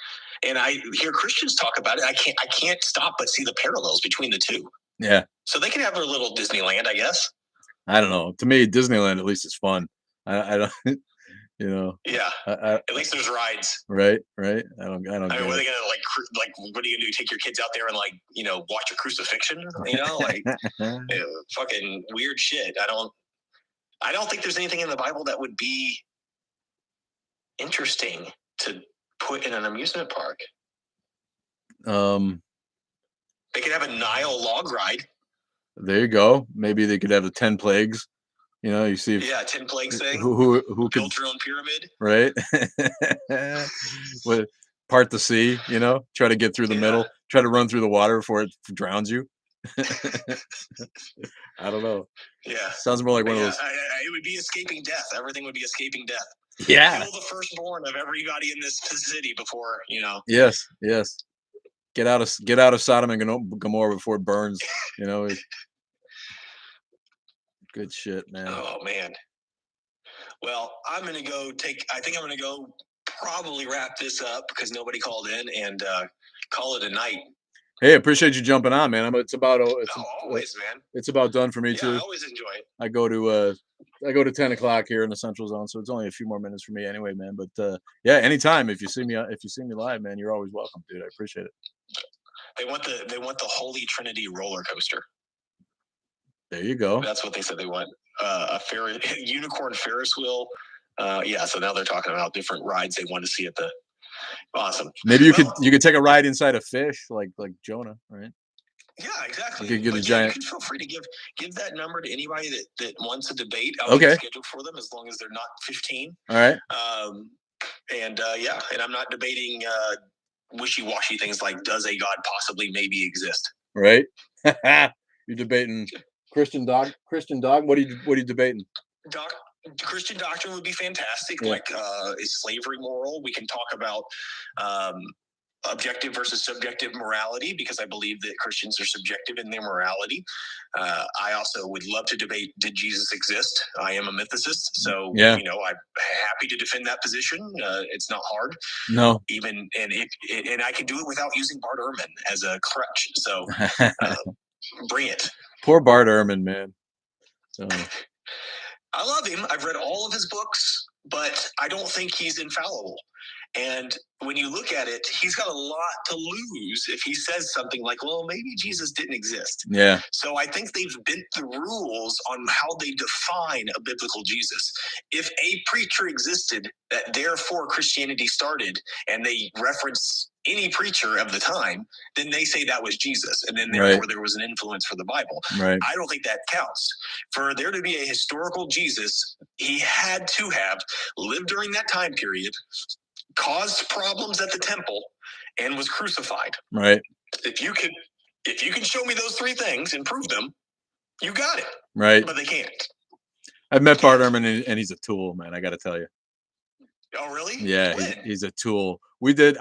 And I hear Christians talk about it. I can't stop but see the parallels between the two. Yeah. So they can have their little Disneyland, I guess. I don't know. To me, Disneyland at least is fun. I don't. You know. Yeah. At least there's rides. Right. I don't. I mean, what are they gonna like? What are you gonna do? Take your kids out there and like, you know, watch a crucifixion? You know, like fucking weird shit. I don't think there's anything in the Bible that would be interesting to put in an amusement park. They could have a Nile log ride. There you go. Maybe they could have the 10 plagues. You see if Yeah, 10 plagues thing. who could, Build your own pyramid. right? What part the sea, try to get through the Yeah, middle, try to run through the water before it drowns you. I don't know. yeah, Sounds more like one of yeah. those. It would be escaping death. Everything would be escaping death. Yeah. Kill the firstborn of everybody in this city before Yes. Yes. Get out of Sodom and Gomorrah before it burns. You know, good shit, man. Oh man. Well, I'm gonna go take. I think I'm gonna go probably wrap this up because nobody called in and call it a night. Hey, appreciate you jumping on, man. Oh, always, man. It's about done for me Yeah, I too. always enjoy it. I go to 10 o'clock here in the Central Zone, so it's only a few more minutes for me anyway, man. But yeah, anytime if you see me live, man, you're always welcome, dude. I appreciate it. They want the Holy Trinity roller coaster. There you go. That's what they said they want. A unicorn Ferris wheel. Yeah, so now they're talking about different rides they want to see at the. Awesome. Maybe you could take a ride inside a fish, like Jonah, right? Yeah, exactly. You could get a But giant. you can feel free to give that number to anybody that wants a debate. I'll get Okay. a schedule for them as long as they're not 15. All right. And I'm not debating wishy-washy things like does a God possibly maybe exist? Right. You're debating Christian dog. What are you debating? Christian doctrine would be fantastic. Yeah. Like, is slavery moral? We can talk about objective versus subjective morality because I believe that Christians are subjective in their morality. I also would love to debate: did Jesus exist? I am a mythicist, so Yeah. I'm happy to defend that position. It's not hard. No. And I can do it without using Bart Ehrman as a crutch. So bring it. Poor Bart Ehrman, man. I love him. I've read all of his books, but I don't think he's infallible. And when you look at it, he's got a lot to lose if he says something like, well, maybe Jesus didn't exist. Yeah. So I think they've bent the rules on how they define a biblical Jesus. If a preacher existed that therefore Christianity started and they reference any preacher of the time, then they say that was Jesus. And then therefore there was an influence for the Bible. Right. I don't think that counts. For there to be a historical Jesus, he had to have lived during that time period, caused problems at the temple, and was crucified. Right. If you can show me those three things and prove them, you got it. Right. But they can't. I've met Bart Ehrman and he's a tool, man. I got to tell you. Oh, really? Yeah, he's a tool.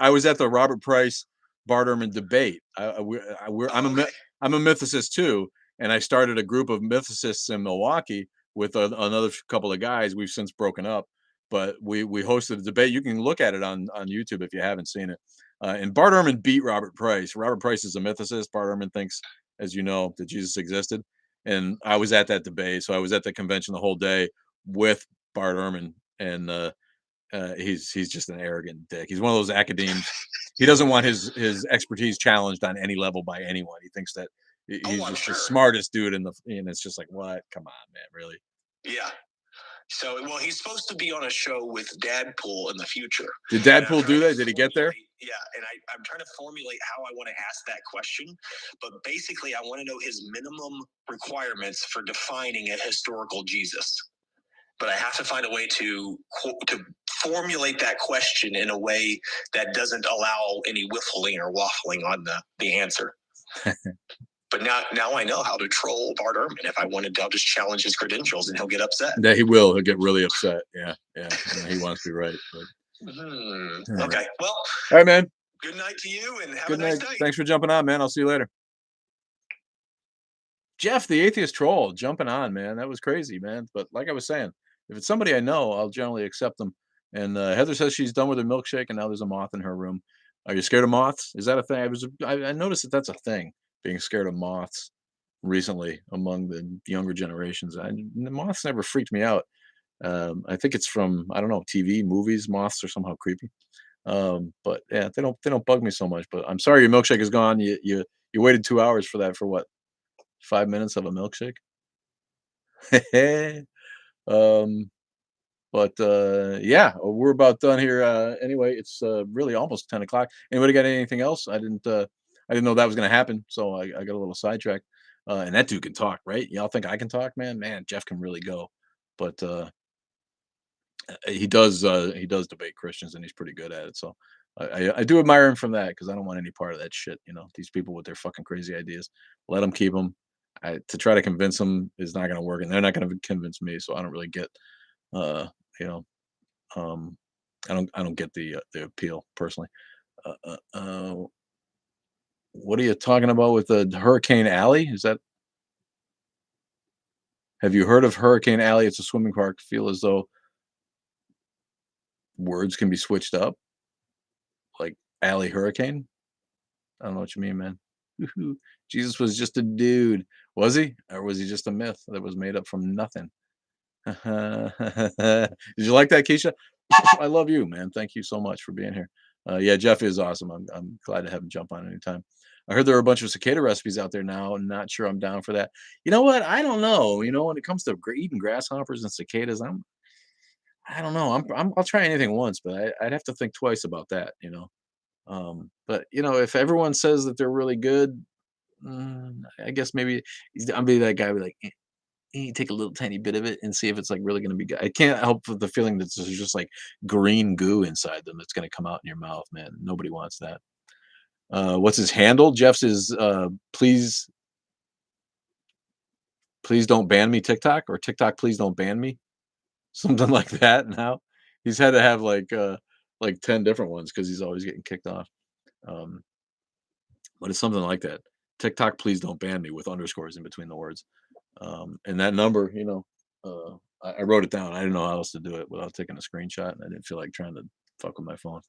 I was at the Robert Price Bart Ehrman debate. I'm a mythicist too, and I started a group of mythicists in Milwaukee with another couple of guys. We've since broken up, but we hosted a debate. You can look at it on YouTube if you haven't seen it. And Bart Ehrman beat Robert Price. Robert Price is a mythicist. Bart Ehrman thinks, as you know, that Jesus existed. And I was at that debate, so I was at the convention the whole day with Bart Ehrman, and he's just an arrogant dick. He's one of those academics. He doesn't want his expertise challenged on any level by anyone. He thinks that he's just the smartest dude and it's just like, what? Come on, man, really? Yeah. So, well, he's supposed to be on a show with Dadpool in the future. Did Dadpool do that? Did he get there? Yeah, and I'm trying to formulate how I want to ask that question. But basically, I want to know his minimum requirements for defining a historical Jesus. But I have to find a way to formulate that question in a way that doesn't allow any whiffling or waffling on the answer. But now I know how to troll Bart Ehrman. If I wanted, I'll just challenge his credentials, and he'll get upset. Yeah, he will. He'll get really upset. Yeah. He wants to be right. But... Okay. Well. All right, man. Good night to you, and have Good a nice night. night. Thanks for jumping on, man. I'll see you later. Jeff, the atheist troll, jumping on, man. That was crazy, man. But like I was saying, if it's somebody I know, I'll generally accept them. And Heather says she's done with her milkshake, and now there's a moth in her room. Are you scared of moths? Is that a thing? I noticed that that's a thing, being scared of moths recently among the younger generations. The moths never freaked me out. I think it's from, I don't know, TV, movies. Moths are somehow creepy. But yeah, they don't bug me so much. But I'm sorry your milkshake is gone. You waited 2 hours for that for what? 5 minutes of a milkshake? But yeah, we're about done here. Anyway, it's really almost 10 o'clock. Anybody got anything else? I didn't know that was going to happen, so I got a little sidetracked. And that dude can talk, right? Y'all think I can talk, man? Man, Jeff can really go. But he does debate Christians, and he's pretty good at it. So I do admire him from that because I don't want any part of that shit. These people with their fucking crazy ideas. Let them keep them. To try to convince them is not going to work, and they're not going to convince me. So I don't really get, uh, you know, um, I don't get the appeal personally. Uh, uh, uh, what are you talking about with the Hurricane Alley? Have you heard of Hurricane Alley? It's a swimming park. Feel as though words can be switched up, like Alley Hurricane. I don't know what you mean, man. Woohoo. Jesus was just a dude. Was he? Or was he just a myth that was made up from nothing? Did you like that, Keisha? I love you, man. Thank you so much for being here. Yeah, Jeff is awesome. I'm glad to have him jump on anytime. I heard there are a bunch of cicada recipes out there now. I'm not sure I'm down for that. You know what? I don't know. When it comes to eating grasshoppers and cicadas, I don't know. I'll try anything once, but I'd have to think twice about that. But if everyone says that they're really good, I guess maybe I'll be that guy. Be like, you take a little tiny bit of it and see if it's like really going to be good. I can't help with the feeling that there's just like green goo inside them that's going to come out in your mouth, man. Nobody wants that. What's his handle? Jeff's is please don't ban me TikTok, or TikTok please don't ban me. Something like that now. He's had to have like 10 different ones because he's always getting kicked off. Um, but it's something like that. TikTok please don't ban me with underscores in between the words. And that number, I wrote it down. I didn't know how else to do it without taking a screenshot, and I didn't feel like trying to fuck with my phone.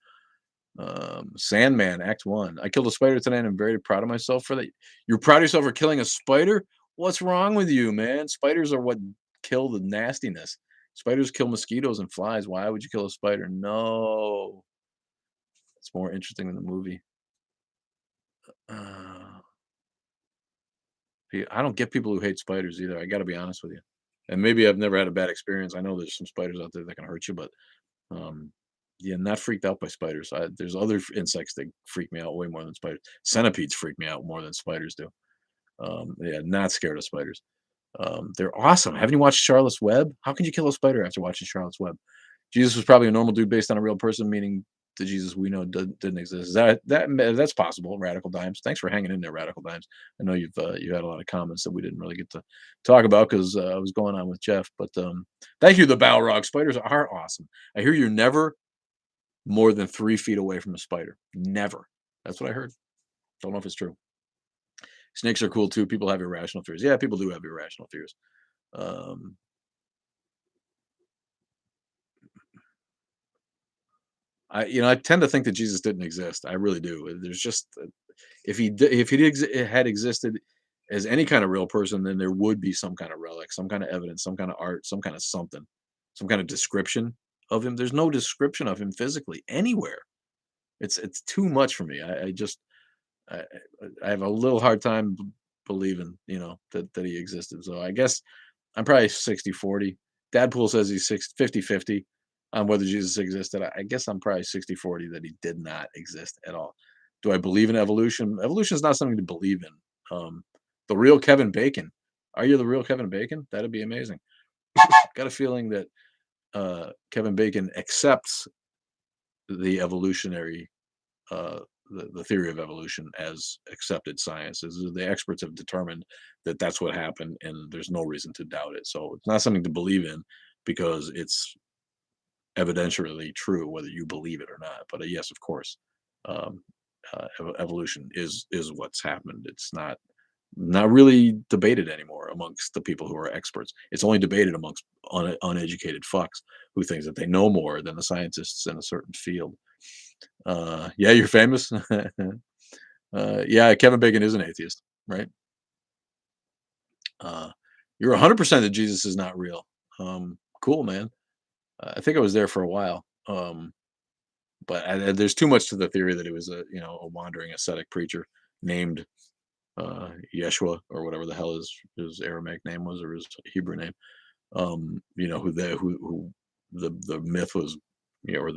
Sandman, Act One. I killed a spider today, and I'm very proud of myself for that. You're proud of yourself for killing a spider? What's wrong with you, man? Spiders are what kill the nastiness. Spiders kill mosquitoes and flies. Why would you kill a spider? No, it's more interesting than the movie. Uh, I don't get people who hate spiders either. I got to be honest with you. And maybe I've never had a bad experience. I know there's some spiders out there that can hurt you, but um, yeah, not freaked out by spiders. There's other insects that freak me out way more than spiders. Centipedes freak me out more than spiders do. Yeah, not scared of spiders. They're awesome. Haven't you watched Charlotte's Web? How could you kill a spider after watching Charlotte's Web? Jesus was probably a normal dude based on a real person, meaning the Jesus we know didn't exist. That's possible? Radical Dimes. Thanks for hanging in there, Radical Dimes. I know you had a lot of comments that we didn't really get to talk about because I was going on with Jeff. But thank you, the Balrog. Spiders are awesome. I hear you're never more than 3 feet away from a spider. Never. That's what I heard. Don't know if it's true. Snakes are cool too. People have irrational fears. Yeah, people do have irrational fears. Um, I tend to think that Jesus didn't exist. I really do. There's just if had existed as any kind of real person, then there would be some kind of relic, some kind of evidence, some kind of art, some kind of something, some kind of description of him. There's no description of him physically anywhere. It's too much for me. I just I, I have a little hard time believing, that he existed. So I guess I'm probably 60-40. Dadpool says he's 50-50 on whether Jesus existed. I guess I'm probably 60-40 that he did not exist at all. Do I believe in evolution? Evolution is not something to believe in. The real Kevin Bacon. Are you the real Kevin Bacon? That'd be amazing. Got a feeling that Kevin Bacon accepts the evolutionary uh, the theory of evolution as accepted science. Is the experts have determined that that's what happened, and there's no reason to doubt it. So it's not something to believe in because it's evidentially true, whether you believe it or not. But yes, of course, um, evolution is what's happened. It's not really debated anymore amongst the people who are experts. It's only debated amongst uneducated fucks who thinks that they know more than the scientists in a certain field. Yeah, you're famous. Yeah, Kevin Bacon is an atheist, right? Uh, you're 100% that Jesus is not real. Cool, man. I think I was there for a while. But there's too much to the theory that he was a wandering ascetic preacher named Yeshua or whatever the hell his Aramaic name was, or his Hebrew name. Who the myth was, or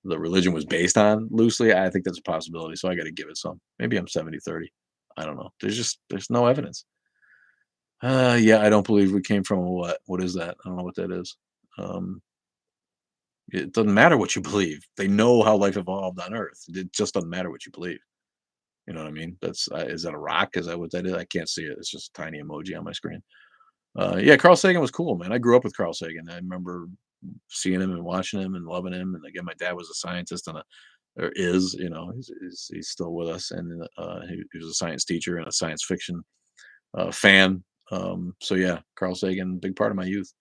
the religion was based on loosely. I think that's a possibility. So I got to give it some. Maybe I'm 70-30. I don't know. There's no evidence. Yeah, I don't believe we came from a what? What is that? I don't know what that is. Um, it doesn't matter what you believe. They know how life evolved on Earth. It just doesn't matter what you believe. You know what I mean? That's is that a rock? Is that what that is? I can't see it. It's just a tiny emoji on my screen. Yeah, Carl Sagan was cool, man. I grew up with Carl Sagan. I remember seeing him and watching him and loving him. And again, my dad was a scientist and a or is, he's still with us, and he was a science teacher and a science fiction fan. So yeah, Carl Sagan, big part of my youth.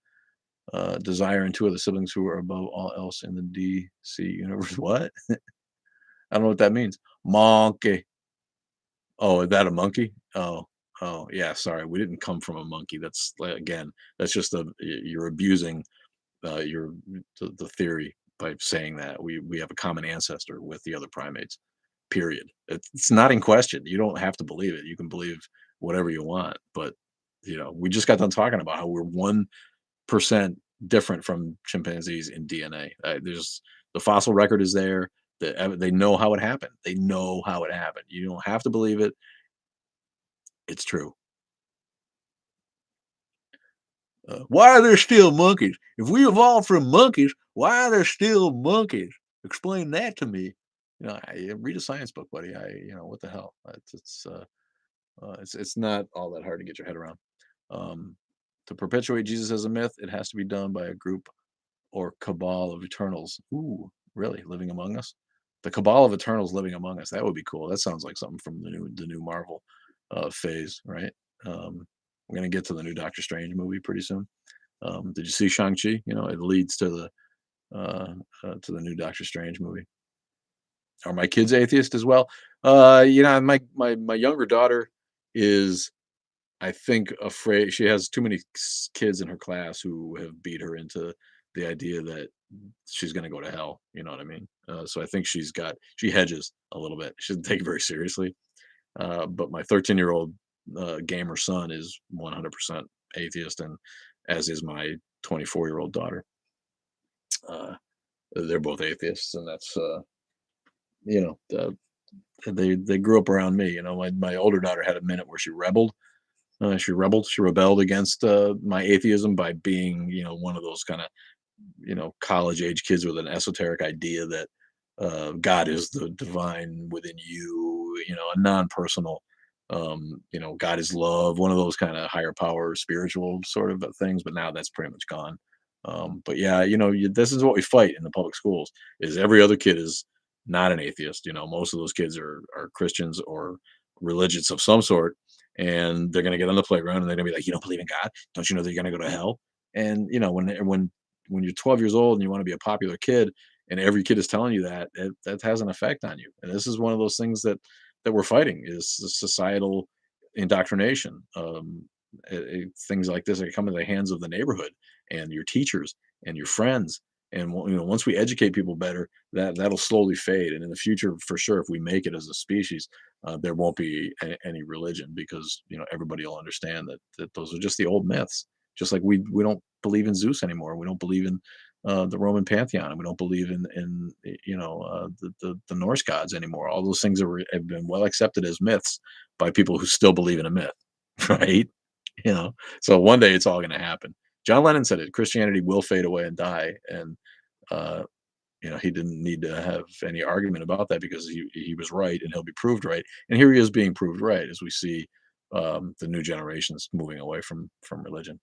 Desire and two of the siblings who are above all else in the DC universe. What? I don't know what that means. Monkey. Oh, is that a monkey? Oh, oh, yeah. Sorry, we didn't come from a monkey. That's again, that's just you're abusing your the theory by saying that we have a common ancestor with the other primates. Period. It's not in question. You don't have to believe it. You can believe whatever you want, but we just got done talking about how we're 1% different from chimpanzees in DNA. There's the fossil record is there. They know how it happened. They know how it happened. You don't have to believe it. It's true. Why are there still monkeys? If we evolved from monkeys, why are there still monkeys? Explain that to me. Read a science book, buddy. What the hell? It's not all that hard to get your head around. Um, to perpetuate Jesus as a myth, it has to be done by a group or cabal of eternals. Ooh, really? Living among us? The cabal of eternals living among us. That would be cool. That sounds like something from the new Marvel phase, right? We're gonna get to the new Doctor Strange movie pretty soon. Did you see Shang-Chi? It leads uh, to the new Doctor Strange movie. Are my kids atheist as well? My younger daughter is, I think, afraid. She has too many kids in her class who have beat her into the idea that she's going to go to hell. You know what I mean? So I think she hedges a little bit. She doesn't take it very seriously. But my 13-year-old gamer son is 100% atheist, and as is my 24-year-old daughter. Uh, they're both atheists, and that's they grew up around me. My older daughter had a minute where she rebelled. She rebelled against my atheism by being, one of those kind of, college age kids with an esoteric idea that God is the divine within you, a non-personal, God is love, one of those kind of higher power spiritual sort of things. But now that's pretty much gone. But yeah, this is what we fight in the public schools is every other kid is not an atheist. Most of those kids are Christians or religious of some sort, and they're going to get on the playground and they're going to be like, you don't believe in God? Don't you know that you're going to go to hell? And when you're 12 years old and you want to be a popular kid, and every kid is telling you that, that has an effect on you. And this is one of those things that we're fighting is the societal indoctrination. Things like this that come in the hands of the neighborhood and your teachers and your friends. And once we educate people better, that'll slowly fade. And in the future, for sure, if we make it as a species, there won't be any religion because everybody will understand that those are just the old myths. Just like we don't believe in Zeus anymore. We don't believe in the Roman pantheon, and we don't believe in the Norse gods anymore. All those things have been well accepted as myths by people who still believe in a myth, right? You know, so one day it's all going to happen. John Lennon said it: Christianity will fade away and die, and uh, he didn't need to have any argument about that because he was right, and he'll be proved right. And here he is being proved right as we see the new generations moving away from religion.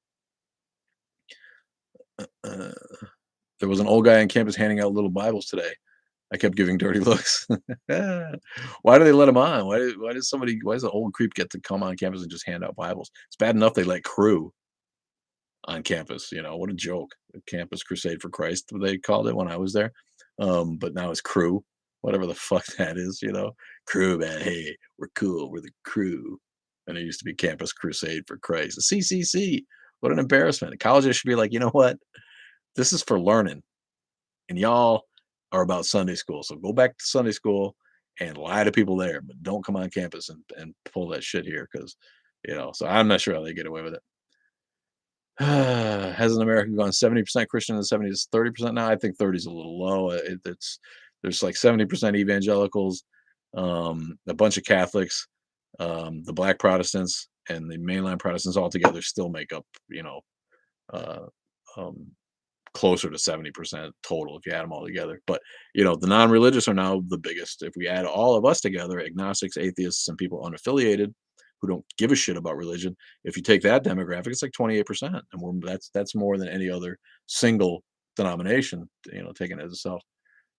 Uh, there was an old guy on campus handing out little Bibles today. I kept giving dirty looks. Why do they let him on? Why does an old creep get to come on campus and just hand out Bibles? It's bad enough they let crew on campus. What a joke. The Campus Crusade for Christ, they called it when I was there. But now it's crew, whatever the fuck that is. Crew, man. Hey, we're cool. We're the crew. And it used to be Campus Crusade for Christ. The CCC. What an embarrassment. Colleges should be like, you know what? This is for learning, and y'all are about Sunday school. So go back to Sunday school and lie to people there, but don't come on campus and pull that shit here because. So I'm not sure how they get away with it. Has an American gone 70% Christian and 70 is 30% now? I think 30 is a little low. There's like 70% evangelicals, a bunch of Catholics, the black Protestants, and the mainline Protestants altogether still make up, uh, um, closer to 70% total if you add them all together. But the non-religious are now the biggest. If we add all of us together, agnostics, atheists, and people unaffiliated who don't give a shit about religion, if you take that demographic, it's like 28%, and that's more than any other single denomination, taken as itself.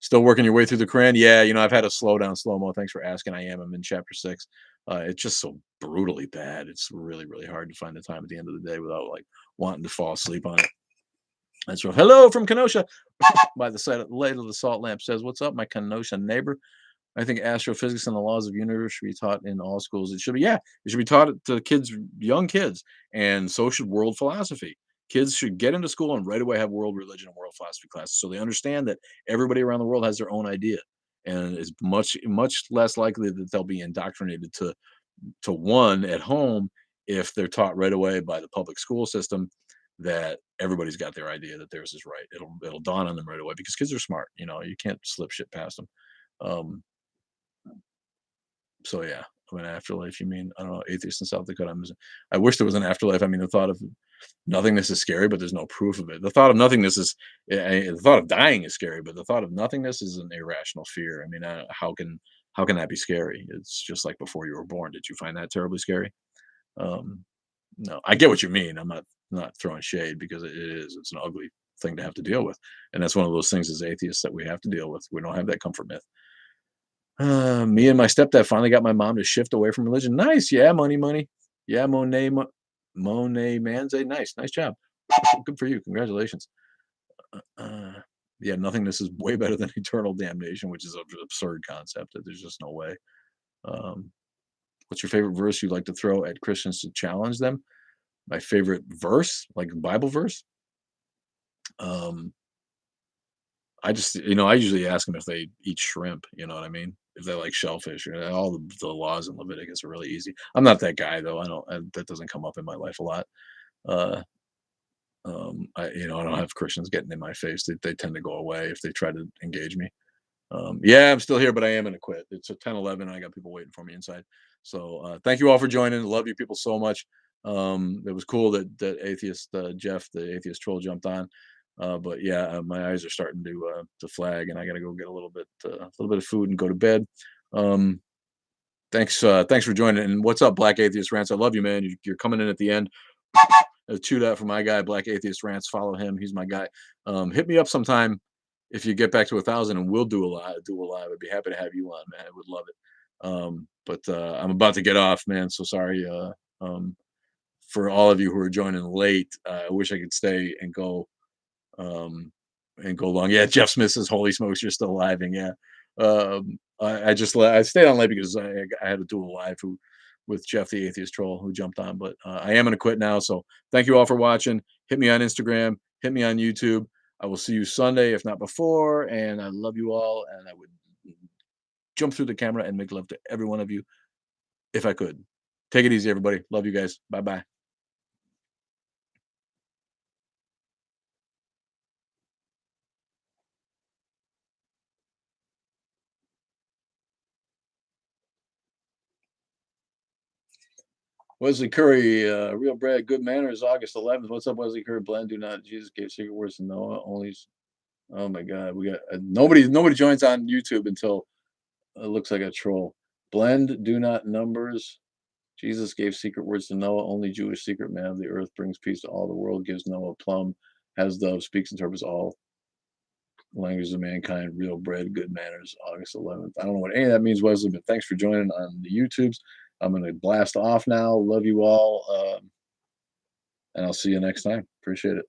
Still working your way through the Quran? Yeah, I've had a slow down, slow mo. Thanks for asking. I'm in chapter 6. It's just so brutally bad. It's really, really hard to find the time at the end of the day without like wanting to fall asleep on it. That's right. Hello from Kenosha. By the side of the light of the salt lamp says, "What's up, my Kenosha neighbor?" I think astrophysics and the laws of the universe should be taught in all schools. It should be, yeah, it should be taught to kids, young kids, and so should world philosophy. Kids should get into school and right away have world religion and world philosophy classes, so they understand that everybody around the world has their own idea, and is much less likely that they'll be indoctrinated to one at home if they're taught right away by the public school system that everybody's got their idea that theirs is right. It'll dawn on them right away because kids are smart. You can't slip shit past them. Um, so yeah, an afterlife. You mean I don't know, atheist in South Dakota. I wish there was an afterlife. I mean, the thought of nothingness is scary, but there's no proof of it. The thought of nothingness is the thought of dying is scary, but the thought of nothingness is an irrational fear. I mean, how can that be scary? It's just like before you were born. Did you find that terribly scary? Um, no, I get what you mean. I'm not throwing shade because it is. It's an ugly thing to have to deal with, and that's one of those things as atheists that we have to deal with. We don't have that comfort myth. Me and my stepdad finally got my mom to shift away from religion. Nice, yeah, money, money, yeah, Monet Manze. Nice job. Good for you. Congratulations. Uh, yeah, nothingness is way better than eternal damnation, which is an absurd concept. That there's just no way. Um, what's your favorite verse you'd like to throw at Christians to challenge them? My favorite verse, like Bible verse. Um, I usually ask them if they eat shrimp. You know what I mean? If they like shellfish, all the laws in Leviticus are really easy. I'm not that guy though. That doesn't come up in my life a lot. Uh, I don't have Christians getting in my face. They tend to go away if they try to engage me. Yeah, I'm still here, but I am gonna quit. It's a 10:11, and I got people waiting for me inside. So thank you all for joining. Love you people so much. It was cool that atheist Jeff, the atheist troll, jumped on. But yeah, my eyes are starting to flag, and I got to go get a little bit of food and go to bed. Um, thanks for joining. And what's up, Black Atheist Rants? I love you, man. You're coming in at the end. Chew that for my guy, Black Atheist Rants. Follow him. He's my guy. Hit me up sometime if you get back to 1,000, and we'll do a live. Do a live. I'd be happy to have you on, man. I would love it. But I'm about to get off, man. So sorry. For all of you who are joining late, I wish I could stay um, and go long. Yeah, Jeff Smith says, "Holy smokes, you're still live!" And yeah, I stayed on late because I had to do a live with Jeff the Atheist Troll who jumped on. But I am going to quit now. So thank you all for watching. Hit me on Instagram. Hit me on YouTube. I will see you Sunday, if not before. And I love you all. And I would jump through the camera and make love to every one of you if I could. Take it easy, everybody. Love you guys. Bye bye. Wesley Curry, real bread, good manners, August 11th. What's up, Wesley Curry? Blend, do not. Jesus gave secret words to Noah. Only. Oh my God, we got nobody joins on YouTube until it looks like a troll. Blend, do not numbers. Jesus gave secret words to Noah. Only Jewish secret man of the earth brings peace to all the world. Gives Noah plum. Has dove. Speaks interprets all languages of mankind. Real bread, good manners. August 11th. I don't know what any of that means, Wesley, but thanks for joining on the YouTubes. I'm gonna blast off now. Love you all, and I'll see you next time. Appreciate it.